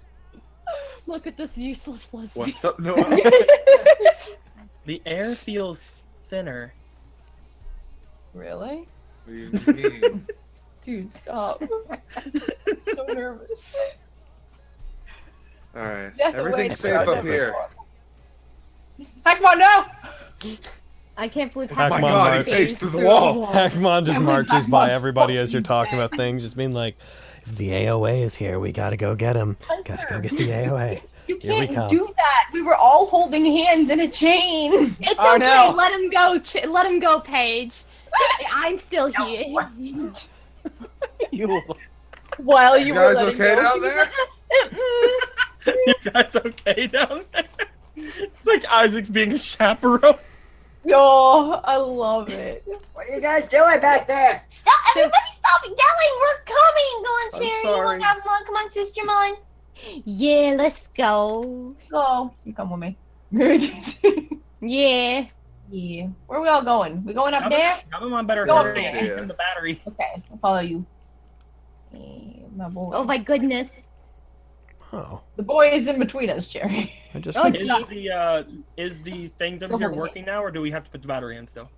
Look at this useless lesbian. What's up, Noah? The air feels thinner. Really? What do you mean? Dude, stop. So nervous. Alright, You have to wait everything's a safe minute. up here. Hackmon, no! I can't believe Oh my Hackmon God, he phased faced through the wall. Hackmon just Yeah, marches by Hackmon's everybody as you're fucking talking about things, just being like, if the AOA is here, we gotta go get him. Gotta go get the AOA. You Here we can't come. do that. We were all holding hands in a chain. It's Oh, okay. no. Let him go. Let him go, Paige. I'm still here. You While you You were guys letting okay go, down she was there? like, You guys okay down there? It's like Isaac's being a chaperone. Oh, I love it. What are you guys doing back there? Stop! Everybody, stop yelling. We're coming. Go on, I'm Cherry. sorry. Come on, come on, Sister Mine. Yeah, let's go. Go. You come with me. Yeah. Yeah. Where are we all going? We going up there? Gabumon better Go hurry there. and turn the battery. Okay, I'll follow you. My boy. Oh my goodness. Oh, The boy is in between us, Cherry. I just... Oh, Is jeez. the things Still over here holding working now, or do we have to put the battery in still?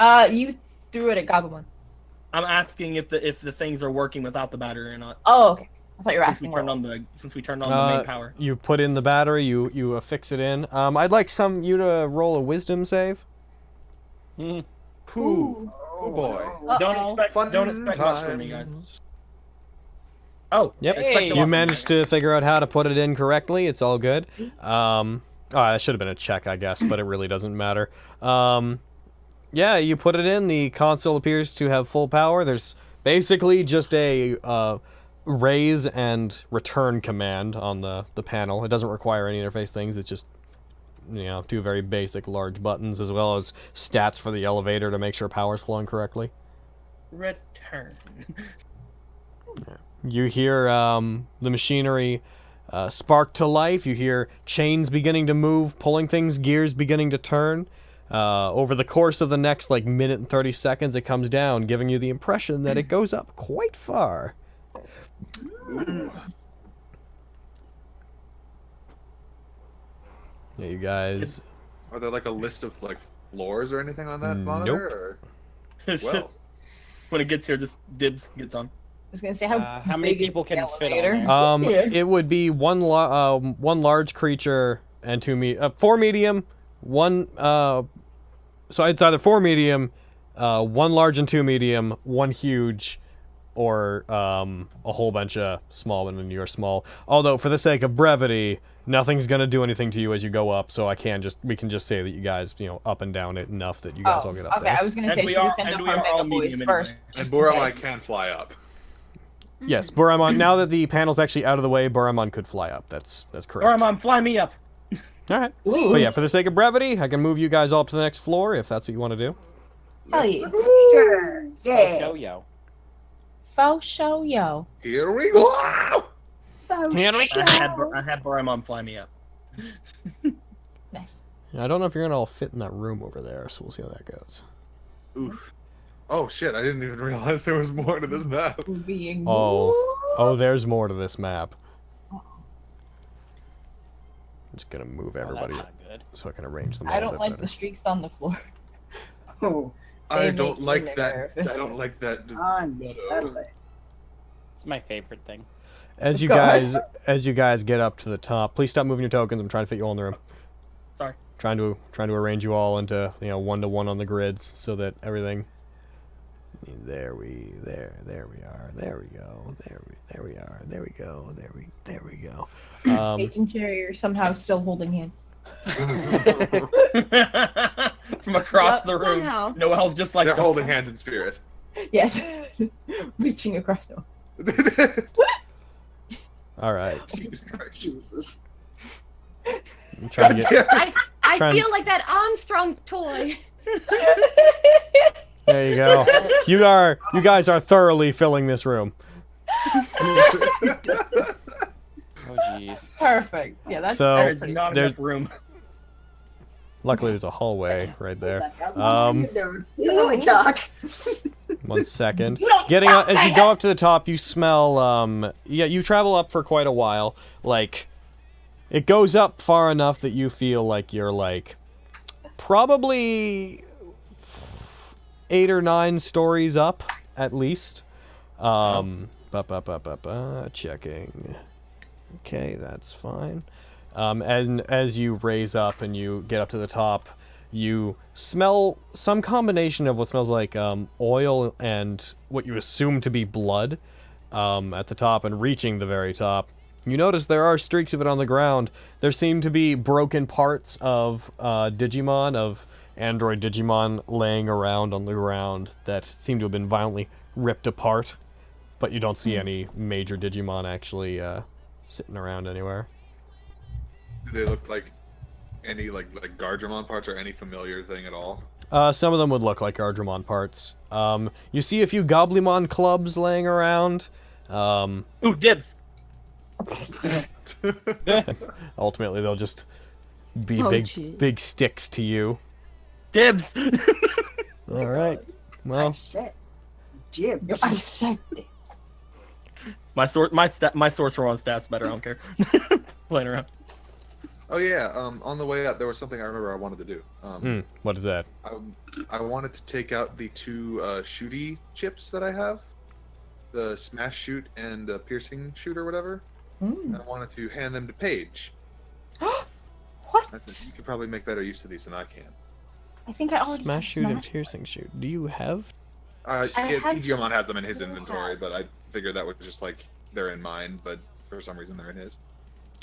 You threw it at Gabumon. I'm asking if the things are working without the battery or not. Oh, okay. I thought you were Since we asking turned what on the main power. You put in the battery, you affix it in. I'd like you to roll a wisdom save. Pooh. Ooh. Oh boy. Uh-oh. Don't expect much from me, guys. Oh, Yep. expect a lot You from managed to figure out how to put it in correctly. It's all good. Oh, that should have been a check, I guess, but it really doesn't matter. Yeah, you put it in. The console appears to have full power. There's basically just a raise and return command on the panel. It doesn't require any interface things. It's just two very basic large buttons, as well as stats for the elevator to make sure power's flowing correctly. Return. You hear the machinery spark to life. You hear chains beginning to move, pulling things, gears beginning to turn. Over the course of the next minute and 30 seconds, it comes down, giving you the impression that it goes up quite far. Yeah, you guys. Are there a list of floors or anything on that monitor? It's Well. just, when it gets here, just dibs gets on. I was gonna say how many big is people the can fit on elevator? there? It would be one large creature and four medium, one. So it's either 4 medium, 1 large and 2 medium, 1 huge, or a whole bunch of small when you're small. Although, for the sake of brevity, nothing's gonna do anything to you as you go up. So we can just say that you guys, up and down it enough that you guys all get up there. Okay, I was gonna say we should we are- send and up we our are all mega boys medium first? And just Buramon in case? can fly up. Yes, Buramon. Now that the panel's actually out of the way, Buramon could fly up. That's correct. Ogremon, fly me up. All right. Ooh. But yeah, for the sake of brevity, I can move you guys all up to the next floor if that's what you want to do. Hell yeah. Sure. Yeah. Show yo. Faux show, yo. Here we go! Henry? I had Buramon fly me up. Nice. I don't know if you're gonna all fit in that room over there, so we'll see how that goes. Oof. Oh shit, I didn't even realize there was more to this map. Being Oh, there's more to this map. I'm just gonna move Oh, everybody that's not good. so I can arrange them all I a don't bit like better. the streaks on the floor. Oh, I They don't make like me that. nervous. I don't like that. unsettled. It's my favorite thing. As you Gosh. guys get up to the top, please stop moving your tokens. I'm trying to fit you all in the room. Sorry. Trying to arrange you all into 1-to-1 on the grids so that everything. There we are. There we go. There we are. There we go. Paige and Cherry are somehow still holding hands. From across Yep, the room. somehow. Noelle's just like They're the holding hands in spirit. Yes. Reaching across the All right. Jesus Christ. Jesus. I'm trying to get. I Trying- feel like that Armstrong toy. There you go. You guys are thoroughly filling this room. Oh jeez. Perfect. Yeah, that's, So, that's There's pretty not there's- enough room. Luckily, there's a hallway right there. What are you doing? You don't really talk. 1 second. You don't Getting talk as you to go up to the top, you smell. You travel up for quite a while. It goes up far enough that you feel like you're probably 8 or 9 stories up at least. Checking. Okay, that's fine. And as you raise up and you get up to the top, you smell some combination of what smells like oil and what you assume to be blood at the top. And reaching the very top, you notice there are streaks of it on the ground. There seem to be broken parts of Digimon, of android Digimon, laying around on the ground that seem to have been violently ripped apart. But you don't see any major Digimon actually sitting around anywhere. Do they look like any like Guardromon parts or any familiar thing at all? Some of them would look like Guardromon parts. You see a few Goblimon clubs laying around. Ooh, dibs. Ultimately, they'll just be Oh, big jeez. sticks to you. Dibs. All right. Well, Set. Dibs. I said it. my source were on stats better. I don't care. Playing around. Oh yeah. On the way up, there was something I remember I wanted to do. what is that? I wanted to take out the 2 shooty chips that I have, the smash shoot and piercing shoot or whatever. I wanted to hand them to Paige. What? I said, you could probably make better use of these than I can. I think I already Smash have shoot and Smash. piercing shoot. Do you have? have- Digimon has them in his inventory, but I figured that was just they're in mine, but for some reason they're in his.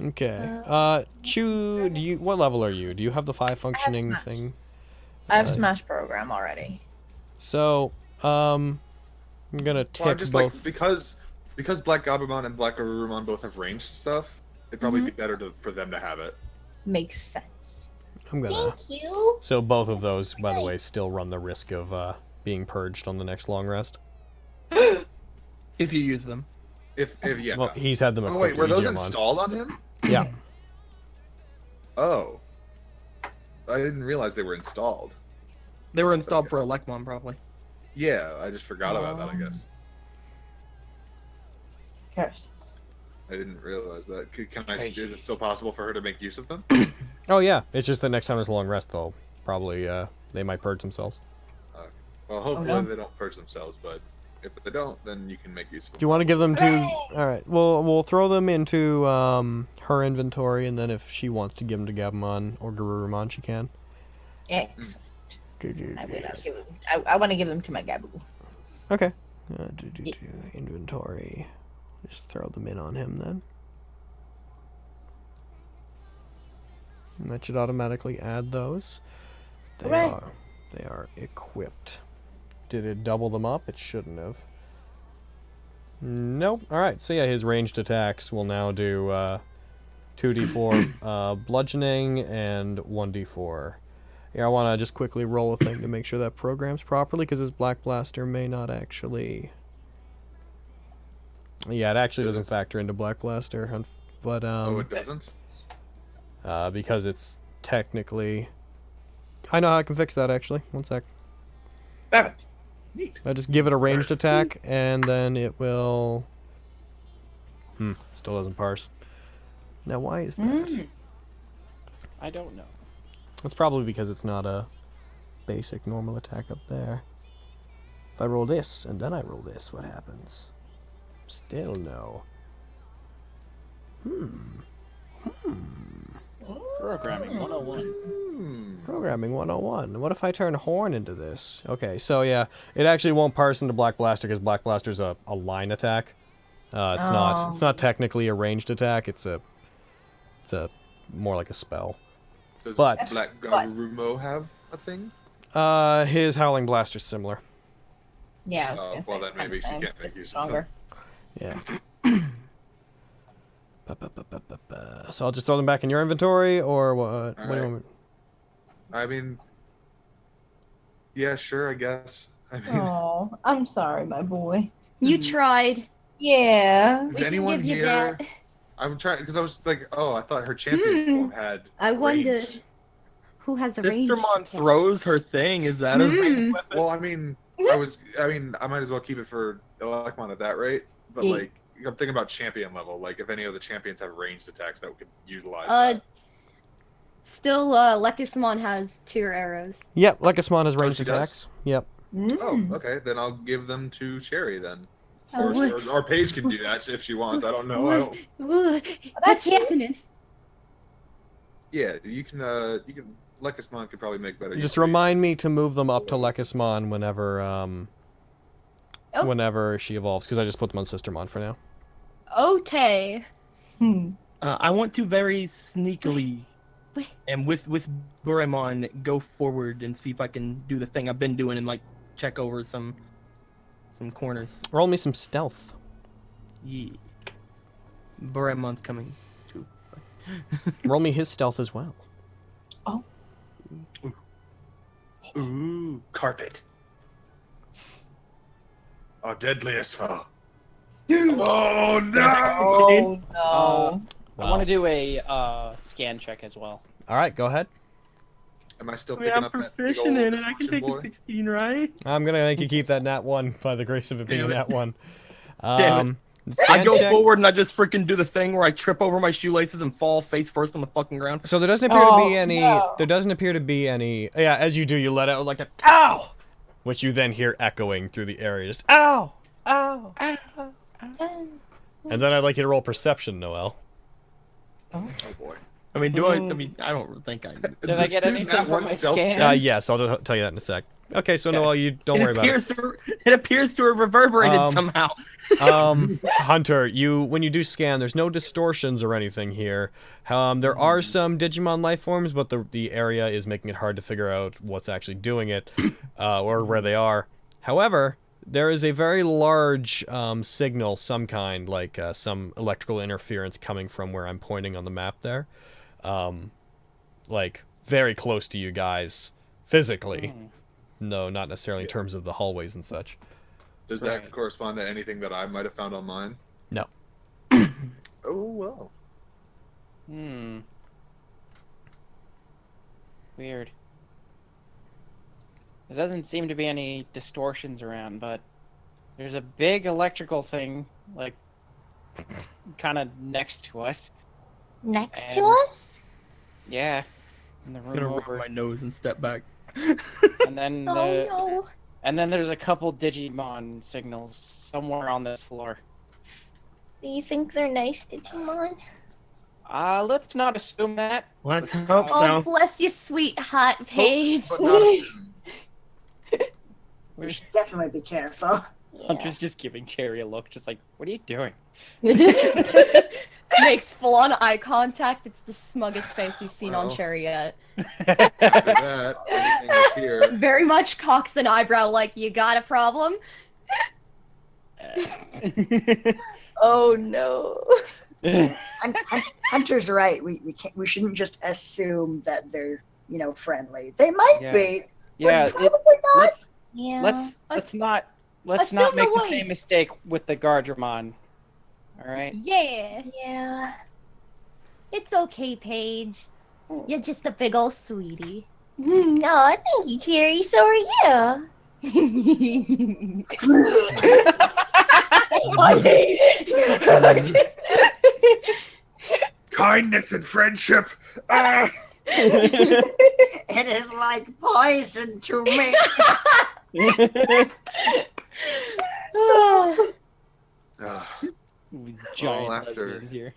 Okay. Chew. Do you? What level are you? Do you have the 5 functioning Smash. thing? I have Smash program already. So, I'm gonna Well, I'm tick just both. because Black Gabumon and Black Guardromon both have ranged stuff, it'd probably be better for them to have it. Makes sense. I'm gonna... Thank you. So both of those, by the way, still run the risk of being purged on the next long rest. If you use them. If yeah. Well, he's had them Oh equipped wait, were to those Digimon. installed on him? Yeah. Oh. I didn't realize they were installed. They were installed for Elecmon, probably. Yeah, I just forgot about that, I guess. Curses. I didn't realize that. Is it still possible for her to make use of them? Oh yeah, it's just that next time there's a long rest, they'll probably, they might purge themselves. Well, hopefully no. they don't purge themselves, but if they don't, then you can make use of them. Do you want to give them to... Alright, we'll throw them into her inventory, and then if she wants to give them to Gabumon or Guardromon, she can. Excellent. I want to give them to my Gabu. Okay. Inventory. Just throw them in on him then. And that should automatically add those. They are equipped. Did it double them up? It shouldn't have. Nope. Alright, so yeah, his ranged attacks will now do 2d4 bludgeoning and 1d4. Yeah, I want to just quickly roll a thing to make sure that programs properly, because his Black Blaster may not actually... Yeah, it actually doesn't factor into Black Blaster, but Oh, it doesn't? because it's technically... I know how I can fix that, actually. One sec. Perfect. Neat. I just give it a ranged attack, and then it will... Still doesn't parse. Now, why is that? I don't know. It's probably because it's not a basic normal attack up there. If I roll this, and then I roll this, what happens? Still no. Programming 101. Programming 101. What if I turn Horn into this? Okay, so yeah, it actually won't parse into Black Blaster because Black Blaster's a line attack. It's not technically a ranged attack. It's a more like a spell. Does But- Black Guardromon have a thing? His Howling Blaster's similar. Yeah, I was Oh, gonna say well, it's then maybe kinda she the can't same, make just use of stronger. Yeah. So I'll just throw them back in your inventory, or what? What do you want me... I mean, yeah, sure, I guess. I mean, Oh, I'm sorry, my boy. You tried. Yeah. is We can anyone give you here? that. I'm trying because I was like, oh, I thought her champion form had. I wondered ranged. who has a range. Sister Mon throws her thing. Is that a ranged weapon? Well, I mean, I might as well keep it for Elecmon at that rate. But Yeah. like, I'm thinking about champion level. Like, if any of the champions have ranged attacks that we could utilize. that. Still, Lekismon has tier arrows. Yep, Lekismon has ranged she does? attacks. Yep. Oh, okay. Then I'll give them to Cherry then. Oh, Or Paige can do that if she wants. I don't know. I don't. Ooh, what's happening? Yeah, you can. Lekismon could probably make better. use Just of remind me to move them up to Lekismon whenever she evolves, because I just put them on Sistermon for now. Okay. I want to very sneakily, Wait. and with Buramon, go forward and see if I can do the thing I've been doing and like check over some corners. Roll me some stealth. Yeah. Buramon's coming too. Roll me his stealth as well. Ooh, carpet. Our deadliest foe. Oh no! Oh no. I want to do a scan check as well. All right, go ahead. Am I still I mean, picking I'm up that big proficient old in it. I can dysfunction take boy? a 16, right? I'm gonna make you keep that nat 1 by the grace of it being a Damn it. nat 1. Damn it. I Scan go check. forward and I just freaking do the thing where I trip over my shoelaces and fall face first on the fucking ground. So there doesn't appear to be Oh, any. no. There doesn't appear to be any. Yeah, as you do, you let out like a ow, which you then hear echoing through the area. Just ow, ow, ow. And then I'd like you to roll perception, Noel. Oh boy. I mean, I mean, I don't think I. Did I get anything Nat from one my stealth scan? check? Yes, I'll tell you that in a sec. Okay, so Noel, you don't worry about it. It appears to have reverberated somehow. Hunter, when you do scan, there's no distortions or anything here. There are some Digimon life forms, but the area is making it hard to figure out what's actually doing it, or where they are. However, there is a very large signal, some kind, like some electrical interference coming from where I'm pointing on the map there. Like very close to you guys physically. No, not necessarily in terms of the hallways and such. Does that correspond to anything that I might have found on mine? No. Oh, well. Weird. There doesn't seem to be any distortions around, but there's a big electrical thing, like, kind of next to us. Next to us? Yeah. In the I'm room gonna rub over. my nose and step back. And then No. and then there's a couple Digimon signals somewhere on this floor. Do you think they're nice, Digimon? Let's not assume that. Let's hope Oh, bless you, sweetheart, Paige. But not assume. We should definitely be careful. Hunter's just giving Cherry a look, just like, what are you doing? Makes full-on eye contact. It's the smuggest face you've seen on Well. Cherry yet. After that, everything is here. Very much cocks an eyebrow like, you got a problem? Oh no. Hunter's right. We shouldn't just assume that they're friendly. They might be. Yeah, but probably not. Yeah. let's not assume make the the same worst. mistake with the Guardromon. All right. Yeah. Yeah. It's okay, Paige. You're just a big old sweetie. No, thank you, Cherry. So are you. I hate it. Kindness and friendship. Ah! It is like poison to me. Ah, Giant after- lesbians here.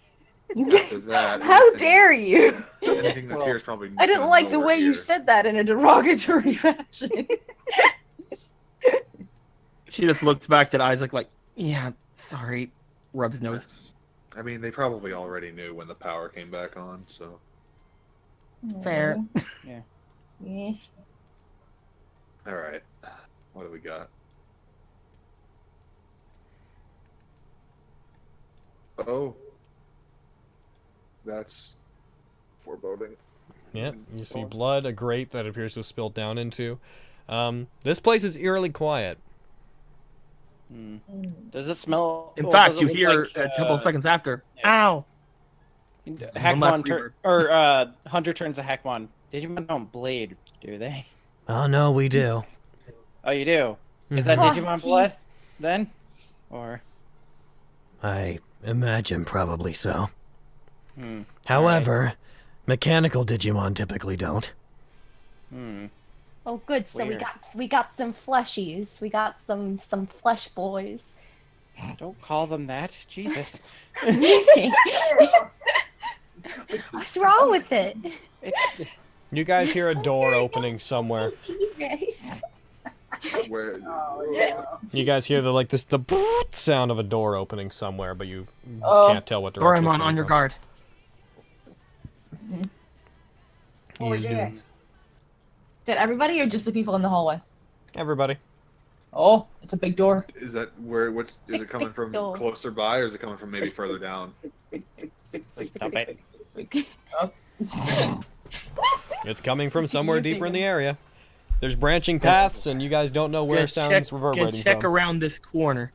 after that, How anything- dare you? Anything that's here is probably. I didn't like the nowhere way you near. said that in a derogatory fashion. She just looks back at Isaac like, yeah, sorry. Rubs nose. That's- I mean, they probably already knew when the power came back on, so. Fair. Yeah. All right. What do we got? Oh. That's foreboding. Yeah, you see blood, a grate that appears to have spilled down into. This place is eerily quiet. Does it smell? In well, fact, does it you look hear like, a couple of seconds after, yeah. ow! Hackmon Hunter turns to Hackmon. Digimon don't bleed, do they? Oh, no, we do. Oh, you do. Is that Mhm. Digimon Oh, blood then, or? I imagine probably so. Hmm. However, mechanical Digimon typically don't. Oh, good. So Weird. we got some fleshies. We got some flesh boys. Don't call them that. Jesus. What's wrong with it? You guys hear a door opening somewhere. Jesus. Where? Oh no. You guys hear the sound of a door opening somewhere, but you Oh. can't tell what direction it's Doraemon, coming on your from. guard. What was He's it? doing- Did everybody or just the people in the hallway? Everybody. Oh, it's a big door. Is that where? Is it coming from door. closer by, or is it coming from maybe further down? Stop it. It's coming from somewhere deeper in the area. There's branching paths, and you guys don't know where sounds reverberating check from. around this corner.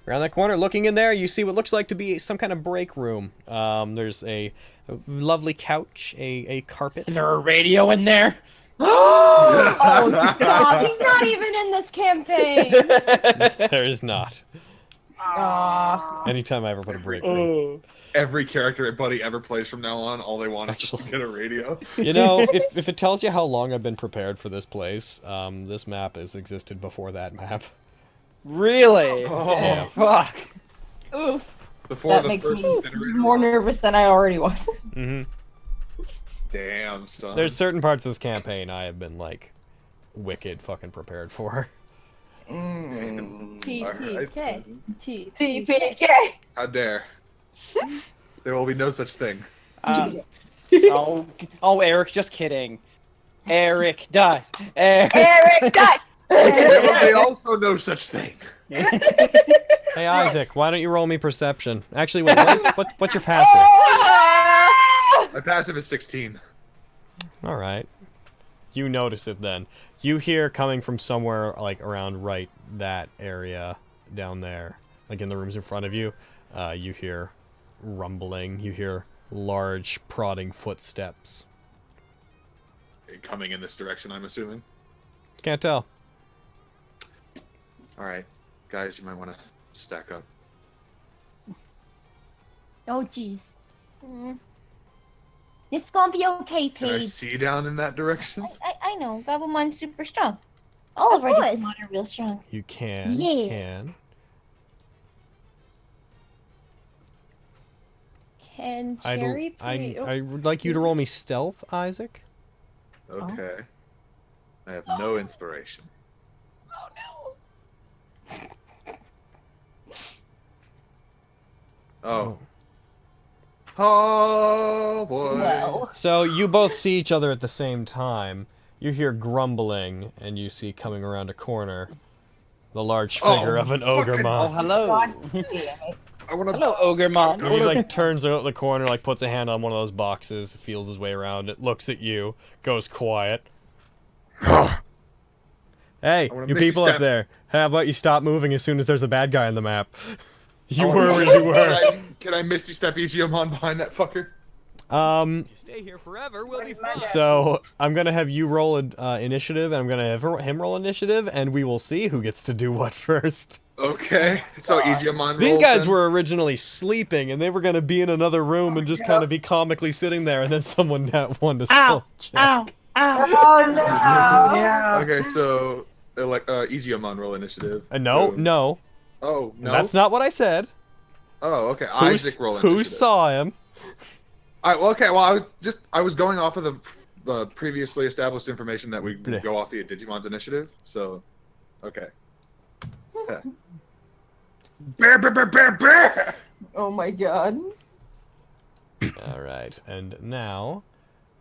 Around that corner, looking in there, you see what looks like to be some kind of break room. There's a lovely couch, a carpet. Is there a radio in there? Oh, stop! He's not even in this campaign. There is not. Anytime I ever put a break room. Every character Buddy ever plays from now on, all they want is just to get a radio. You know, if it tells you how long I've been prepared for this place, this map has existed before that map. Really? Oh. Fuck. Oof. Before That the makes first me incinerator more run? nervous than I already was. Mm-hmm. Damn, son. There's certain parts of this campaign I have been, like, wicked fucking prepared for. TPK. TPK. How dare. There will be no such thing. Oh, Eric, just kidding. Eric does. Eric does. There will be also no such thing. Hey, Isaac, why don't you roll me perception? Actually, wait, what's your passive? My passive is 16. All right. You notice it then. You hear coming from somewhere like around right that area down there, like in the rooms in front of you. You hear rumbling. You hear large prodding footsteps. Coming in this direction, I'm assuming. Can't tell. All right, guys, you might want to stack up. Oh, jeez. It's gonna be okay, Can I Paige. see down in that direction? I know. Gabumon's super strong. All of our course. Digimon are real strong. You can. Yeah. You can. Can I Cherry play? would like you to roll me stealth, Isaac. Okay. I have no inspiration. Oh. Oh boy. Well, So you both see each other at the same time. You hear grumbling, and you see coming around a corner the large figure of an Ogremon. Oh, hello. God damn it. I want to. Hello, Ogremon. And he like turns out the corner, like puts a hand on one of those boxes, feels his way around it, looks at you, goes quiet. Hey, wanna you misty people up step. there. How about you stop moving as soon as there's a bad guy on the map? You Oh, were where you were. Can I Misty Step Ichiomon behind that fucker? If you Stay here forever, we'll be fine. So I'm gonna have you roll initiative, and I'm gonna have him roll initiative, and we will see who gets to do what first. Okay. So Ichiomon. These rolls guys then? were originally sleeping, and they were gonna be in another room and just kind of be comically sitting there, and then someone nat one to Ow! stealth check. Ow! Ow! Oh no! Yeah. Okay, so Ichiomon roll initiative. No, Who- no, Oh no. that's not what I said. Oh, okay. Who, Isaac roll initiative. who saw him? Okay. Well, I was going off of the previously established information that we Yeah. go off the Digimon's initiative. So, okay. Yeah. Bear, bear, bear, bear, bear! Oh my god. All right, and now,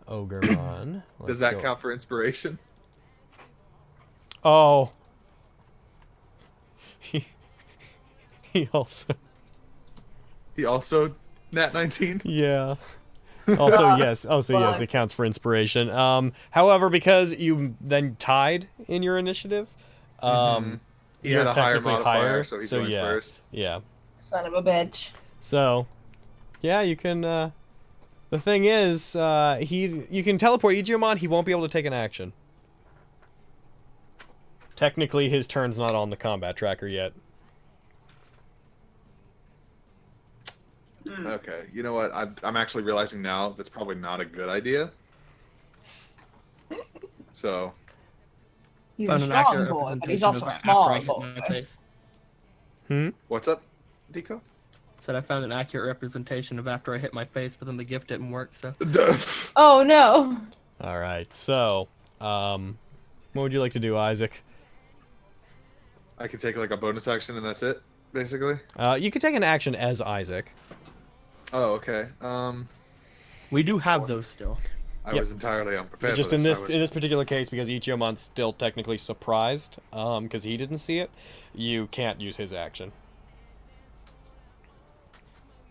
Ogremon. Does Let's that go- count for inspiration? Oh. He also. He also Nat19. Yeah. Also, yes. Also, yes. It counts for inspiration. However, because you then tied in your initiative, He you're had a higher technically modifier, higher, so he's so going yeah. first. Yeah. Son of a bitch. So, yeah, you can. The thing is, you can teleport Ichiomon. He won't be able to take an action. Technically, his turn's not on the combat tracker yet. Okay, you know what? I'm actually realizing now that's probably not a good idea. So, He's Found a an strong accurate boy, but he's representation also of a after small I hit boy. my face. what's up, Deco? Said I found an accurate representation of after I hit my face, but then the gift didn't work. So Oh no. All right. So, what would you like to do, Isaac? I could take like a bonus action and that's it, basically. You could take an action as Isaac. Oh, okay. we do have those still. I Yep. was entirely unprepared. Just for in this. this in this particular case, because Ichiomon's still technically surprised, because he didn't see it, you can't use his action.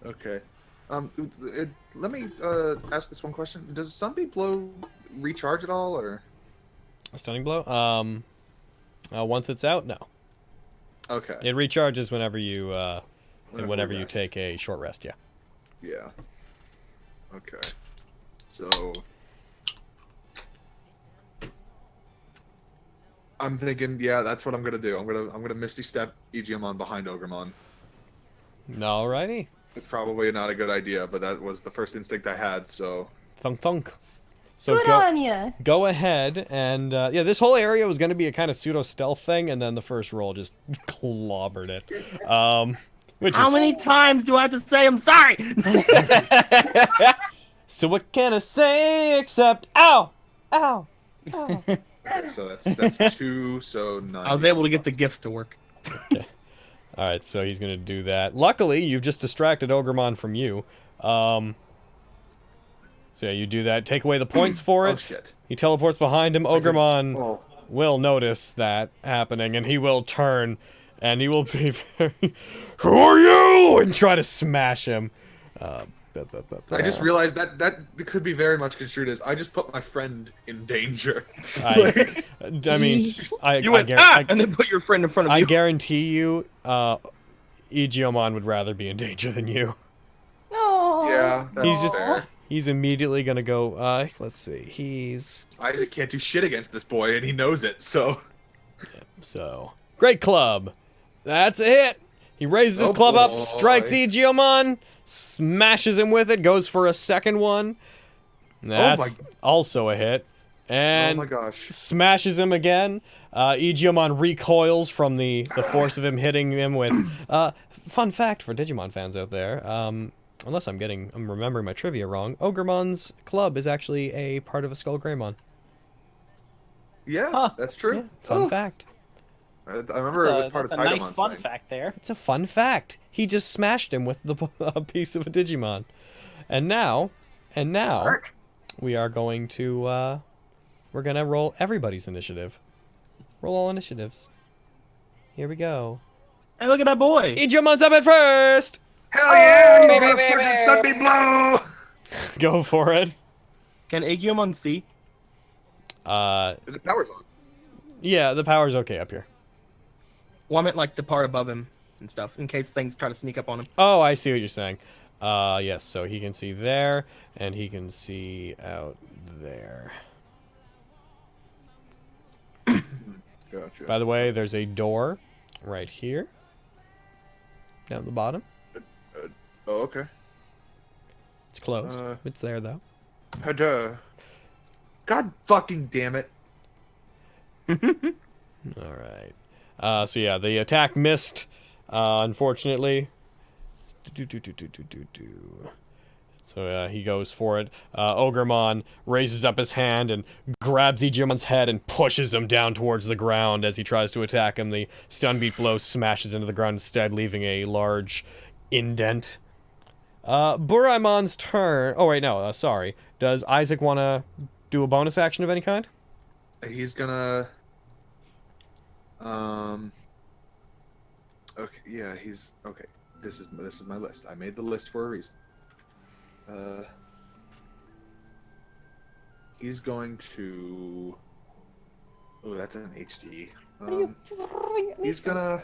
Okay. Let me ask this one question. Does Sunbeam Blow recharge at all, or? A stunning blow. Once it's out, no. Okay. It recharges whenever you whenever we you rest. take a short rest. Yeah. Yeah. Okay. So. I'm thinking, yeah, that's what I'm gonna do. I'm gonna Misty Step Ichiomon behind Ogremon. Alrighty. It's probably not a good idea, but that was the first instinct I had. So. Thunk thunk. So Good on ya. go ahead and yeah, this whole area was going to be a kind of pseudo stealth thing, and then the first roll just clobbered it. Which How is many times do I have to say I'm sorry? so what can I say except ow, ow, ow. So that's 2. So 9. I was able to get the gifts to work. Okay. All right, so he's gonna do that. Luckily, you've just distracted Ogremon from you. So yeah, you do that. Take away the points for it. Oh shit. He teleports behind him. Ogremon Oh. will notice that happening, and he will turn, and he will be very, "Who are you?" and try to smash him. I just realized that could be very much construed as I just put my friend in danger. I mean, You went, and then put your friend in front of you. I guarantee you, Igiomon would rather be in danger than you. No. Yeah, that's fair. He's immediately gonna go. Let's see. Isaac can't do shit against this boy, and he knows it. So. Yeah, so great club. That's a hit. He raises his club up, strikes Igiomon, smashes him with it, goes for a second one. That's also a hit. And oh my gosh. Smashes him again. Igiomon recoils from the force of him hitting him with... fun fact for Digimon fans out there, unless I'm remembering my trivia wrong, Ogremon's club is actually a part of a Skull Greymon. Yeah, that's true. Yeah, fun fact. I remember it was part of Tigermon's That's a nice fun fact there. It's a fun fact. He just smashed him with a piece of a Digimon. And now, we are going to, we're going to roll everybody's initiative. Roll all initiatives. Here we go. Hey, look at that boy. Igiamon's up at first! Hell yeah! He's gonna freaking stun me blow! Go for it. Can Igiomon see? The power's on. Yeah, the power's okay up here. Well, I meant like the part above him and stuff, in case things try to sneak up on him. Oh, I see what you're saying. Yes, so he can see there, and he can see out there. Gotcha. By the way, there's a door right here. Down at the bottom. Oh, okay. It's closed. It's there, though. God fucking damn it. Alright. So yeah, the attack missed, unfortunately. So he goes for it. Ogremon raises up his hand and grabs Igiomon's head and pushes him down towards the ground as he tries to attack him. The stun beat blow smashes into the ground instead, leaving a large indent. Buraimon's turn. Oh wait, no, sorry. Does Isaac want to do a bonus action of any kind? He's gonna... Okay, yeah, he's... Okay, this is my list. I made the list for a reason. He's going to... Oh, that's an HD. He's gonna...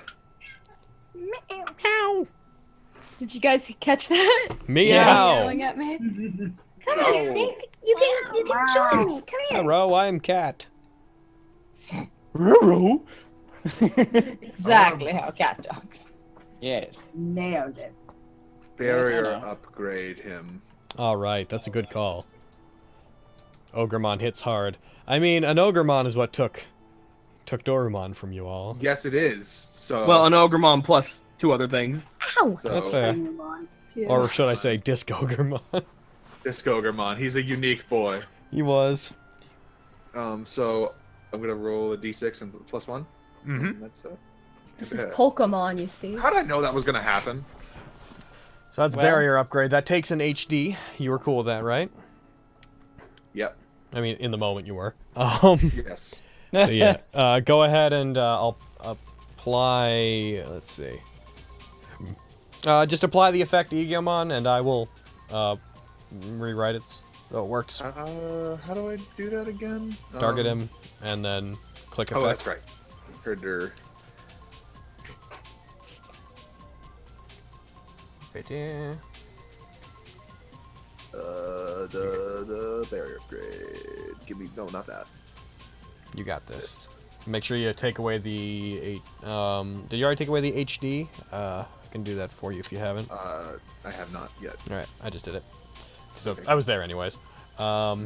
Meow. Did you guys catch that? Meow. Yelling at me. Come on, Stink. You can join me. Come here. Hello, I am Cat. Ruru. Exactly how cat talks. Yes. Nailed it. Barrier Yes, I know. upgrade him. Alright, that's a good call. Ogremon hits hard. I mean, an Ogremon is what took Dorumon from you all. Yes, it is. So... Well, an Ogremon plus 2 other things. Ow. So, That's fair. Or should I say Disc Ogremon? Disc Ogremon. He's a unique boy. He was. So I'm gonna roll a d6 and plus 1. Mm-hmm. That's This is Pokemon, you see. How did I know that was gonna happen? So that's barrier upgrade. That takes an HD. You were cool with that, right? Yep. I mean, in the moment you were. Yes. So yeah, go ahead and I'll apply. Let's see. Just apply the effect Igiomon, and I will rewrite it so it works. How do I do that again? Target him, and then click effect. Oh, that's right. Herder. Right here. The barrier upgrade. Give me not that. You got this. Make sure you take away the did you already take away the HD? I can do that for you if you haven't. I have not yet. All right, I just did it. So I was there anyways. All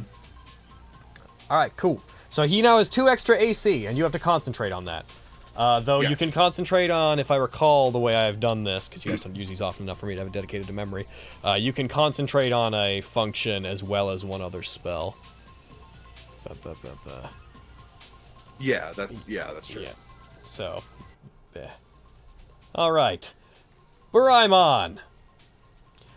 right, cool. So he now has 2 extra AC, and you have to concentrate on that. Though you can concentrate on, if I recall the way I've done this, because you guys don't use these often enough for me to have it dedicated to memory, you can concentrate on a function as well as one other spell. Yeah, that's true. Yeah. So, yeah. All right. Buraimon.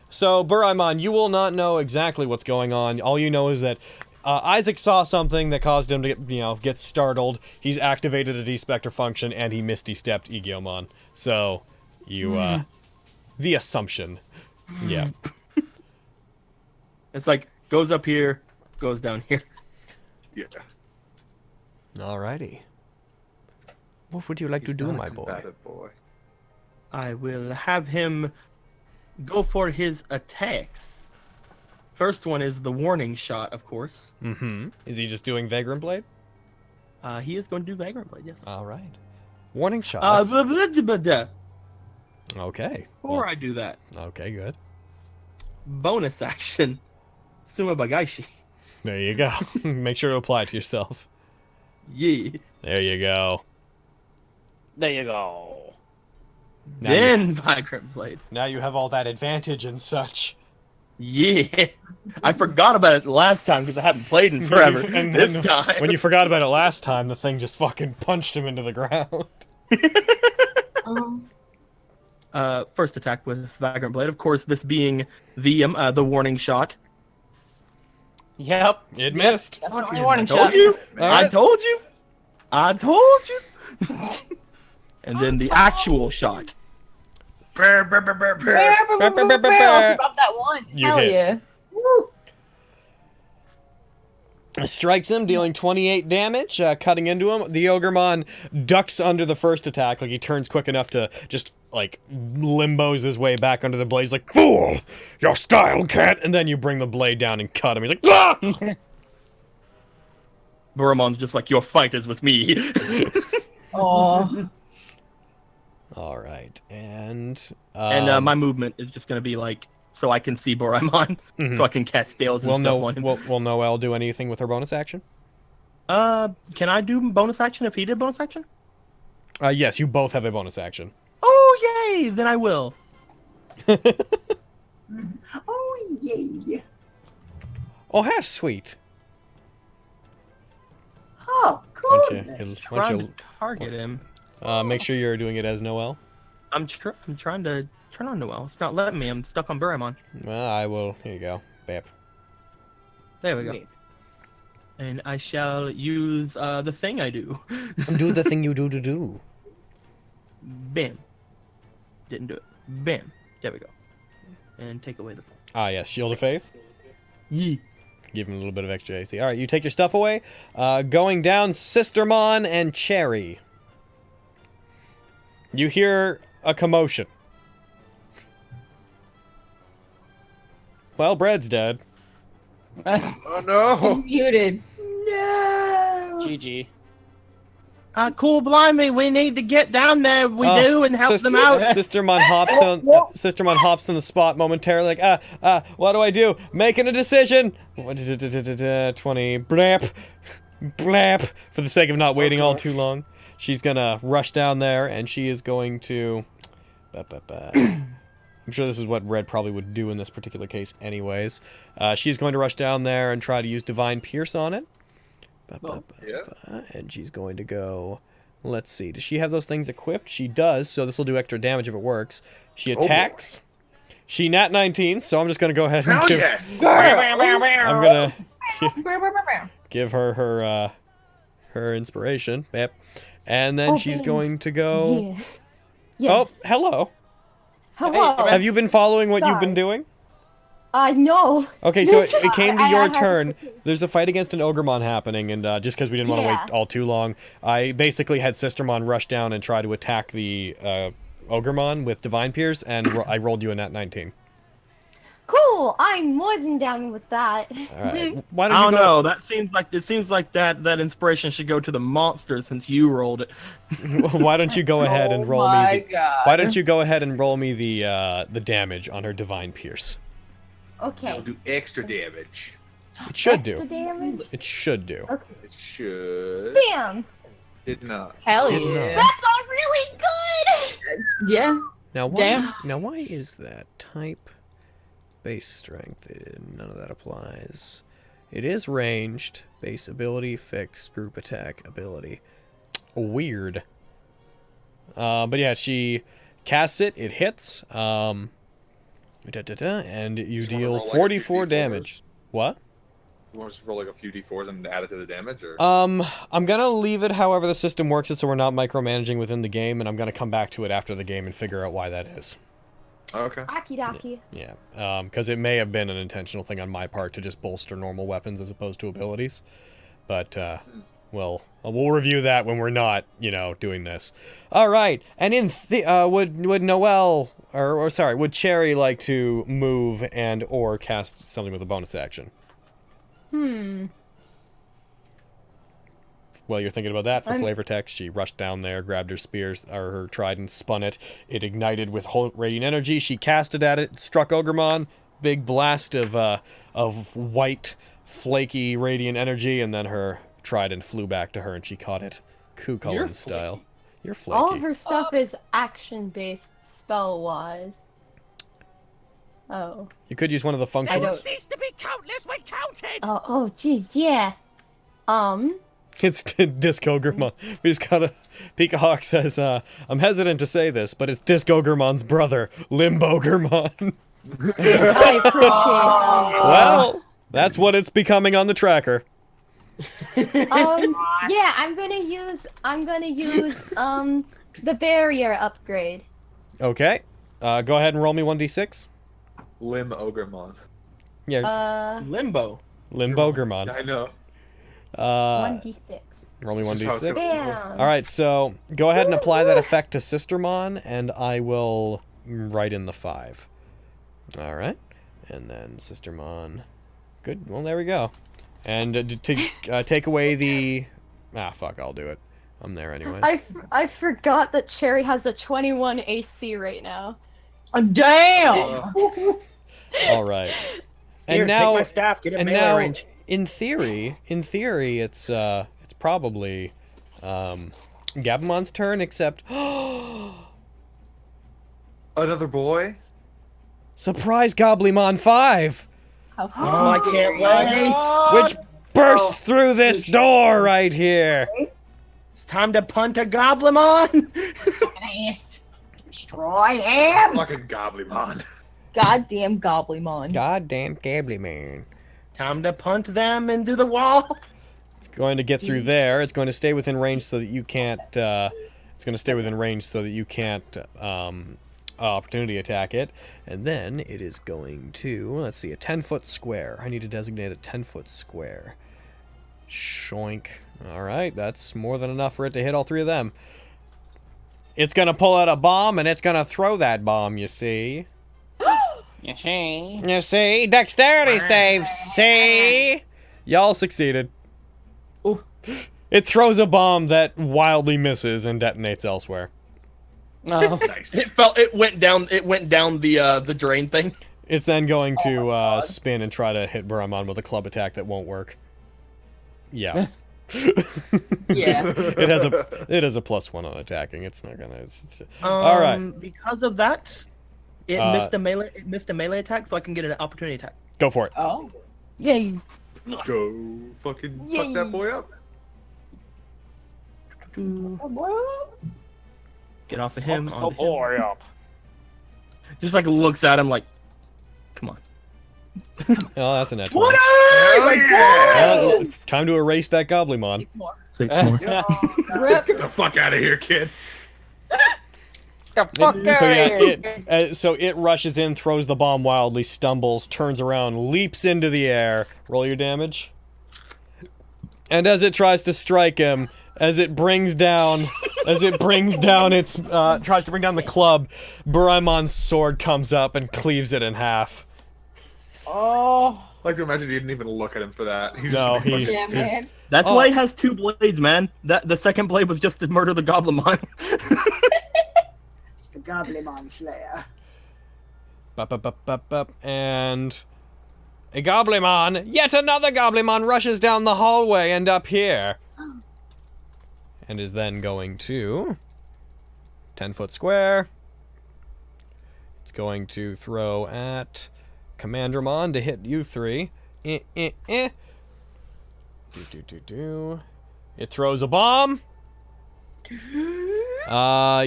So, Buraimon, you will not know exactly what's going on. All you know is that Isaac saw something that caused him to get startled. He's activated a D-Spectre function, and he Misty-stepped Igiomon. So, you, the assumption. Yeah. It's like goes up here, goes down here. Yeah. Alrighty. What would you like to do, my boy? boy. I will have him go for his attacks. First one is the warning shot, of course. Mm-hmm. Is he just doing Vagrant Blade? He is going to do Vagrant Blade, yes. Alright. Warning shots. Okay. Before I do that, Okay, good. bonus action, Suma Bagaishi. There you go. Make sure to apply it to yourself. Yeah. There you go. There you go. Now Then Vagrant Blade. Now you have all that advantage and such. Yeah. I forgot about it last time because I haven't played in forever. And this then time. when you forgot about it last time, the thing just fucking punched him into the ground. First attack with Vagrant Blade. Of course, this being the warning shot. Yep. It missed. Definitely warning I told shot. you. Alright. I told you. I told you. And then the actual shot. She dropped that one. You Hell hit. yeah. Strikes him, dealing 28 damage, cutting into him. The Ogremon ducks under the first attack, like he turns quick enough to just, like, limbos his way back under the blade. He's like, "Fool! Your style can't!" And then you bring the blade down and cut him. He's like, "Ah!" Guardromon's just like, your fight is with me. Oh. Alright, and... And my movement is just going to be like, so I can see Guardromon, so I can cast spells and stuff on him. Will Noelle do anything with her bonus action? Can I do bonus action if he did bonus action? Yes, you both have a bonus action. Oh, yay! Then I will. Oh, yay. Oh, how sweet. Oh, Why cool. don't you Trying to target him. make sure you're doing it as Noelle? I'm trying to turn on Noelle. It's not letting me. I'm stuck on Guardromon. Well, I will. Here you go. Bap. There we go. And I shall use the thing I do. Do the thing you do. Bam. Didn't do it. Bam. There we go. And take away the point. Ah, yes. Shield of Faith. Yee. Give him a little bit of extra AC. Alright, you take your stuff away. Going down, Sistermon and Cherry. You hear a commotion. Well, Bread's dead. Oh no! Muted. No. GG. Cool, blimey, we need to get down there. We do and help them out. Sistermon hops on the spot momentarily, like, what do I do? Making a decision. 20, blap, blap. For the sake of not waiting all too long, she's gonna rush down there, and she is going to. I'm sure this is what Red probably would do in this particular case, anyways. She's going to rush down there and try to use Divine Pierce on it. And she's going to go, let's see, does she have those things equipped? She does, so this will do extra damage if it works. She attacks. She Nat19, so I'm just going to go ahead and give... Yes! I'm going to give her her inspiration. Yep. And then she's going to go... Yeah. Oh, hello. Hello. Have you been following what you've been doing? No. Okay, so it came to I your had- turn. There's a fight against an Ogremon happening, and just because we didn't want to wait all too long, I basically had Sistermon rush down and try to attack the Ogremon with Divine Pierce, and I rolled you a Nat19. Cool. I'm more than down with that. All right. Why I don't you don't go? know. That seems like that inspiration should go to the monster since you rolled it. Why don't you go ahead and roll my me? God. Why don't you go ahead and roll me the damage on her Divine Pierce? Okay. It'll do extra damage. It should Extra do. damage. It should do. Okay. It should. Bam. Did not. Hell Did yeah. That's all really good. Yeah. Now why? Damn. Now why is that type? Base strength. None of that applies. It is ranged. Base ability, fixed, group attack ability. Weird. But yeah, she casts it. It hits. And you Just wanna deal roll like a 44 D4? damage. What? You want to just roll like a few d4s and add it to the damage, or? I'm gonna leave it however the system works it, so we're not micromanaging within the game, and I'm gonna come back to it after the game and figure out why that is. Okay. Aki daki. Yeah, because it may have been an intentional thing on my part to just bolster normal weapons as opposed to abilities. But, well, we'll review that when we're not, you know, doing this. All right, and would Noelle, or sorry, would Cherry like to move and or cast something with a bonus action? While you're thinking about that, for flavor text, she rushed down there, grabbed her spears, or her trident, spun it. It ignited with radiant energy. She casted at it, struck Ogremon. Big blast of white, flaky radiant energy, and then her trident flew back to her, and she caught it, Kukulin style. You're flaky. All of her stuff is action-based, spell-wise. Oh. You could use one of the functions. Cease to be countless when counted! Oh, jeez, yeah. It's Disco Ogremon. We just gotta... Peakahawk says, I'm hesitant to say this, but it's Disco Ogremons brother, Limbogremon. I appreciate that. Well, that's what it's becoming on the tracker. Yeah, I'm gonna use the barrier upgrade. Okay. Go ahead and roll me 1d6. Lim Ogremon. Yeah. Limbo. Limbogremon. I know. 1d6. Roll me This is how it's 1d6. gonna Damn. Alright, so go ahead and apply that effect to Sistermon, and I will write in the 5. Alright. And then Sistermon. Good. Well, there we go. And to take away the... Ah, fuck, I'll do it. I'm there anyways. I forgot that Cherry has a 21 AC right now. Damn! Alright. Here, And now... take my staff, get in And melee now, range. in theory, it's probably Gabumon's turn, except Another boy? surprise Goblymon 5, How Oh, I can't wait! which bursts through this door right here. It's time to punt a Goblimon! Nice. Destroy him! Fucking Goblymon. goddamn Goblymon. Goddamn Gablymon. Time to punt them into the wall! It's going to get through there. It's going to stay within range so that you can't. It's going to stay within range so that you can't opportunity attack it. And then it is going to, let's see, a 10-foot square. I need to designate a 10-foot square. Shoink. All right, that's more than enough for it to hit all three of them. It's going to pull out a bomb, and it's going to throw that bomb, you see. You see? You see? Dexterity save, see? Y'all succeeded. Ooh. It throws a bomb that wildly misses and detonates elsewhere. No. Nice. It went down the drain thing. It's then going to spin and try to hit Buramon with a club attack that won't work. Yeah. Yeah. It has a +1 on attacking. It's not gonna. All right. Because of that, it missed a melee attack, so I can get an opportunity attack. Go for it. Oh. Yay! Go fucking fuck that boy up. Get off of him. Oh boy, up. Just like looks at him like, come on. Oh, that's a net 20! 20. Hell yeah! Well, time to erase that Goblymon. More. 6 more. Rip. Get the fuck out of here, kid. So it rushes in, throws the bomb wildly, stumbles, turns around, leaps into the air. Roll your damage. And as it tries to strike him, as it brings down tries to bring down the club, Buraimon's sword comes up and cleaves it in half. Oh. I like to imagine you didn't even look at him for that. He just No, fucking- he- Yeah, man. That's why he has 2 blades, man. The second blade was just to murder the Goblimon. The Goblimon Slayer. And a Goblymon, yet another Goblymon rushes down the hallway and up here. And is then going to 10-foot square. It's going to throw at Commandromon to hit you 3. It throws a bomb.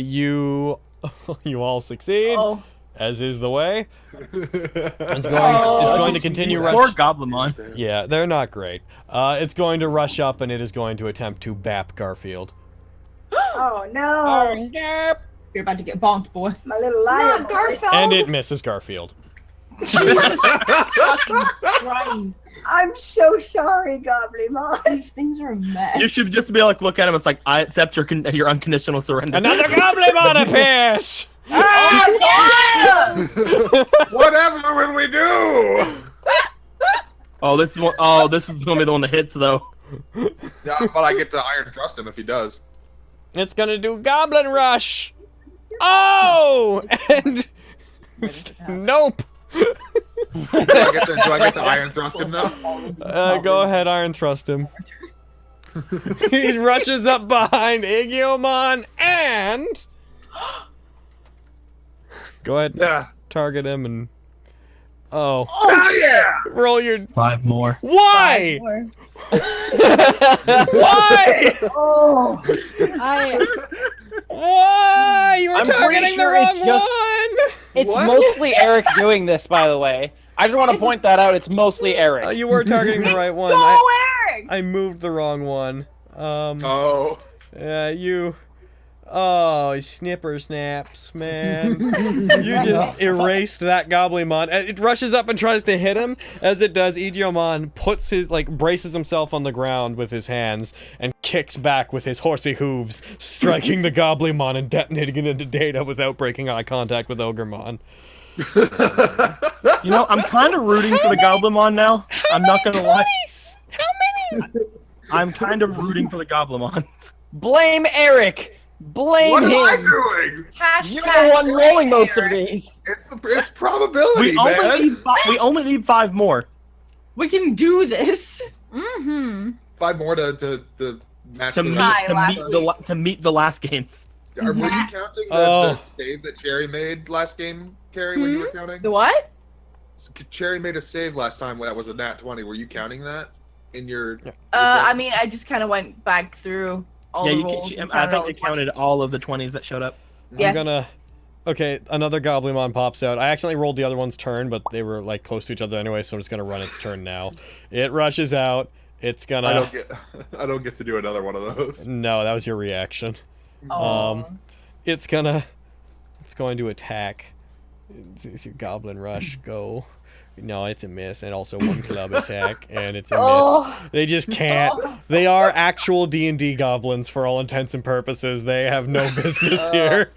You all succeed. Oh. As is the way. It's going to continue Poor rush. Goblimon. Yeah, they're not great. It's going to rush up and it is going to attempt to bap Garfield. Oh no! You're about to get bonked, boy. My little lion. Not Garfield. And it misses Garfield. Jesus fucking Christ. I'm so sorry, Goblymon. These things are a mess. You should just be like, look at him. It's like, I accept your unconditional surrender. Another Goblimon appears! Whatever will we do? Oh, this is gonna be the one that hits though. Yeah, but I get to Iron Trust him if he does. It's gonna do Goblin Rush! Oh! And... nope! Do I get to Iron Thrust him though? Go ahead, Iron Thrust him. He rushes up behind Igiomon and... Go ahead, Yeah. target him and... Oh. Oh yeah! Roll your... 5 more. Why? Or- Why? Oh, Why? You were I'm pretty targeting sure the wrong it's just- one! It's What? mostly Eric doing this, by the way. I just want to point that out. It's mostly Eric. You were targeting the right one. Go, Eric! I moved the wrong one. Oh. You... Oh, snipper snaps, man. You just erased that Goblimon. It rushes up and tries to hit him. As it does, Igiomon puts his, braces himself on the ground with his hands and kicks back with his horsey hooves, striking the Goblimon and detonating it into data without breaking eye contact with Ogremon. You know, I'm kind of rooting for the Goblimon now. I'm not gonna lie. How many? I'm kind of rooting for the Goblimon. Blame Eric. Blame What am I him. doing? You're the one rolling most of these. It's probability, We man. only need 5 more. We can do this. Mm-hmm. 5 more to match To the meet, Hi, last to meet the last games. Were you counting the save that Cherry made last game, Carrie, when you were counting? The what? Cherry made a save last time that was a nat 20. Were you counting that in your... I mean, I just kind of went back through all Yeah, the you rolls. can, and I counted think all they the counted 20s. all of the 20s that showed up. Yeah. I'm gonna... Okay, another Goblimon pops out. I accidentally rolled the other one's turn, but they were, close to each other anyway, so I'm just gonna run its turn now. It rushes out. It's gonna... I don't get to do another one of those. No, that was your reaction. Oh. It's going to attack. It's a Goblin Rush, go. No, it's a miss, and also 1 club attack, and it's a miss. They just can't. They are actual D&D goblins for all intents and purposes. They have no business here.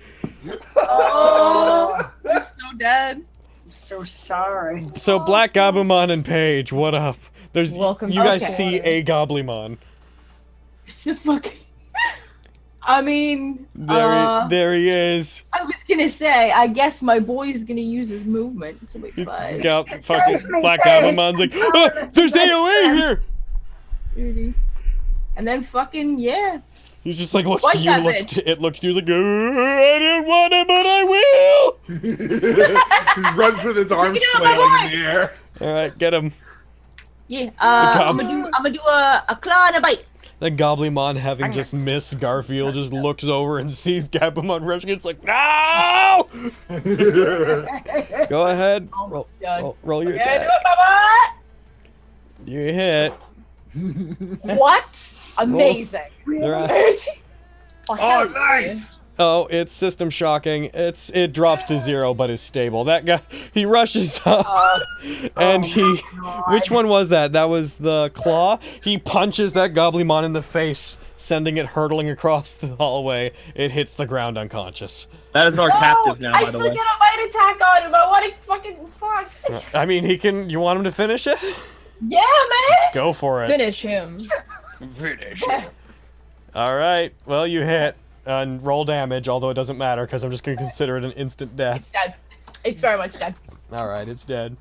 Oh, I'm so dead. I'm so sorry. So Black Gabumon and Paige, what up? There's Welcome you guys okay. see a Goblimon. So fucking. I mean, There he is. I was gonna say, I guess my boy's gonna use his movement, so wait, fine. Fucking Save me, Black Paige. Gabumon's like, Oh, oh, that's there's the best AoE here! And then fucking, yeah. He's just like, looks Fight to you, that looks bitch. to it, looks to you, he's like, I didn't want it, but I will! He runs with his arms it out, my flailing in the air. Alright, get him. Yeah, gob- I'm gonna do a claw and a bite. The Goblimon, having just missed Garfield, just looks over and sees Gabumon rushing. It's like, no! Go ahead. Roll your Yeah, attack. do it, You hit. Mama! What? Amazing. They're out. Oh, Oh, nice! Oh, it's system shocking. It drops to 0, but is stable. That guy, he rushes up, and which one was that? That was the claw. He punches that Goblimon in the face, sending it hurtling across the hallway. It hits the ground unconscious. That is our captive now, I by the still way. get a bite attack on him. I want to fucking fuck. I mean, he can. You want him to finish it? Yeah, man. Go for it. Finish him. Finish. All right. Well, you hit. And roll damage, although it doesn't matter because I'm just gonna consider it an instant death. It's dead. It's very much dead. All right, it's dead.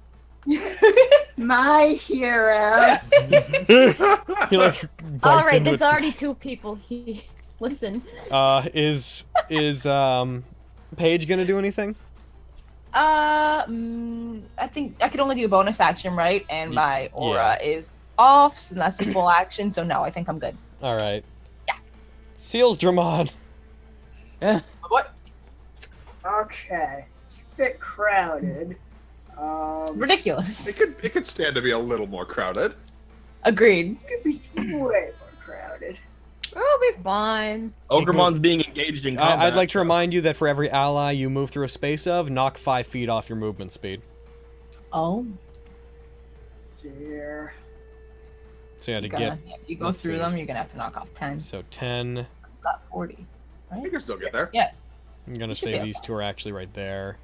My hero. He bites All right, into there's its. already 2 people here. Listen. Is Paige gonna do anything? I think I could only do a bonus action, right? And my aura is off, so that's a full action. So no, I think I'm good. All right. Yeah. Seals Dramon. What? Okay, it's a bit crowded. Ridiculous. It could stand to be a little more crowded. Agreed. It could be way more crowded. We'll be fine. Ogremon's being engaged in combat. I'd like to remind you that for every ally you move through a space of, knock 5 feet off your movement speed. Oh. Here. So yeah, to Gonna, get. if you go let's through see. them, you're gonna have to knock off 10. So 10. Got 40. You can still get there. Yeah. I'm gonna should say be these two are actually right there.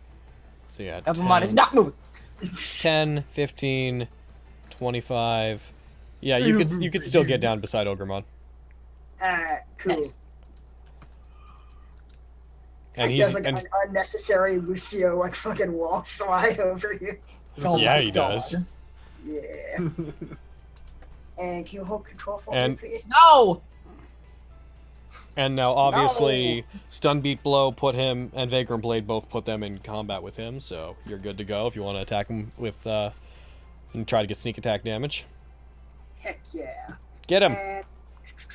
So yeah, Ogremon is 10, not moving. 10, 15, 25. Yeah, you could still get down beside Ogremon. Cool. Nice. And He he's does like and an unnecessary Lucio like fucking wall slide over you. Oh yeah, my he God. does. Yeah. And can you hold control for And- me, please? No! And now obviously Stun Beat Blow put him and Vagrant Blade both put them in combat with him, so you're good to go if you want to attack him with and try to get sneak attack damage. Heck yeah. Get him. And,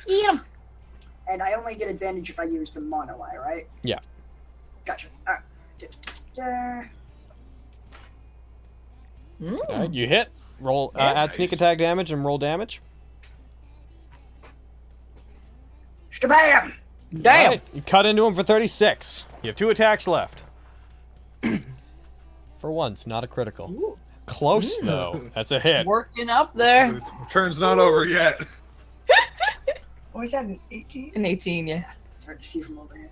Eat 'em. and I only get advantage if I use the mono eye, right? Yeah. Gotcha. Alright. Alright, you hit. Roll add sneak attack damage and roll damage. Shabam! Damn! Alright, you cut into him for 36. You have 2 attacks left. For once, not a critical. Ooh. Close though. That's a hit. Working up there. The turn's not over yet. What is that, an 18? An 18, yeah. It's hard to see from over here.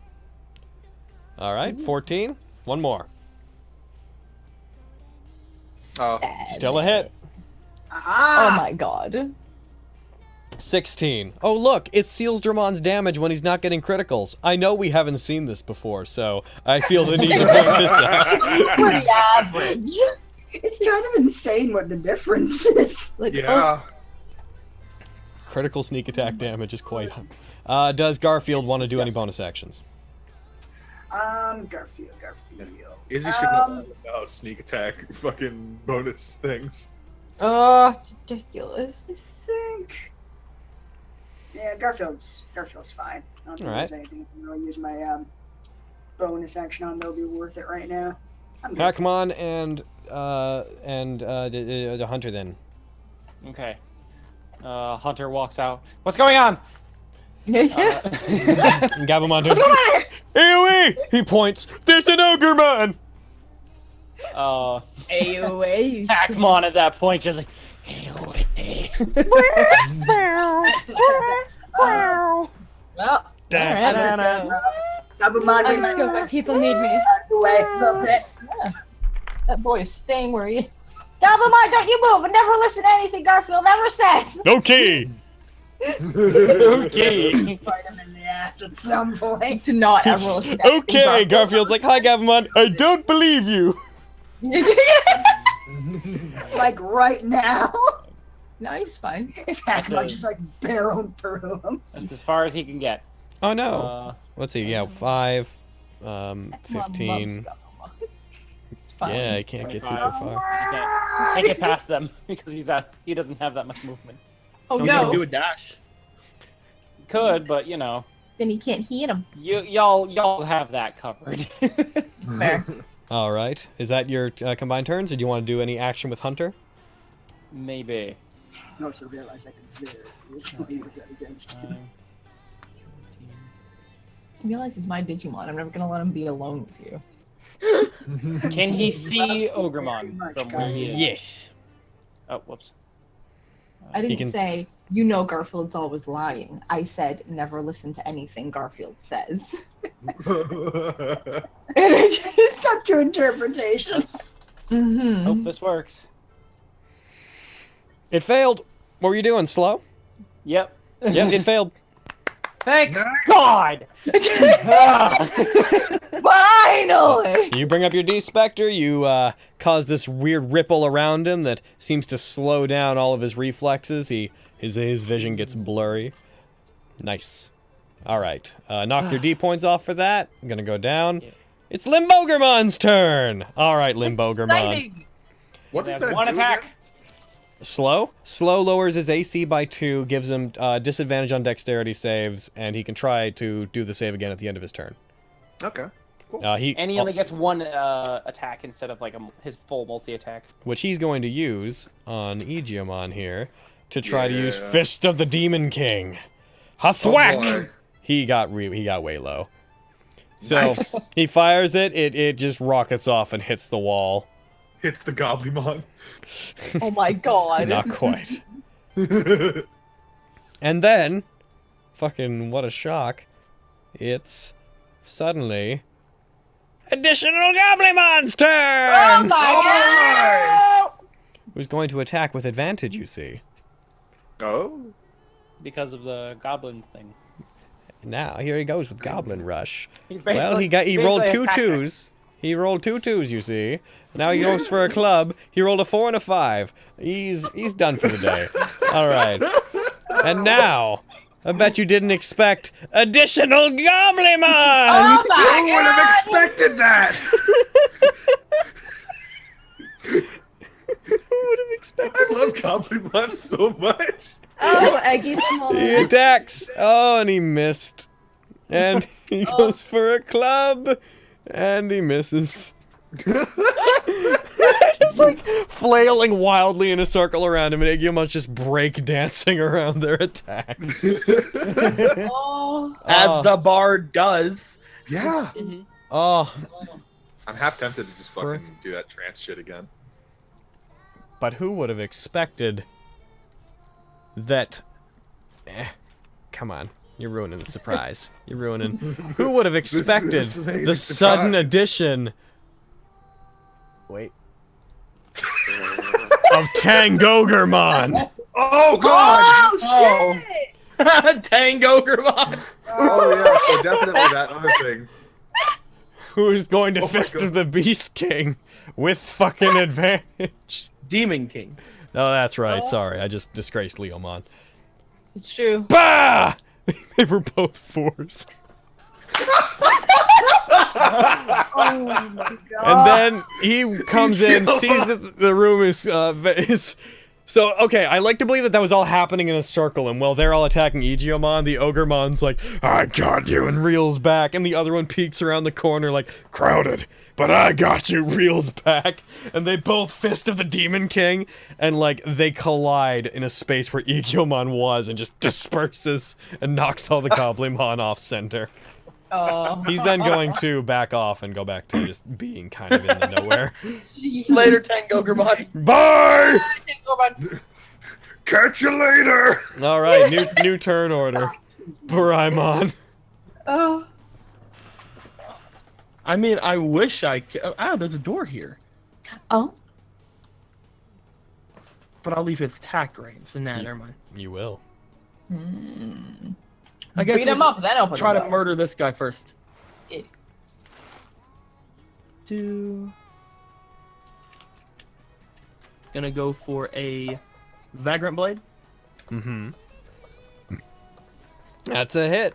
Alright, 14. One more. Oh. Still a hit. Aha! Oh my God. 16. Oh look, it seals Dramon's damage when he's not getting criticals. I know we haven't seen this before, so I feel the need to point this out. Pretty average. It's kind of insane what the difference is. Like, Yeah. Critical sneak attack damage is quite high. Does Garfield want to do any bonus actions? Garfield. Izzy should know all about sneak attack fucking bonus things. Oh, it's ridiculous. I think. Yeah, Garfield's fine. I don't think Alright. there's anything I can really use my bonus action on that'll be worth it right now. I'm good. Pac-Man and the Hunter then. Okay. Hunter walks out. What's going on? And Gabumon does AoE! He points. There's an Ogremon! AOA, you Pac-Man at that point just like, Well, Gabumon, Let's go where people need me. out of the way a little bit. that boy is staying where he is. Gabumon, don't you move and never listen to anything Garfield ever says. Okay! okay. Fight him in the ass at some point. To not ever listen to anything Okay, Garfield's like, hi Gabumon, I don't believe you! Like right now. No, he's fine. If That's Hackman a- just like barreled through him. That's as far as he can get. Oh no. Let's see, yeah, 5, 15. It's fine. Yeah, I can't get super 25. far. Can't get past them because he doesn't have that much movement. Oh Don't even no. do a dash. Could, but you know, Then he can't hit him. y'all have that covered. Fair. Alright, is that your combined turns, or do you want to do any action with Hunter? Maybe. I also realized I could very easily use that against him. I realize it's my Digimon. I'm never gonna let him be alone with you. Can he see Very Ogremon much, from where he is? Yes. Oh, whoops. I didn't can- say, you know Garfield's always lying. I said, never listen to anything Garfield says. And I just... It's up to interpretations. Mhm. Hope this works. It failed. What were you doing, slow? Yep. Yep, it failed. Thank God! Ah. Finally! You bring up your D-Spectre, you cause this weird ripple around him that seems to slow down all of his reflexes. His vision gets blurry. Nice. Alright, knock your D points off for that. I'm gonna go down. Yeah. It's Limbogermon's turn! Alright, Limbogermon. Exciting. What They does have that one do attack. again? Slow lowers his AC by 2, gives him disadvantage on dexterity saves, and he can try to do the save again at the end of his turn. Okay. And he only gets one attack instead of like his full multi-attack. which he's going to use on Aegiamon here to try to use Yeah. Fist of the Demon King. Hathwack! boy. He got way low. So Nice. he fires it. It just rockets off and hits the wall. Hits the Goblimon. Oh my god. Not quite. And then, fucking what a shock! It's suddenly additional Goblimon's turn. Oh my god! Who's going to attack with advantage? You see. Oh. Because of the goblins thing. Now here he goes with Goblin Rush. He's Well, he basically rolled his 2 tactics. 2s. He rolled 2 2s, you see. Now he goes for a club. He rolled a 4 and a 5. He's done for the day. All right. And now, I bet you didn't expect additional Goblimon. Oh my Who would have god! expected that? Who would have expected? I love Goblimon so much. Oh, Eggy Small. He attacks. Oh, and he missed. And he goes for a club, and he misses. Just like flailing wildly in a circle around him, and Iggymon's just break dancing around their attacks. Oh. As the bard does. Yeah. Oh, I'm half tempted to just fucking do that trance shit again. but who would have expected that? Come on, you're ruining the surprise. You're ruining. Who would have expected this made the it sudden surprise. addition? Wait. Of Tangogromon. Oh god! Oh, shit! Tango Ogremon. Oh yeah, so definitely that other thing. Who is going to Oh my Fist God. of the Beast King with fucking advantage? Demon King. Oh, that's right. Sorry, I just disgraced Leomon. It's true. Bah! They were both 4s. Oh my god. And then he comes in, sees that the room is. So, okay, I like to believe that was all happening in a circle, and while they're all attacking Igiomon, the Ogremon's like, I got you, and reels back, and the other one peeks around the corner like, crowded, but I got you, reels back, and they both Fist of the Demon King, and like, they collide in a space where Igiomon was, and just disperses, and knocks all the Goblimon off center. Oh. He's then going to back off and go back to just being kind of in the nowhere. Later, Tango Ogremon. Bye! Catch you later. All right, new turn order. Paimon. Oh. I mean, I wish I could. Oh, there's a door here. Oh. But I'll leave his attack range. So nah, never mind. You will. I guess Beat we'll him up, just then open try the to door. murder this guy first. Yeah. Gonna go for a Vagrant Blade. Mm-hmm. That's a hit.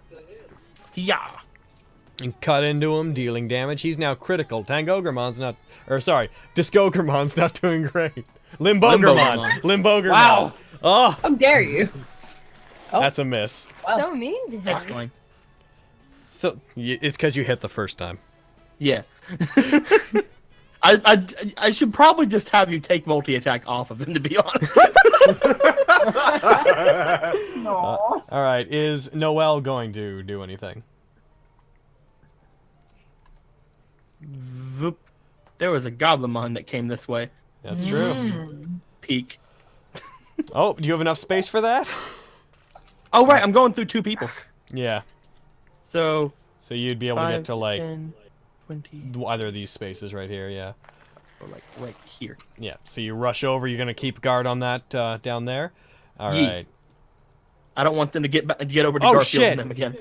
Yeah. And cut into him, dealing damage. He's now critical. Tangogremon's not... Or, sorry. Discogremon's not doing great. Limbogremon. Limbogremon. Wow. Oh, How dare you? Oh. that's a miss. So mean to That's him. fine. So, it's because you hit the first time. Yeah. I should probably just have you take multi-attack off of him, to be honest. No. All right, is Noelle going to do anything? Voop. There was a Goblimon that came this way. That's true. Peek. Oh, do you have enough space for that? Oh, right, I'm going through 2 people. Yeah. So, So you'd be able to 5, get to, like, 10, 20, either of these spaces right here, yeah. or like right here. Yeah, so you rush over, you're going to keep guard on that down there? All Yeet. right. I don't want them to get over to Oh, Garfield shit. and them again.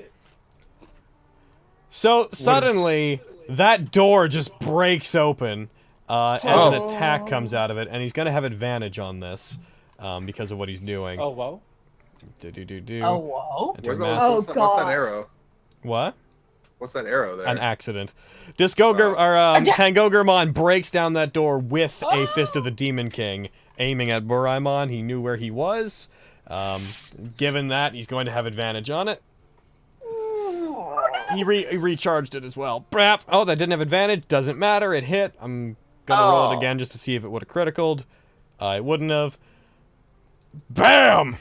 So suddenly, that door just breaks open as an Oh. attack comes out of it, and he's going to have advantage on this because of what he's doing. Oh, whoa. Do-do-do-do. Oh, whoa. Enter Where's mass- what's that God. arrow? What? What's that arrow there? An accident. Tangogremon breaks down that door with a Fist of the Demon King, aiming at Buraimon. He knew where he was. Given that, he's going to have advantage on it. He recharged it as well. Brap. Oh, that didn't have advantage. Doesn't matter. It hit. I'm gonna roll it again just to see if it would have criticaled. It wouldn't have. Bam!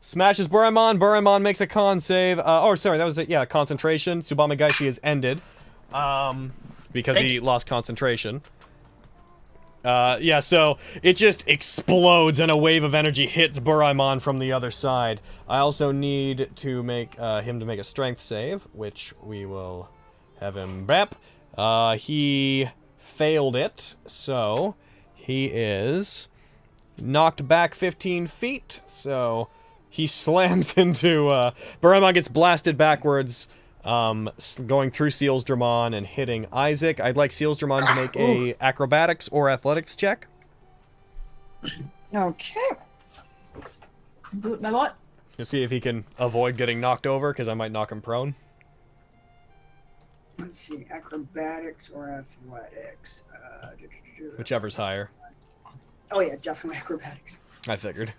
Smashes Buramon. Buramon makes a con save. Oh, sorry, that was it. Yeah, concentration. Tsubame Gaishi is ended. Because he lost concentration. Yeah, so it just explodes and a wave of energy hits Buramon from the other side. I also need to make him to make a strength save, which we will have him rep. He failed it, so he is knocked back 15 feet, so he slams into, Buramon gets blasted backwards, going through Sealsdramon and hitting Isaac. I'd like Sealsdramon to make a acrobatics or athletics check. Okay. Do it, my bot. To see if he can avoid getting knocked over, because I might knock him prone. Let's see, acrobatics or athletics. Whichever's higher. Oh yeah, definitely acrobatics. I figured.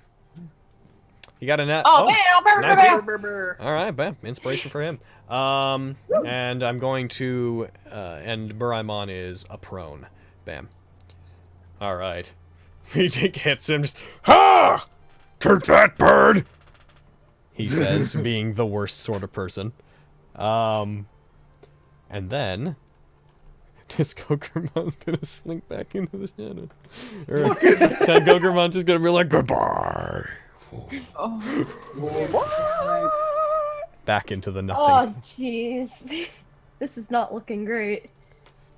You got a net. Oh, man, Alright, bam. Inspiration for him. And I'm going to, and Buramon is a prone. Bam. Alright. He hits him, just, ha! Take that, bird! He says, being the worst sort of person. And then, Ogremmon's gonna slink back into the shadow. Or, Ogremmon's just gonna be like, goodbye! Back into the nothing. Oh, jeez. This is not looking great.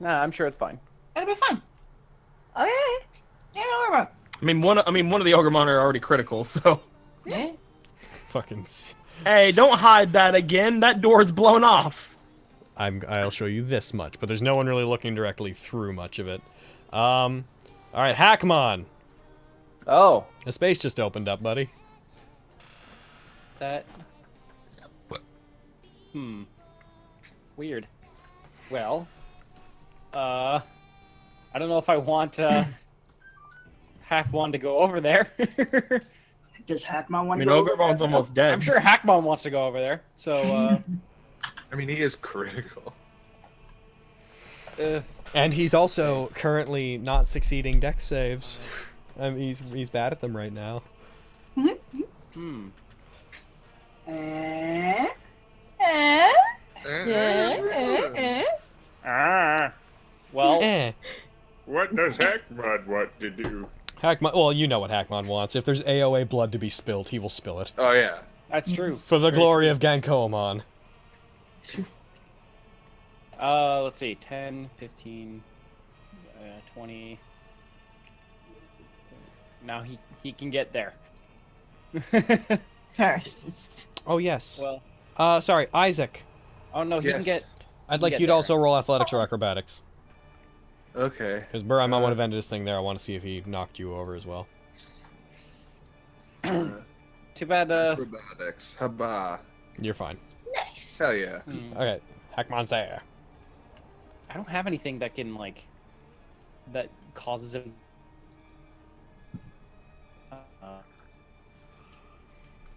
Nah, I'm sure it's fine. It'll be fine. Okay. Yeah, don't worry about it. I mean, one of the Ogremon are already critical, so. Yeah. Fucking. Hey, don't hide that again. That door's blown off. I'll show you this much, but there's no one really looking directly through much of it. Alright, Hackmon. Oh. A space just opened up, buddy. That. Weird. Well. I don't know if I want, Hackmon to go over there. Does Hackmon want I to mean, go? Ogremmon's almost dead. I'm sure Hackmon wants to go over there, so, I mean, he is critical. And he's also currently not succeeding dex saves. He's bad at them right now. Well, What does Hackmon want to do? Hackmon, well, you know what Hackmon wants. If there's AOA blood to be spilled, he will spill it. Oh, yeah. that's true. For the glory of Gankoamon. Let's see, 10, 15, 20. Now he can get there. First. Oh, yes. Well, Sorry, Isaac. oh no, he can get. I'd like get you to there. also roll athletics or acrobatics. Okay. Because Buramon would have ended this thing there. I want to see if he knocked you over as well. Too bad. Acrobatics. Haba. You're fine. Nice. Hell yeah. Okay, Hackmon's there. I don't have anything that can like that causes him.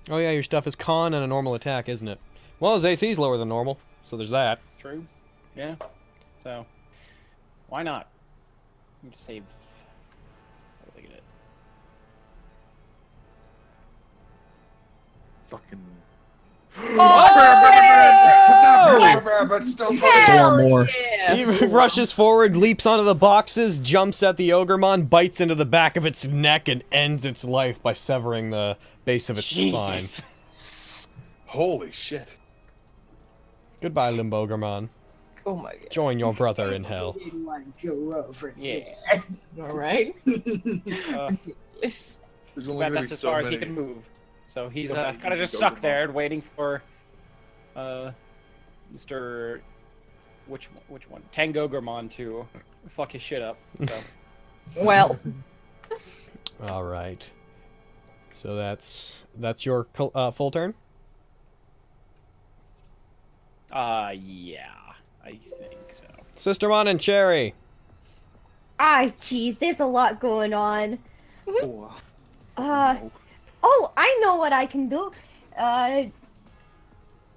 Oh yeah, your stuff is con and a normal attack, isn't it? Well, his AC's lower than normal, so there's that. True. Yeah. So, why not? Let me save. Look at it. Fucking. Oh! But still Hell more. yeah. He rushes forward, leaps onto the boxes, jumps at the Ogremon, bites into the back of its neck, and ends its life by severing the base of its Jesus. spine. Holy shit. Goodbye, Limbo Ogremon. Oh my god. Join your brother in hell. Didn't want to go over Yeah. Alright. Uh, Ridiculous. There's only but gonna that's be as so far as he many. can move. So he's So kind of just go stuck to there waiting for, Mr. Which one? Tangogromon to fuck his shit up. So. Well. All right. So that's your full turn. Yeah, I think so. Sistermon and Cherry. Ah, jeez, there's a lot going on. Oh, Oh, I know what I can do. No,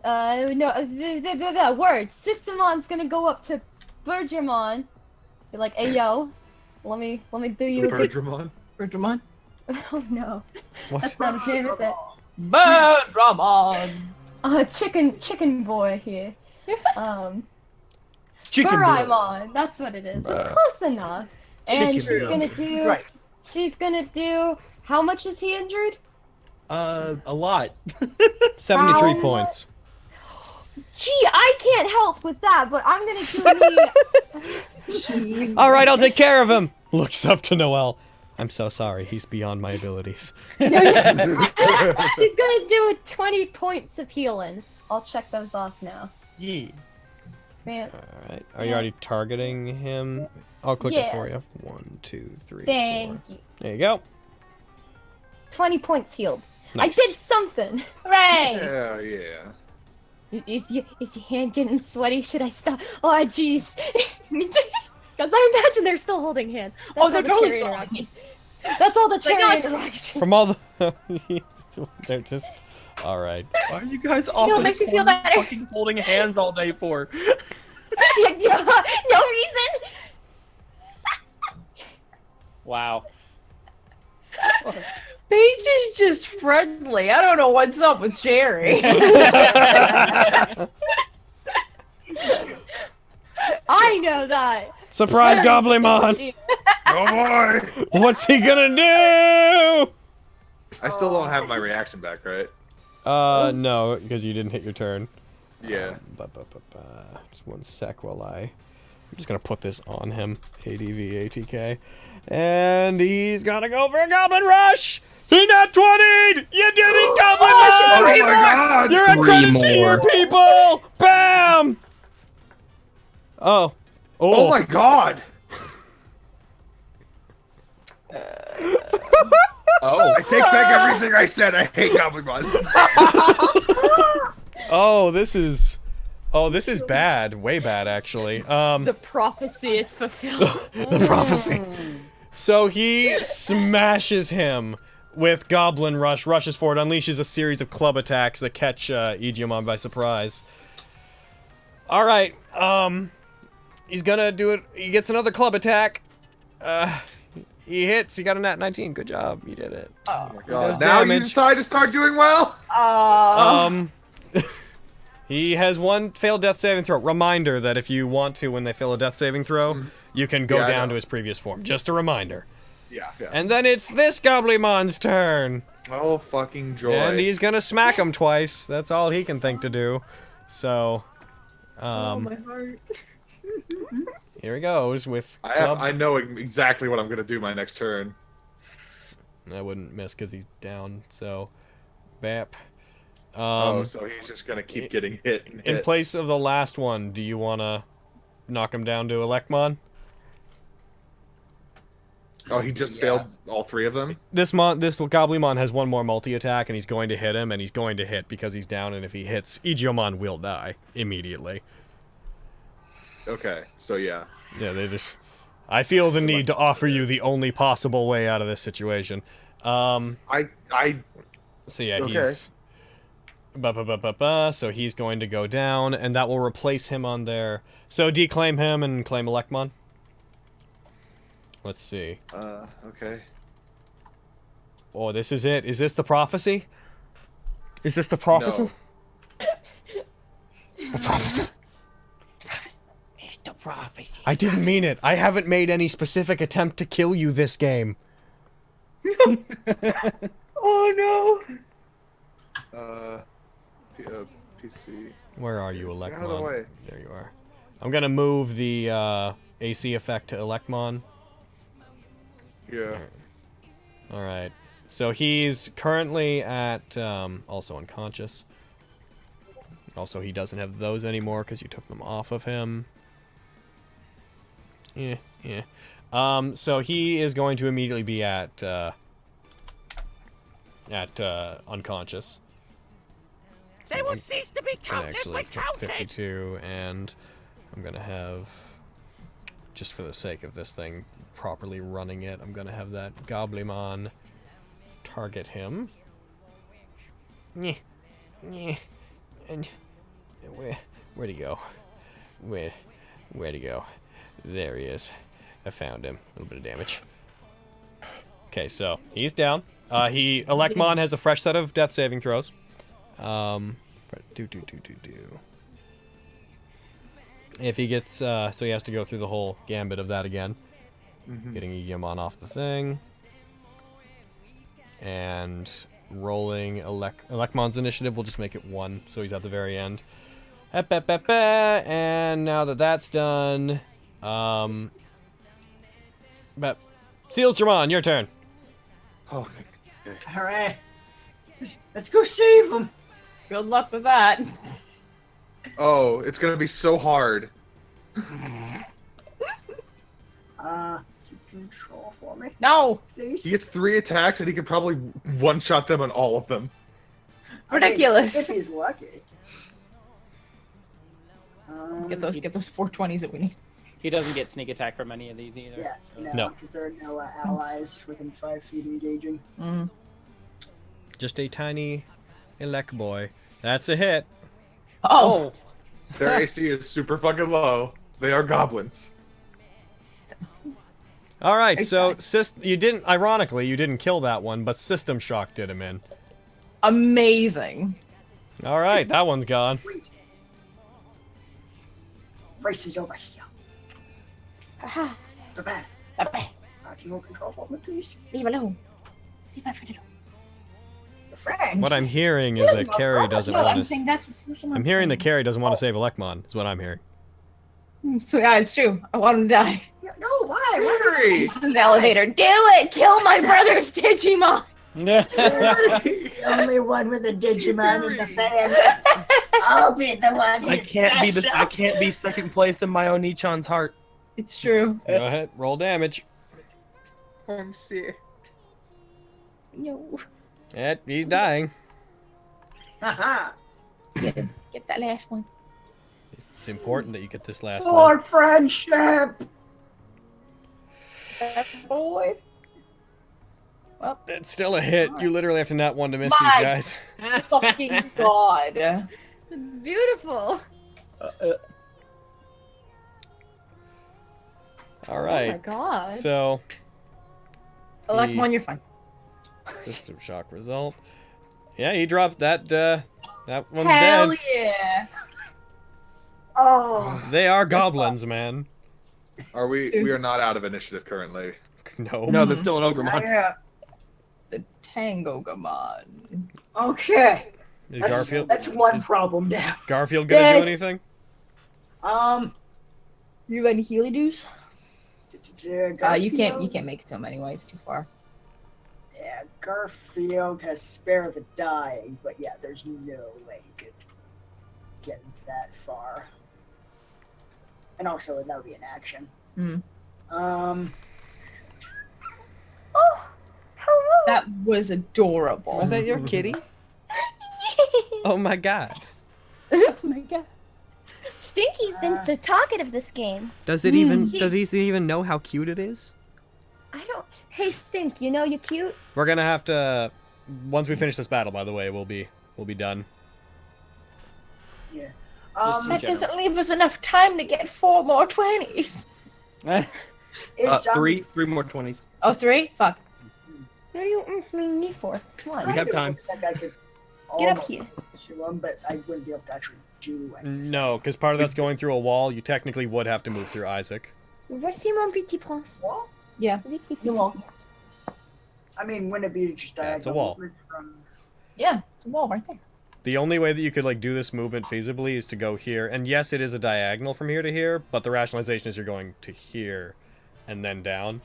the word. Systemon's gonna go up to Guardromon. Be like, hey yo, let me do you a big... Guardromon? Guardromon? Oh no, What? that's not his name, is it? Guardromon. Chicken boy here. Chicken boy. Doraemon, that's what it is. It's close enough. And Chicken she's boy. gonna do. Right. She's gonna do. How much is he injured? A lot. 73 How points. Gee, I can't help with that, but I'm gonna do me. All right, I'll take care of him. Looks up to Noelle. I'm so sorry. He's beyond my abilities. She's gonna do 20 points of healing. I'll check those off now. Yeah. Man, All right. Are you already targeting him? I'll click it for Yes. you. 1, 2, 3, 4. thank you. There you go. 20 points healed. Nice. I did something. Hooray! Yeah, yeah. Is your hand getting sweaty? Should I stop? Oh, jeez. Because I imagine they're still holding hands. That's Oh, they're all the totally cherry still interaction. That's all the Like, cherry no, it's- interaction. From all the... They're just... All right. Why are you guys often makes me feel better. fucking holding hands all day for? No reason. Wow. Paige is just friendly. I don't know what's up with Jerry. I know that. Surprise, Goblimon! Oh boy! What's he gonna do? I still don't have my reaction back, right? No, because you didn't hit your turn. Yeah. Just one sec while I'm just gonna put this on him. ADV, ATK. And he's gonna go for a Goblin Rush! He nat 20'd! You did it, Goblin Oh Rush! my god! You're a credit to your people! Bam! Oh. Oh my god! Oh. I take back everything I said. I hate Goblimon. Oh, this is bad. Way bad, actually. The prophecy is fulfilled. The prophecy. So he smashes him with Goblin Rush, rushes forward, unleashes a series of club attacks that catch Ogremon by surprise. Alright, he's gonna do it. He gets another club attack. He hits. He got a Nat19. Good job. You did it. Oh my He god. does Now you damage. decide to start doing well? He has one failed death saving throw. Reminder that if you want to, when they fail a death saving throw, you can go Yeah, I down know. to his previous form. Just a reminder. Yeah, yeah. And then it's this Goblimon's turn. Oh, fucking joy. And he's gonna smack him twice. That's all he can think to do. So, Oh, my heart. here he goes with club. I know exactly what I'm gonna do my next turn. I wouldn't miss because he's down. So, bap. Oh, so he's just gonna keep getting hit and In hit. place of the last one, do you want to knock him down to Elecmon? Oh, he just failed all three of them? This Goblimon has one more multi-attack, and he's going to hit him, and he's going to hit because he's down, and if he hits, Ogremon will die immediately. Okay, so yeah. Yeah, they just... I feel the need to offer you the only possible way out of this situation. So yeah, Okay. he's... So he's going to go down, and that will replace him on there. So declaim him and claim Elecmon. Let's see. Okay. Oh, this is it. Is this the prophecy? Is this the prophecy? No. The prophecy. It's the prophecy. I didn't mean it. I haven't made any specific attempt to kill you this game. Oh PC. Where are you, Get Elecmon? out of the way. There you are. I'm gonna move the AC effect to Elecmon. Yeah. Alright. So he's currently at, also unconscious. Also, he doesn't have those anymore because you took them off of him. Yeah. So he is going to immediately be at unconscious. They will cease to be I'm gonna countless actually when put counted. 52, and I'm gonna have, just for the sake of this thing properly running it, I'm gonna have that Goblimon target him. And where'd he go? Where'd he go? There he is. I found him. A little bit of damage. Okay, so he's down. Elecmon has a fresh set of death saving throws. If he gets, so he has to go through the whole gambit of that again. Getting Ogremon off the thing. And rolling Elecmon's initiative will just make it 1, so he's at the very end. And now that that's done, but Seals Dramon, your turn. Oh, thank you. All right. Let's go save him. Good luck with that. Oh, it's gonna be so hard. Keep control for me, No. please. He gets 3 attacks, and he could probably one-shot them on all of them. Ridiculous. If he's lucky. Get those 420s that we need. He doesn't get sneak attack from any of these either. Yeah, so. no, because there are no allies within 5 feet engaging. Just a tiny Elec boy. That's a hit. Oh. Their AC is super fucking low. They are goblins. All right, so you didn't. Ironically, you didn't kill that one, but System Shock did him in. Amazing. All right, that one's gone. Wait. Race is over here. Haha. Prepare. Bye-bye. Can you hold control for me, please? Leave alone. Leave my friend alone. Your friend. What I'm hearing is that Carrie doesn't No, want I'm to. saying that's what I'm hearing that Carrie doesn't want to save Elecmon. Is what I'm hearing. So yeah, it's true. I want him to die. No, why? Carrie! He's in the elevator. Do it! Kill my brother's Digimon! The only one with a Digimon in the fan. I'll be the one. I can't be second place in my Oni-chan's heart. It's true. Go ahead, roll damage. I'm sick. No. He's dying. Haha. Get that last one. It's important that you get this last one. For friendship. Boy. Well, It's still a hit. You literally have to not one to miss My- these guys. Fucking god. Beautiful. All right. Oh my god. So, Elecmon, you're fine. System Shock result. Yeah, he dropped that. That one's Hell dead. yeah. Oh. They are goblins, man. Are we? We are not out of initiative currently. No. No, there's still an Ogremon. Yeah. The Tangogomon. Okay. Is That's, Garfield? that's one is problem down. Garfield gonna Dead. do anything? You have any Healy doos? You Garfield- can't make it to him anyway. It's too far. Yeah, Garfield has spare the dying, but yeah, there's no way he could get that far. And also, that would be an action. oh, hello. That was adorable. Was that your kitty? Oh my god. Oh my god. Stinky's been so talkative this game. Does it even? Does he even know how cute it is? I don't. Hey, Stink, you know you're cute. We're gonna have to. Once we finish this battle, by the way, we'll be done. Yeah. Just in That general. doesn't leave us enough time to get 4 more 20s. It's, Three more 20s. Oh, 3? Fuck. What do you need for? Come on. We have time. Like I could Get up almost here. kill him, but I wouldn't be able to actually do anything. No, because part of that's going through a wall. You technically would have to move through Isaac. Voici mon petit prince. Wall? Yeah. The wall. I mean, wouldn't it be just Yeah, it's a diagonal wall. movement from... Yeah, it's a wall right there. The only way that you could like do this movement feasibly is to go here. And yes, it is a diagonal from here to here, but the rationalization is you're going to here and then down.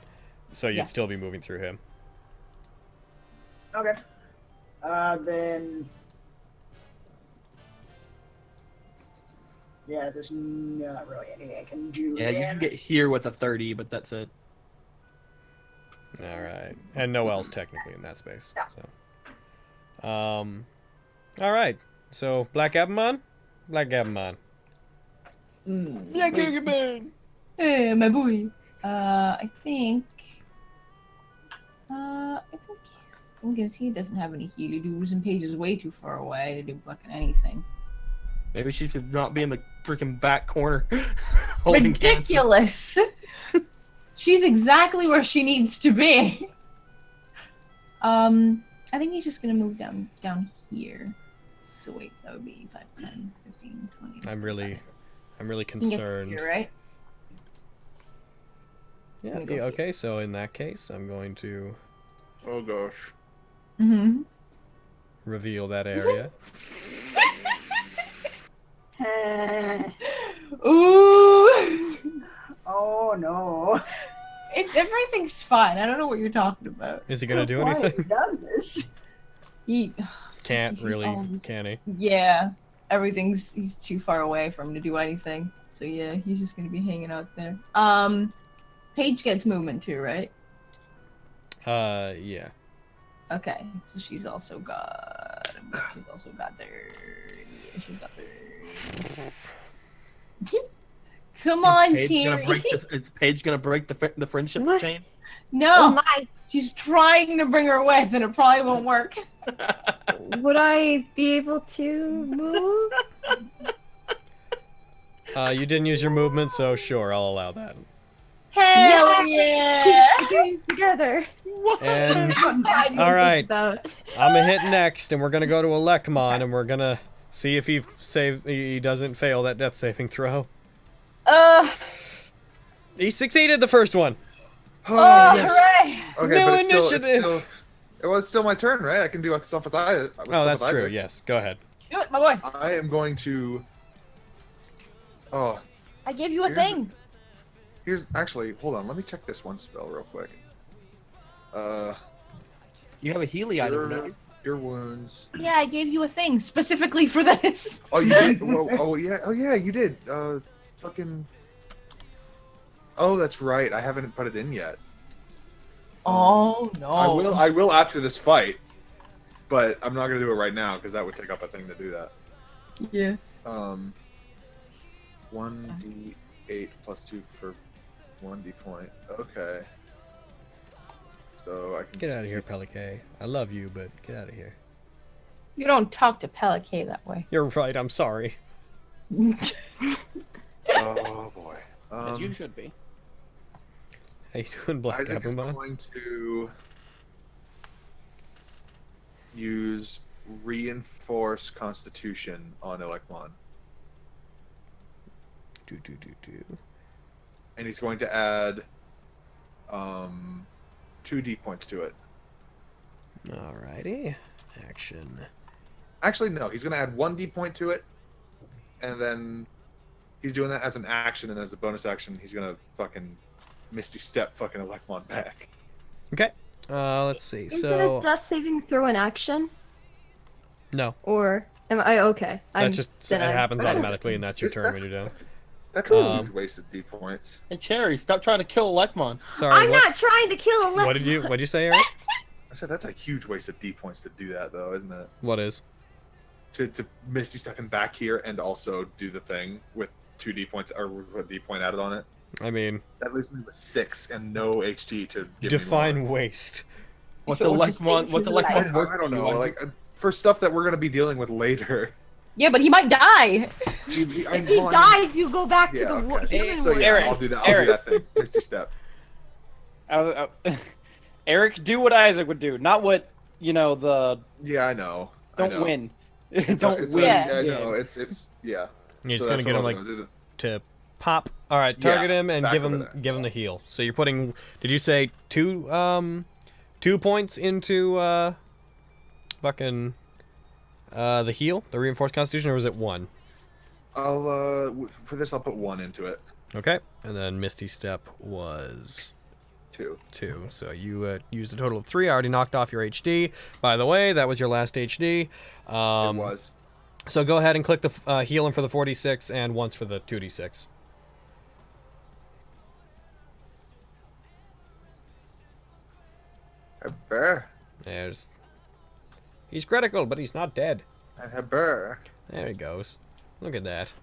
So you'd Yeah. still be moving through him. Okay. Then... Yeah, there's not really anything I can do. Yeah, you then. can get here with a 30, but that's it. All right. And Noel's technically in that space. Yeah. So. All right. So Black Abamon? Black Abamon. Black Ogremon! Hey, my boy. I think because he doesn't have any Healy doos and Paige is way too far away to do fucking anything. Maybe she should not be in the freaking back corner. holding cans. Ridiculous. She's exactly where she needs to be. I think he's just gonna move down here. So wait, that would be 5, 10, 15, 20. I'm really You can get to concerned. here, right? Yeah, Let me go okay, so in that case, I'm going to Oh gosh. Mm-hmm. reveal that area. Ooh. Oh no. Everything's fine. I don't know what you're talking about. Is he gonna do Why have anything? you done this? He, Can't he's really, always- can he? Yeah, he's too far away for him to do anything. So yeah, he's just gonna be hanging out there. Paige gets movement too, right? Yeah. Okay, so she's also got there. Yeah, she's got there. Come on, Cherry. Is Paige gonna break the friendship What? chain? No, Oh my! she's trying to bring her with, and it probably won't work. Would I be able to move? You didn't use your movement, so sure, I'll allow that. Hell yeah! Together. And I know all what right, it's about. I'm gonna hit next, and we're gonna go to Ogremon, and we're gonna see if he doesn't fail that death saving throw. He succeeded the first one. Oh, yes. hooray! Okay, No but it's initiative. still my turn, right? I can do stuff with Isaac. Oh, that's true. Yes, go ahead. Do it, my boy. I am going to. Oh, I gave you a Here's thing. here's actually. Hold on. Let me check this one spell real quick. You have a Healy item, don't Your, you? your wounds. Yeah, I gave you a thing specifically for this. Oh, you did. Oh yeah. Oh yeah, you did. Fucking. Oh, that's right. I haven't put it in yet. Oh no. I will after this fight, but I'm not gonna do it right now because that would take up a thing to do that. Yeah. 1d8 plus 2 for 1d point. Okay. So I can Get just out of here, keep- Pelican. I love you, but get out of here. You don't talk to Pelican that way. You're right. I'm sorry. Oh boy. As you should be. How you doing, Black Isaac is Gabumon? going to use reinforce Constitution on Elecmon, Do. and he's going to add 2 D points to it. Alrighty. Action. Actually, no. He's going to add 1 D point to it, and then he's doing that as an action, and as a bonus action, he's going to fucking Misty Step fucking Elecmon back. Okay. Let's see. Is So it a death saving throw an action? no, Or am I okay? that just it then I'm- happens automatically, and that's your Is turn that- when you're done. That's a Um, huge waste of D points. And Cherry, stop trying to kill Lekmon. Sorry. I'm what? not trying to kill a What did you say, Eric? I said that's a huge waste of D points to do that, though, isn't it? What is? To Misty Step him back here and also do the thing with 2 D points or with a D point added on it. I mean, That leaves me with 6 and no HT to give define me more. waste. What's the So what you Lekmon? think What's the you like? Lekmon I don't know, like for stuff that we're gonna be dealing with later. Yeah, but he might die. If he dies, you go back to Yeah, the okay. human So world. yeah, Eric, I'll do that. I'll Eric. do that thing. Misty Step. Eric, do what Isaac would do, not what the Yeah, I know. I don't know. win. It's Don't it's win. Yeah. I know. It's yeah. You're just So gonna that's get what him I'm like gonna do. to pop. All right, Yeah, target him and back give over him there. the heal. So you're putting. Did you say 2 points into fucking the heal, the reinforced constitution, or was it 1? I'll for this I'll put 1 into it. Okay, and then Misty Step was 2. 2. So you used a total of 3. I already knocked off your HD. By the way, that was your last HD. It was. So go ahead and click the heal him for the 46 and once for the 2d6. A bear. There's. He's critical, but he's not dead. And a bear. There he goes. Look at that.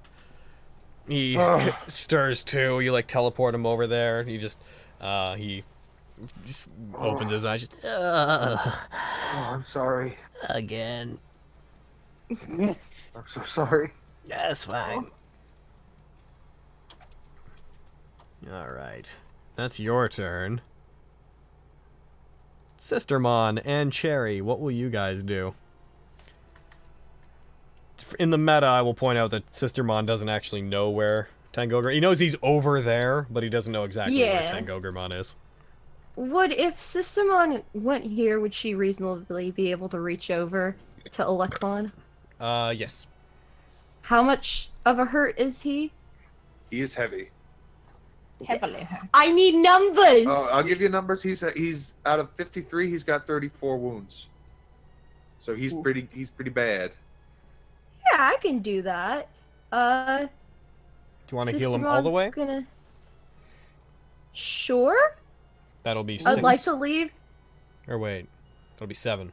He Ugh. stirs too. You like teleport him over there. He just opens his eyes. Just, Oh, I'm sorry. again. I'm so sorry. That's fine. All right, that's your turn. Sistermon and Cherry, what will you guys do? In the meta, I will point out that Sistermon doesn't actually know where Tangogre... He knows he's over there, but he doesn't know exactly where Tangogremon is. Would, if Systemon went here, would she reasonably be able to reach over to Electron? Yes. How much of a hurt is he? He is heavy. Heavily. I need numbers! Oh, I'll give you numbers. He's out of 53. He's got 34 wounds. So he's pretty bad. Yeah, I can do that. Do you want to heal him all the way? Sure. That'll be 6. I'd like to leave. Or wait, that'll be 7.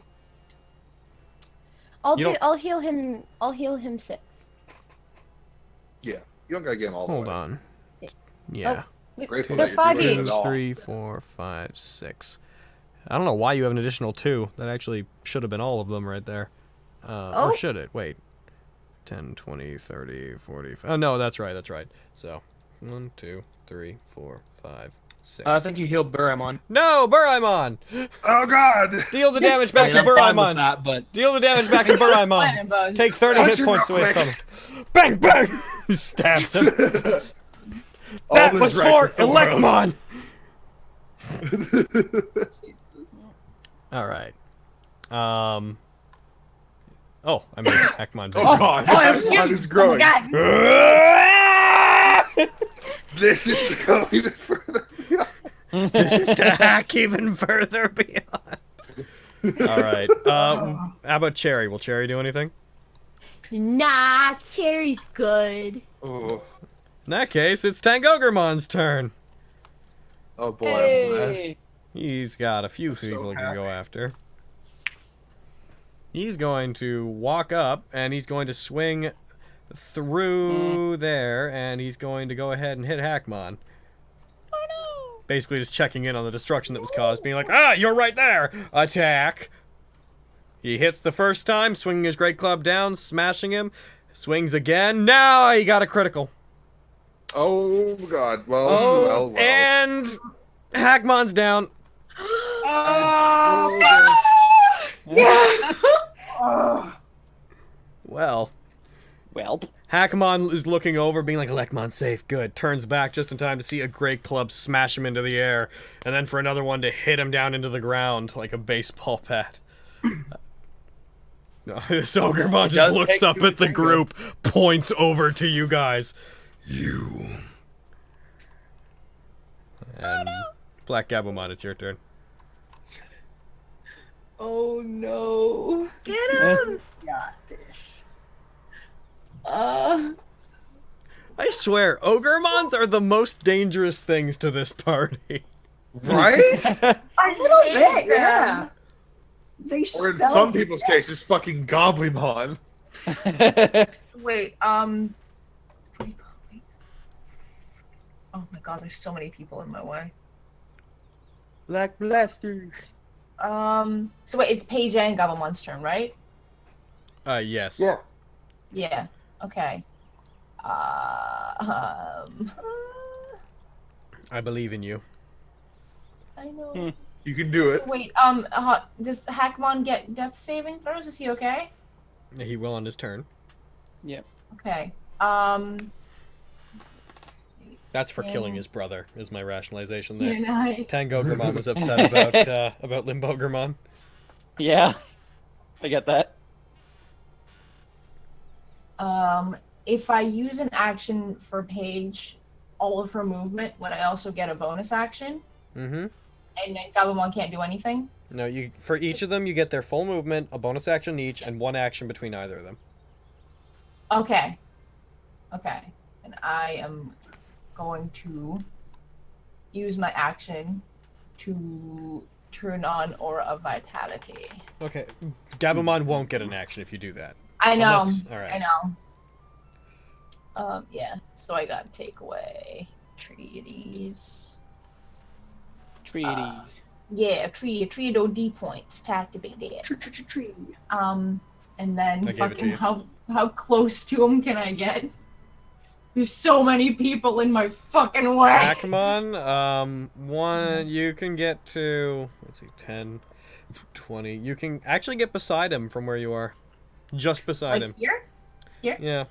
I'll heal him. I'll heal him 6. Yeah, you don't gotta get him all the way. Hold on. Yeah. Grateful They're that you're 5 doing it each. at all. 3, 4, 5, 6. I don't know why you have an additional 2. That actually should have been all of them right there. Or should it? Wait. 10, 20, 30, 40... Oh, no, that's right, that's right. So, 1, 2, 3, 4, 5, 6. I think you healed Buramon. No, Buramon! Oh, God! Deal the damage back to I'm fine with Buramon! that, but Deal the damage back to Buramon! Take 30 hit points away from him. Bang, bang! He stabs him. That was for Electmon! Alright. Oh, I mean, Ekmon. Oh, God! Ekmon is growing. This is to go even further beyond. This is to hack even further beyond. Alright. How about Cherry? Will Cherry do anything? Nah, Cherry's good. Oh. In that case, it's Tangogremon's turn. Oh boy, I'm glad. Hey. He's got a few so people he can go happy. after. He's going to walk up, and he's going to swing through there, and he's going to go ahead and hit Hackmon. Oh no! Basically just checking in on the destruction that was caused, being like, ah, you're right there! Attack! He hits the first time, swinging his great club down, smashing him. Swings again. Now he got a critical. Oh God! Well. And Hackmon's down. Well, Hackmon is looking over, being like, Electmon's safe, good. Turns back just in time to see a great club smash him into the air, and then for another one to hit him down into the ground like a baseball bat. No, this Ogremon just looks up at the group, points over to you guys. You. And Black Gabumon, it's your turn. Oh no. Get him! Got this. I swear, Ogremons are the most dangerous things to this party. Right? A little bit, yeah. They Or in smell some people's cases, fucking Goblimon. Wait, oh my god, there's so many people in my way. Black Blasters. So wait, it's Paige and Gobblemon's turn, right? Yes. Yeah. Yeah. Okay. I believe in you. I know. You can do it. Wait, does Hackmon get death saving throws? Is he okay? He will on his turn. Yep. Okay. That's for killing his brother, is my rationalization there. You're not. Tangogremon was upset about Limbogremon. Yeah. I get that. If I use an action for Paige, all of her movement, would I also get a bonus action? Mm-hmm. And then Gobblemon can't do anything? No, for each of them, you get their full movement, a bonus action each, and one action between either of them. Okay. Okay. And I am going to use my action to turn on Aura of Vitality. Okay. Gabumon won't get an action if you do that. I know. All right. I know. Yeah. So I gotta take away treaties. Yeah, tree those D points to activate it. Tree. And then I gave it to fucking you. how close to him can I get? There's so many people in my fucking way. Hackmon, you can get to, let's see, 10. 20. You can actually get beside him from where you are. Just beside him. Here? Here? Yeah.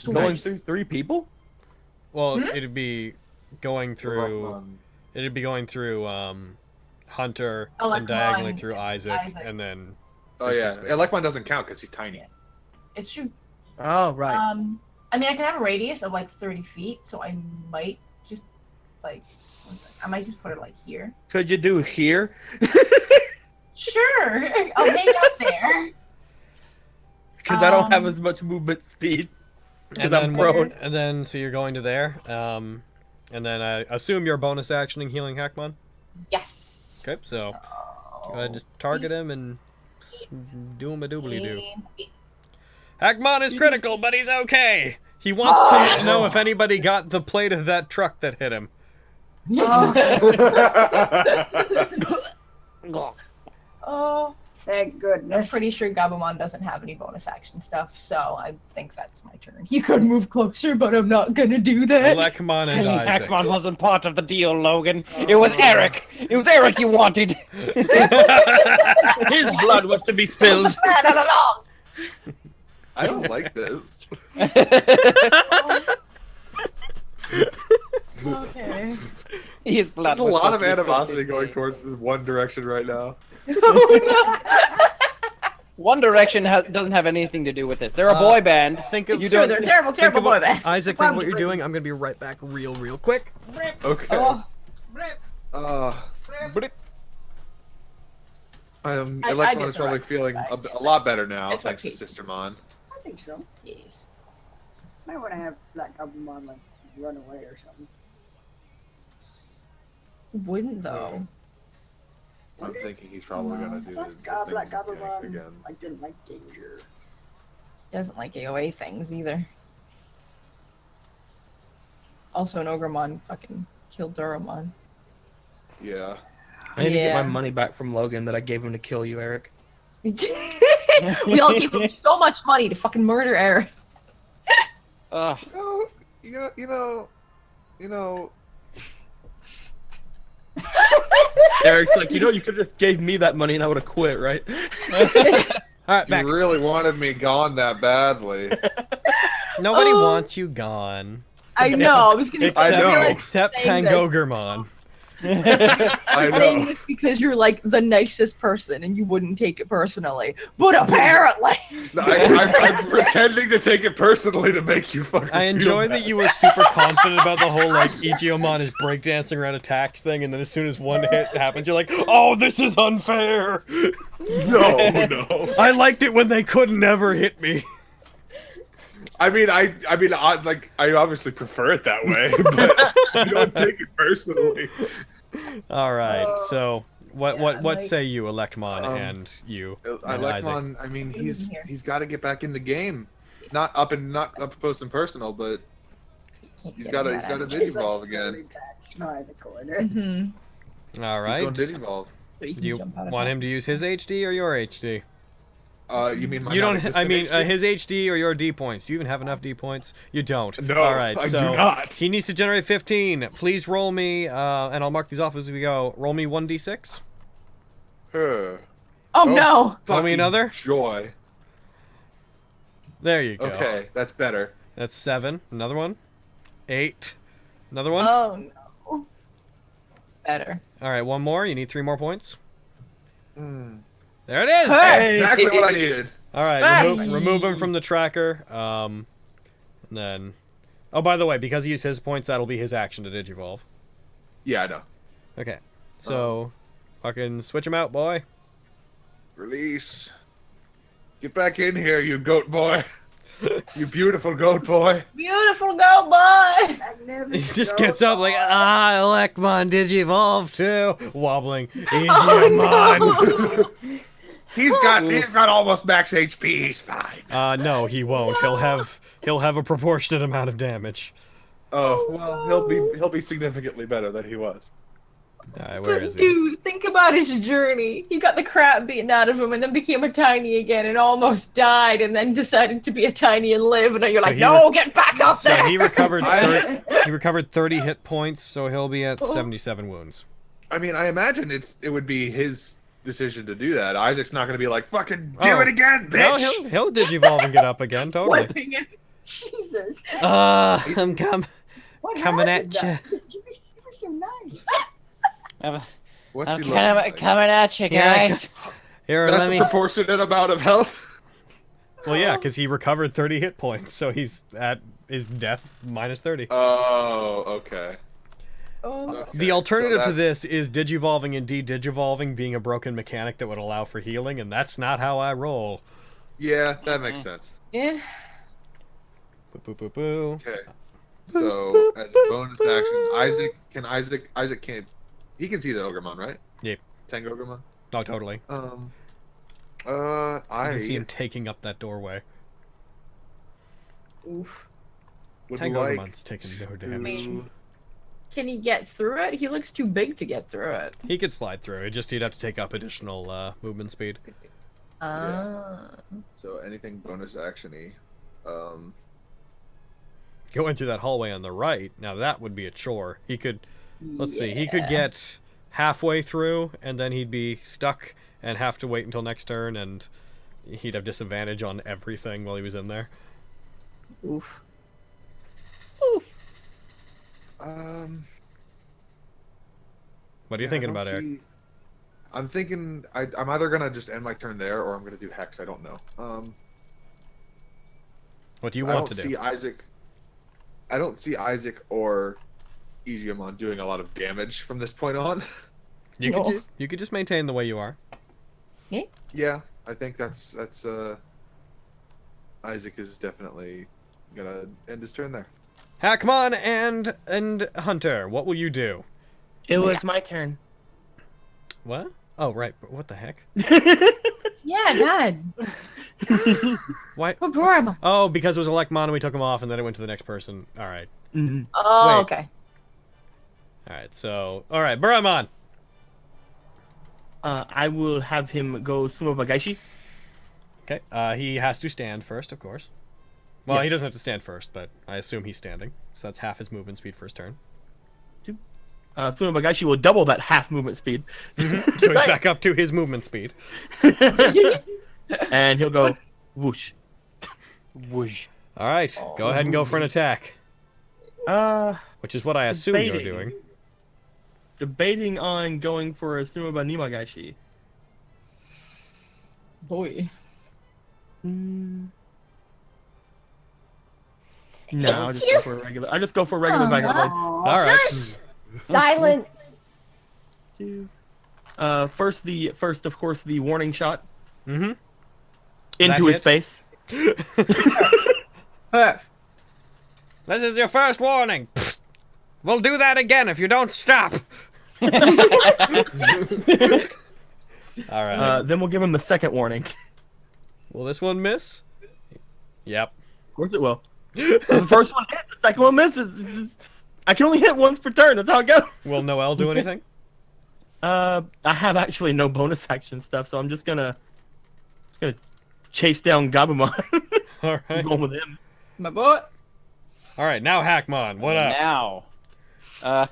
Going through 3 people? Well, it'd be going through... It'd be going through Hunter and diagonally through Isaac, and then... Oh yeah, Elecmon doesn't count because he's tiny. It's true. Oh, right. I mean, I can have a radius of like 30 feet, so I might just like... I might just put it like here. Could you do here? Sure, I'll hang out there. Because I don't have as much movement speed. Because I'm prone. And then, so you're going to there. And then I assume you're bonus actioning healing Hackmon? Yes. Okay, so go ahead and just target him and do him a doobly-doo. Hackmon is critical, but he's okay. He wants to know if anybody got the plate of that truck that hit him. Oh, thank goodness. I'm pretty sure Gabumon doesn't have any bonus action stuff, so I think that's my turn. You could move closer, but I'm not gonna do that. Lekmon and Isaac. Hackmon wasn't part of the deal, Logan. It was Eric. It was Eric you wanted. His blood was to be spilled. I don't like this. Okay. His blood. There's a lot of animosity going towards this one direction right now. One Direction doesn't have anything to do with this. They're a boy band. Think of They're a terrible, terrible boy band. Isaac, think of what you're doing. I'm gonna be right back real quick. Okay. Oh. Electron is probably feeling a lot better now, thanks to Sistermon. I think so. Yes. Might want to have Black Gabumon like run away or something. Wouldn't though. I'm thinking he's probably gonna do the Black thing Gabumon again. I didn't like danger. Doesn't like AOA things either. Also, an Ogremon fucking killed Duromon. Yeah. I need to get my money back from Logan that I gave him to kill you, Eric. We all gave him so much money to fucking murder Eric. You know. Eric's like, you could just gave me that money and I would have quit, right? Alright, back. You really wanted me gone that badly. Nobody wants you gone. I know, I was gonna say Except Tangogromon. I'm saying this because you're like the nicest person and you wouldn't take it personally. But apparently I'm pretending to take it personally to make you fuckers I enjoy that you were super confident about the whole like Ichiomon is breakdancing around attacks thing, and then as soon as one hit happens, you're like, oh, this is unfair. No. I liked it when they could never hit me. I obviously prefer it that way, but I don't take it personally. All right, so what say you, Elecmon, and you? And Elecmon, I mean, he's got to get back in the game, not up close and personal, but he's got to digivolve again. The corner. All right. He's going digivolve. Do you want him to use his HD or your HD? You mean my you don't? I mean HD? his HD or your D points. Do you even have enough D points? You don't. No, all right, I so do not. He needs to generate 15. Please roll me, and I'll mark these off as we go. Roll me 1d6. Oh no! Roll me another. Joy. There you go. Okay, that's better. That's 7. Another one. 8. Another one. Oh no. Better. All right, one more. You need 3 more points. There it is! Hey, exactly what I needed. All right, remove him from the tracker. And then... Oh, by the way, because he used his points, that'll be his action to digivolve. Yeah, I know. Okay, so... fucking switch him out, boy. Release. Get back in here, you goat boy. You beautiful goat boy. Beautiful goat boy! He just gets up like, Elecmon digivolve too. Wobbling. Digimon. He's got almost max HP. He's fine. No, he won't. He'll have a proportionate amount of damage. Oh well, he'll be significantly better than he was. Alright, where is he? Dude, think about his journey. He got the crap beaten out of him and then became a tiny again and almost died and then decided to be a tiny and live, and you're like, no, get back up there! So he recovered 30 hit points, so he'll be at 77 wounds. I mean, I imagine it would be his decision to do that. Isaac's not going to be like, fucking do it again, No, bitch! he'll digivolve and get up again, totally. Whipping him. Jesus. I'm coming What at happened? you. You were so nice. What's he I'm looking like? coming at you guys. Here, That's let a me. proportionate amount of health. Well, yeah, because he recovered 30 hit points, so he's at his death minus 30. Oh, okay. Oh. The alternative to that's- this is digivolving and de-digivolving being a broken mechanic that would allow for healing, and that's not how I roll. Yeah, that makes sense. Yeah. Boo boo boo boo. Okay. So as a bonus action, Isaac can't. He can see the Ogremon, right? Yep. Tango Ogremon. Oh, totally. I I can see him taking up that doorway. Oof. would Tango like Ogermon's taking no to- damage. Can he get through it? He looks too big to get through it. He could slide through. He'd have to take up additional movement speed. So anything bonus action-y. Going through that hallway on the right, now that would be a chore. He could, let's see, he could get halfway through, and then he'd be stuck and have to wait until next turn, and he'd have disadvantage on everything while he was in there. Oof. What are you thinking about, Eric? I'm thinking I'm either gonna just end my turn there, or I'm gonna do Hex. I don't know. What do you I want don't to do? see Isaac. I don't see Isaac or Ogremon doing a lot of damage from this point on. You could just maintain the way you are. Yeah, I think that's Isaac is definitely gonna end his turn there. Hackmon and Hunter, what will you do? It was my turn. What? Oh, right. What the heck? Yeah, God. Why? What Ogremon? Oh, because it was Elecmon and we took him off and then it went to the next person. All right. Oh, Wait. okay. All right. So, all right, Buramon. I will have him go Sumo Bagaishi. Okay. He has to stand first, of course. Well, he Yes. doesn't have to stand first, but I assume he's standing. So that's half his movement speed for his turn. Sumo Bagaishi will double that half movement speed. So he's back up to his movement speed. And he'll go whoosh. Whoosh. All right. Go ahead and go for an attack. Which is what I assume you're Debating. doing. Debating on going for a Sumo Nimagaishi. Boy. No, I'll just go for a regular. I just go for a regular Mega Blade. All right. Silence. First, of course, the warning shot Mm-hmm. into his hit? face. This is your first warning. We'll do that again if you don't stop. All right. Then we'll give him the second warning. Will this one miss? Yep. Of course it will. The first one hits, the second one misses. It's just- I can only hit once per turn. That's how it goes. Will Noel do anything? I have actually no bonus action stuff, so I'm just gonna chase down Gabumon. All right. I'm going with him. My boy. All right. Now Hackmon, what up? Now.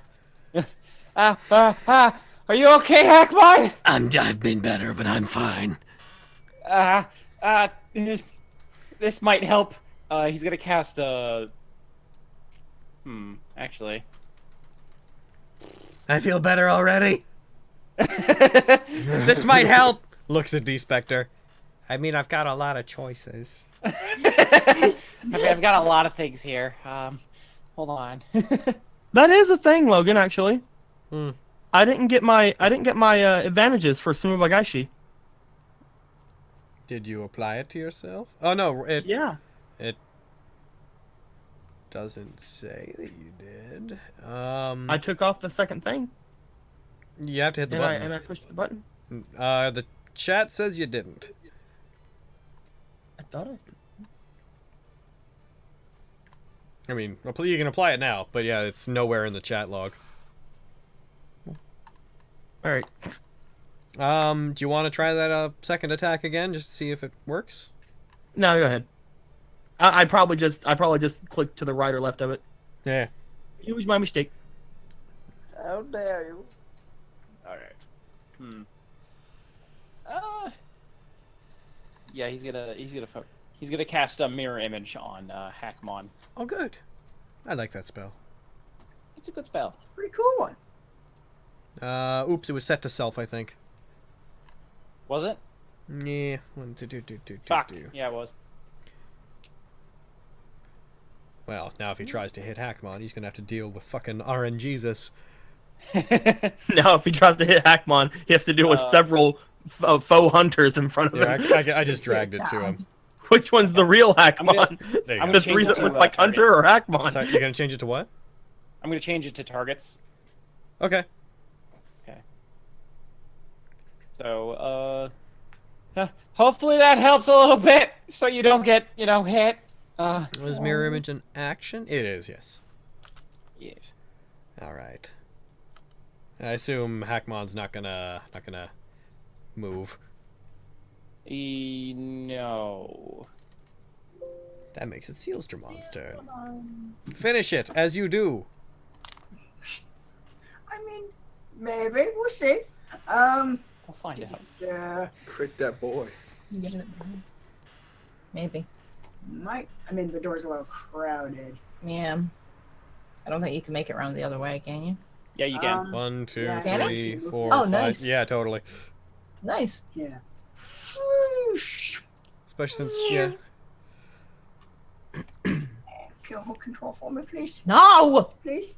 Are you okay, Hackmon? I've been better, but I'm fine. This might help. He's gonna cast actually. I feel better already. This might help. Looks at D-Spectre. I mean, I've got a lot of choices. I've got a lot of things here. Hold on. That is a thing, Logan. Actually, Hmm. I didn't get my advantages for Sumo Bagaishi. Did you apply it to yourself? Oh no, it doesn't say that you did. I took off the second thing, You have to hit the and button. I pushed the button. The chat says you didn't. I thought I mean, you can apply it now, but yeah, it's nowhere in the chat log. All right. Do you want to try that second attack again, just to see if it works? No, go ahead. I probably just clicked to the right or left of it. Yeah. It was my mistake. How dare you? Alright. Yeah, he's gonna cast a mirror image on Hackmon. Oh, good. I like that spell. It's a good spell. It's a pretty cool one. Oops, it was set to self, I think. Was it? Yeah. Fuck. Yeah, it was. Well, now if he tries to hit Hackmon, he's gonna have to deal with fucking RNGesus. Now, if he tries to hit Hackmon, he has to deal with several faux hunters in front of him. I just dragged it to him. Which one's the real Hackmon? I'm The three that look like Hunter or Hackmon? Sorry, you're gonna change it to what? I'm gonna change it to targets. Okay. Okay. So, hopefully that helps a little bit, so you don't get, hit. Was mirror image an action? It is, yes. Yes. All right. I assume Hackmon's not gonna move. No. That makes it Sealstromon's turn. Finish it as you do. I mean, maybe we'll see. We'll find out. Crit that boy. Maybe. I mean, the door's a little crowded. Yeah. I don't think you can make it around the other way, can you? Yeah, you can. 1, 2, yeah, 3, 4, Oh, 5. nice. Yeah, totally. Nice. Yeah. Especially since, yeah. Can hold control for me, please? No! Please?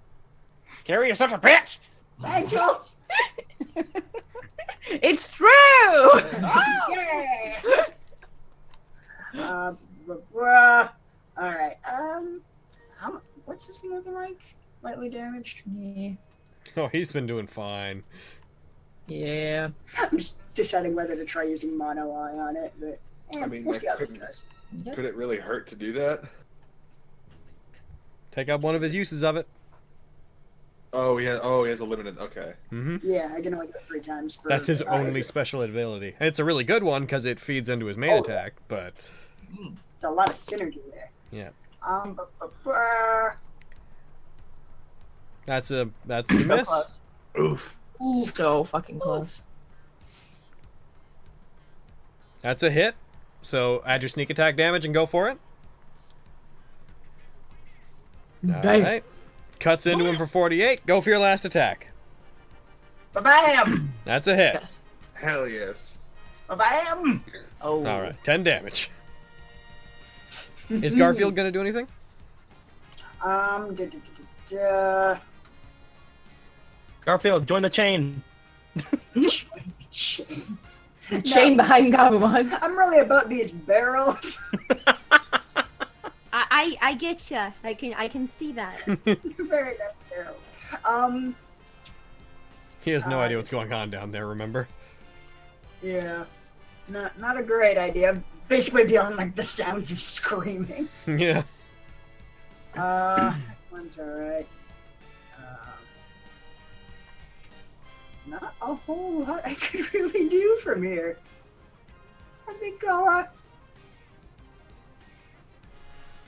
Carrie, you're such a bitch! Thank you! It's true! Yeah! Alright, what's this thing looking like? Lightly damaged? Yeah. Oh, he's been doing fine. Yeah. I'm just deciding whether to try using Mono Eye on it, but I mean, we'll like, see how this goes. could it really hurt to do that? Take out one of his uses of it. Oh, he has a limited. Okay. Mm-hmm. Yeah, I can only go 3 times. That's his only special ability. And it's a really good one because it feeds into his main attack, but... It's a lot of synergy there. Yeah. That's a miss. Close. Oof. So fucking close. That's a hit. So add your sneak attack damage and go for it. Alright. Cuts into him for 48. Go for your last attack. Ba-bam! That's a hit. Yes. Hell yes. Ba-bam! Oh. Alright, 10 damage. Is Garfield gonna do anything? Garfield, join the chain. Chain behind Gabumon. I'm really about these barrels. I get ya. I can see that. You're very nice barrel. He has no idea what's going on down there, remember? Yeah. Not a great idea. Basically beyond like the sounds of screaming. Yeah. One's alright. Not a whole lot I could really do from here. I think I'll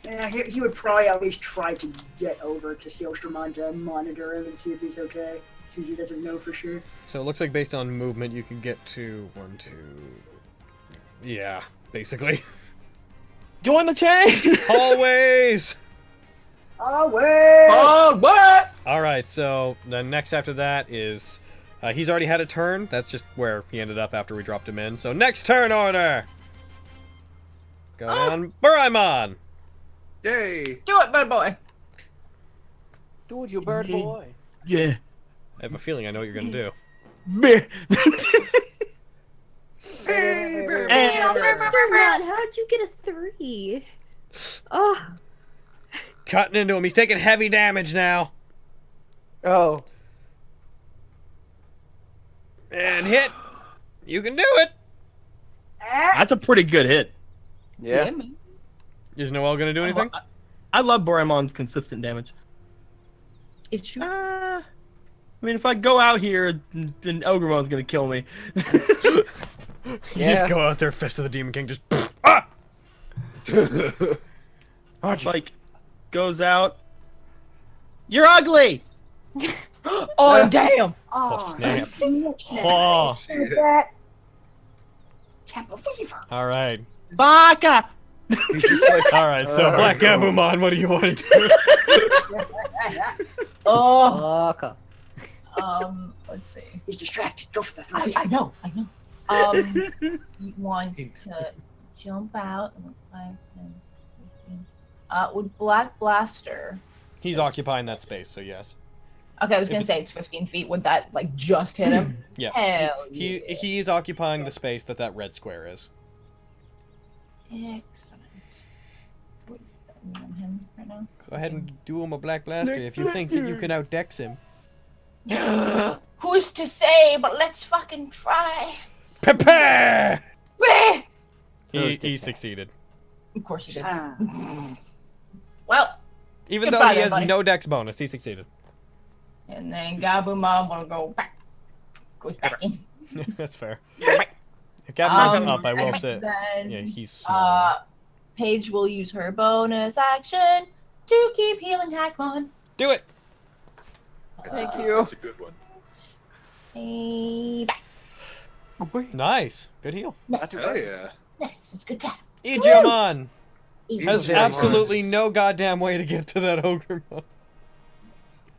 yeah, he would probably at least try to get over to Sealstromon to monitor him and see if he's okay. Since he doesn't know for sure. So it looks like based on movement you can get to 1, 2... Yeah, basically. Join the chain! Hallways! Away! Oh, what? Alright, so the next after that is... he's already had a turn. That's just where he ended up after we dropped him in. So next turn order! Go on Burimon! Yay! Do it, bad boy. Do it, you bird boy. Yeah. I have a feeling I know what you're gonna do. Hey, Ron, how'd you get a 3? Oh. Cutting into him. He's taking heavy damage now. Oh. And hit. You can do it. That's a pretty good hit. Yeah. man. Is Noelle gonna do anything? I love Borimon's consistent damage. It's true. I mean, if I go out here, then Ogremon's gonna kill me. You just go out there, Fist of the Demon King, just ah! Like, goes out. You're ugly! Oh, damn. Oh, snap. Snip, snip. Oh. Like that. can't believe her. All right. Baka! He's just like, All right. So Black go. Gabumon, what do you want to do? Oh, Baka. let's see. He's distracted. Go for the throat. I know. He wants to jump out. 5, 10, 15. With Black Blaster. He's occupying that space, so yes. Okay, I was gonna say it's 15 feet. Would that like just hit him? Yeah. Hell He's occupying the space that red square is. Excellent. What is that on him right now? Go ahead and do him a Black Blaster if you think that you can outdex him. Who's to say? But let's fucking try. Prepare! Who's He succeeded. Of course he did. Well, Even Good though try he there, has buddy. no dex bonus, he succeeded. And then Gabumon will go back. Goes back in. That's fair. If Gabumon's up, I will and say. then, Yeah, he's small. Paige will use her bonus action to keep healing Hackmon. Do it! Thank you. That's a good one. Back. Nice. Good heal. Hell yeah. Nice. It's a good time. Igiamon Easy. has Igiamon. absolutely no goddamn way to get to that Ogremon.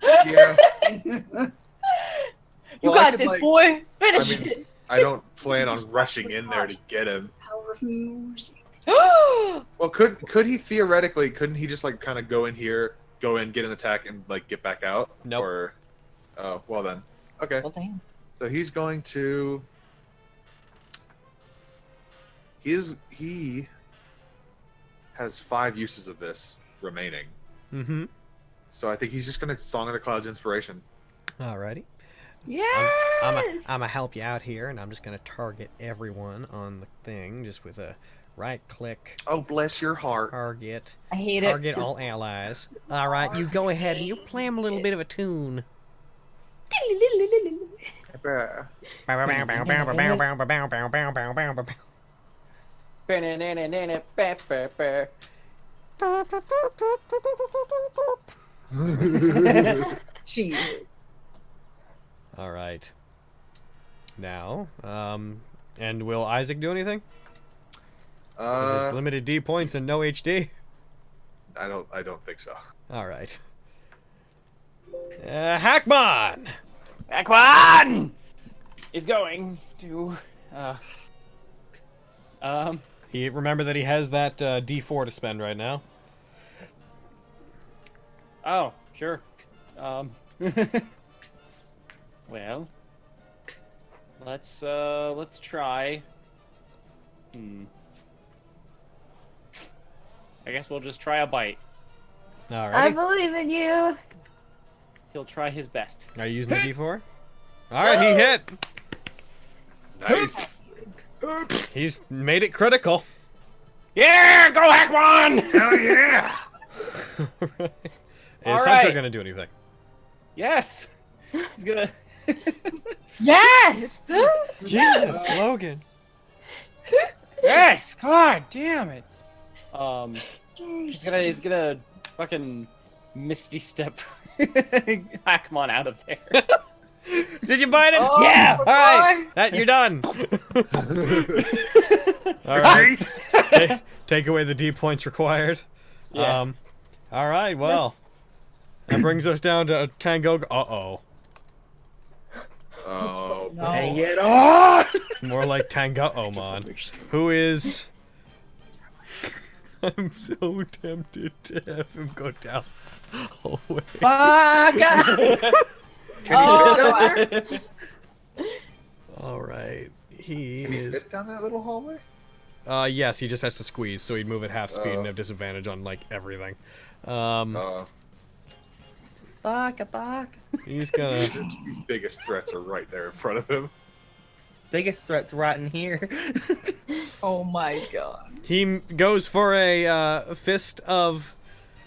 Yeah. You Well, I got could, this, like- boy. Finish I mean- it. I don't plan on rushing in there to get him. Power of music. Well, couldn't he theoretically? Couldn't he just like kind of go in here, go in, get an attack, and like get back out? Nope. Or, oh, well then. Okay. Well, damn. So he's going to. He has 5 uses of this remaining. Mm-hmm. So I think he's just gonna Song of the Clouds inspiration. Alrighty. Yes. I'm gonna help you out here, and I'm just gonna target everyone on the thing, just with a right click. Oh, bless your heart. Target. I hate it. Target all allies. All right, you go ahead and you play him a little bit of a tune. Jeez. All right. Now, and will Isaac do anything? With his limited D points and no HD. I don't think so. All right. Hackmon! Aquan is going to. He remember that he has that D4 to spend right now. Oh, sure. Well, let's try. I guess we'll just try a bite. All I right. believe in you. He'll try his best. Are you using the D4? All right, he hit. Nice. He's made it critical. Yeah, go Hackmon! Hell yeah. Is All Hunter right. gonna do anything? Yes, he's gonna. Yes. Jesus, Logan. Yes, God damn it. He's gonna fucking misty step Hackmon out of there. Did you bite him? Oh, yeah. All right. boy. That you're done. All right. Take away the D points required. Yeah. All right. Well, that brings us down to Tango. Uh-oh. Oh. No. Hang it on! More like Tango-omon, who is. I'm so tempted to have him go down the hallway. Baka! Oh, All right. He Can he is. fit down that little hallway? Yes, he just has to squeeze, so he'd move at half speed and have disadvantage on like everything. Baka, baka. He's gonna. The 2 biggest threats are right there in front of him. Biggest threat's right in here. oh my god. He goes for a fist of.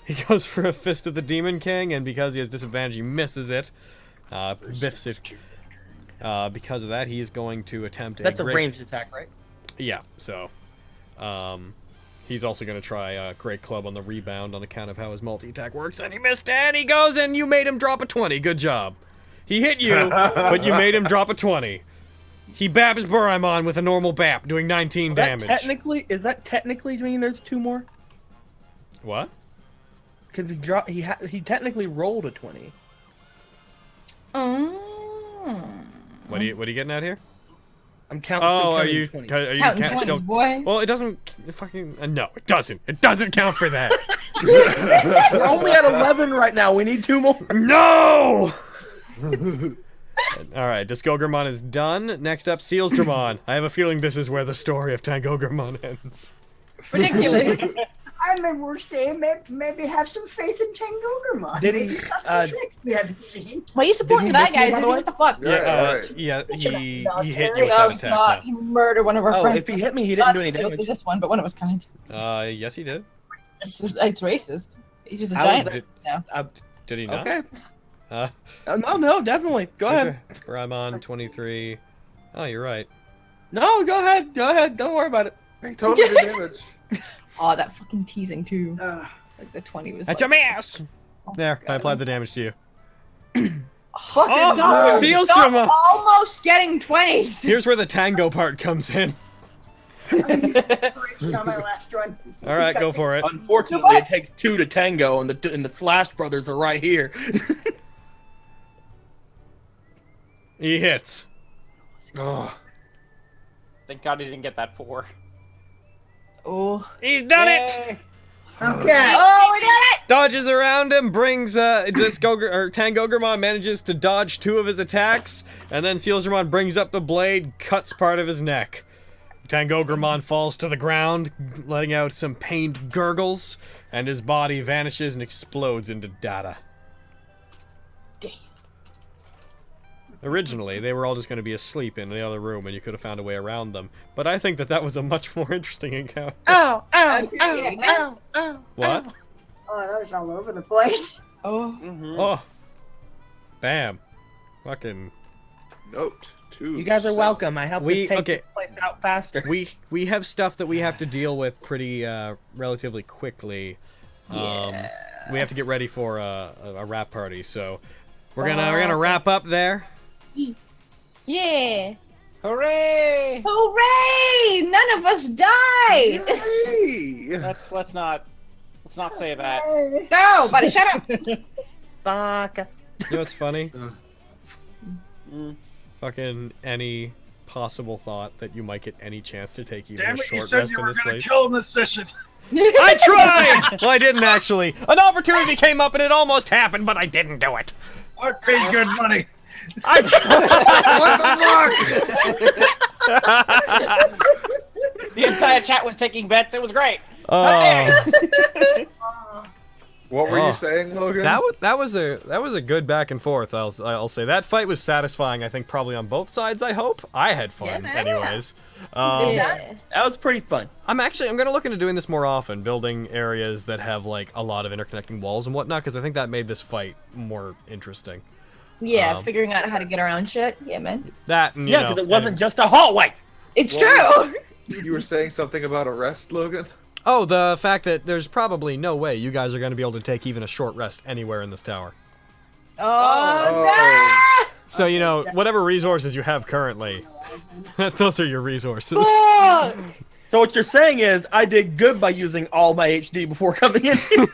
He goes for a fist of the Demon King, and because he has disadvantage, he misses it. Biffs it. Because of that, he's going to attempt That's a great... ranged attack, right? Yeah. So, he's also going to try Great Club on the rebound on account of how his multi-attack works, and he missed. And he goes, and you made him drop a 20. Good job. He hit you, but you made him drop a 20. He babs Burimon with a normal bap, doing 19 damage. Is that technically mean there's 2 more? What? Because he technically rolled a 20. What are you getting at here? I'm counting. Are you 20. counting 20s, still? boy. Well, it doesn't fucking. No, it doesn't. It doesn't count for that. We're only at 11 right now. We need 2 more. No. All right, Discogromon is done. Next up, Sealsdramon. I have a feeling this is where the story of Tangogromon ends. Ridiculous. I remember we're saying maybe have some faith in Tangogromon. Did he, Maybe got some tricks we haven't seen. Why are you supporting he bad miss me, guys? by the way? What the fuck? Yeah, he hit you with No, that he's attack. not. He murdered one of our friends. If he hit me, he didn't do any Specifically damage. This one, but one of us kind. Yes, he did. It's racist. He's just a How giant. is now. Did he not? Okay. Uh, No, definitely. Go ahead. Ramon 23. Oh, you're right. No, go ahead. Don't worry about it. He totally did damage. Oh, that fucking teasing too. Like the 20 was. That's like, your ass. There, I applied the damage to you. Fucking Oh, Sealsdramon. almost getting 20s. Here's where the tango part comes in. On my last one. All right, go for it. Unfortunately, it takes 2 to tango, and the Slash brothers are right here. He hits. Oh. Thank God he didn't get that 4. Oh. He's done it. Okay. Oh, we did it! Dodges around him, brings Tangogromon manages to dodge 2 of his attacks, and then Sealsdramon brings up the blade, cuts part of his neck. Tangogromon falls to the ground, letting out some pained gurgles, and his body vanishes and explodes into data. Damn. Originally, they were all just going to be asleep in the other room, and you could have found a way around them. But I think that was a much more interesting encounter. Ow! What? Oh, that was all over the place. Oh. Oh. Bam. Fucking. Note to You guys are self. welcome. I helped us take this place out faster. We have stuff that we have to deal with pretty relatively quickly. Yeah. We have to get ready for a wrap party, so we're gonna wrap up there. Yeah. Hooray! Hooray! None of us died. Hey! Let's not say that. No, buddy, shut up. Fuck. You know what's funny? Fucking any possible thought that you might get any chance to take even a short rest in this place. Kill in this session. I tried! Well, I didn't actually. An opportunity came up and it almost happened, but I didn't do it. I paid good money. I tried. The entire chat was taking bets. It was great. What were you saying, Logan? That was a good back and forth. I'll say that fight was satisfying. I think probably on both sides. I hope I had fun. Yeah, anyways. That was pretty fun. I'm gonna look into doing this more often, building areas that have like a lot of interconnecting walls and whatnot, because I think that made this fight more interesting. Yeah, figuring out how to get around shit. Yeah, man. That and, yeah, because it wasn't just a hallway. It's true. You were saying something about a rest, Logan? Oh, the fact that there's probably no way you guys are going to be able to take even a short rest anywhere in this tower. Oh, no! So, you know, whatever resources you have currently, those are your resources. So what you're saying is, I did good by using all my HD before coming in here.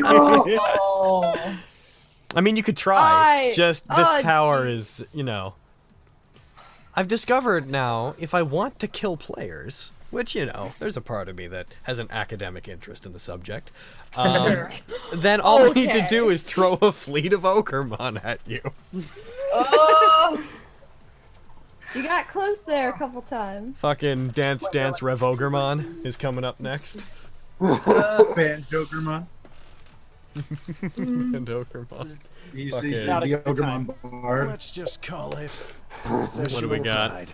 Oh. I mean, you could try. Just this tower is, you know... I've discovered now, if I want to kill players, which, you know, there's a part of me that has an academic interest in the subject, then all I need to do is throw a fleet of Ogremon at you. Oh! You got close there a couple times. Fucking Dance Rev Ogremon is coming up next. Ogremon. And Ogremon. He's Fucking- the Ogremon bard. Let's just call it. What do we got? Pride.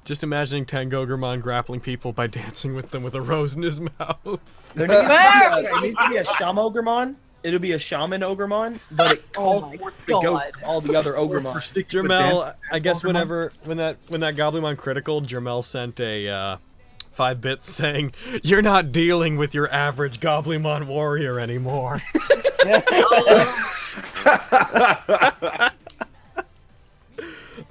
Just imagining Tangogromon grappling people by dancing with them with a rose in his mouth. There needs to be a Shaman Ogremon. It'll be a Shaman Ogremon, but it calls forth the ghost of all the other Ogremon. Jermel, I guess when that Goblomon critical, Jermel sent a 5 bits saying, "You're not dealing with your average Goblomon warrior anymore."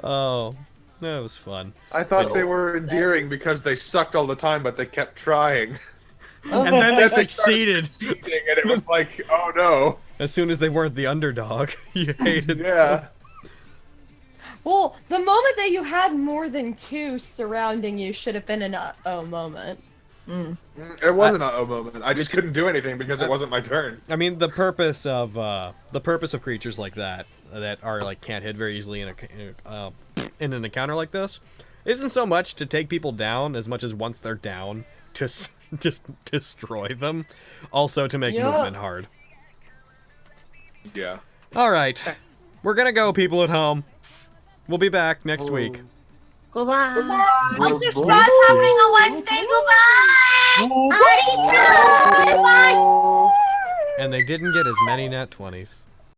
Oh, that was was fun. I thought they were endearing because they sucked all the time, but they kept trying. And then they Then started succeeded. succeeding, and it was like, oh no. As soon as they weren't the underdog, you hated Yeah. Well, the moment that you had more than 2 surrounding you should have been an uh-oh moment. It wasn't a moment. I just couldn't do anything because it wasn't my turn. I mean, the purpose of creatures like that are like can't hit very easily in an encounter like this isn't so much to take people down as much as once they're down to just destroy them. Also to make movement hard. Yeah. All right, we're gonna go, people at home. We'll be back next week. Goodbye. What's your strats happening on Wednesday? Goodbye. And they didn't get as many Nat 20s.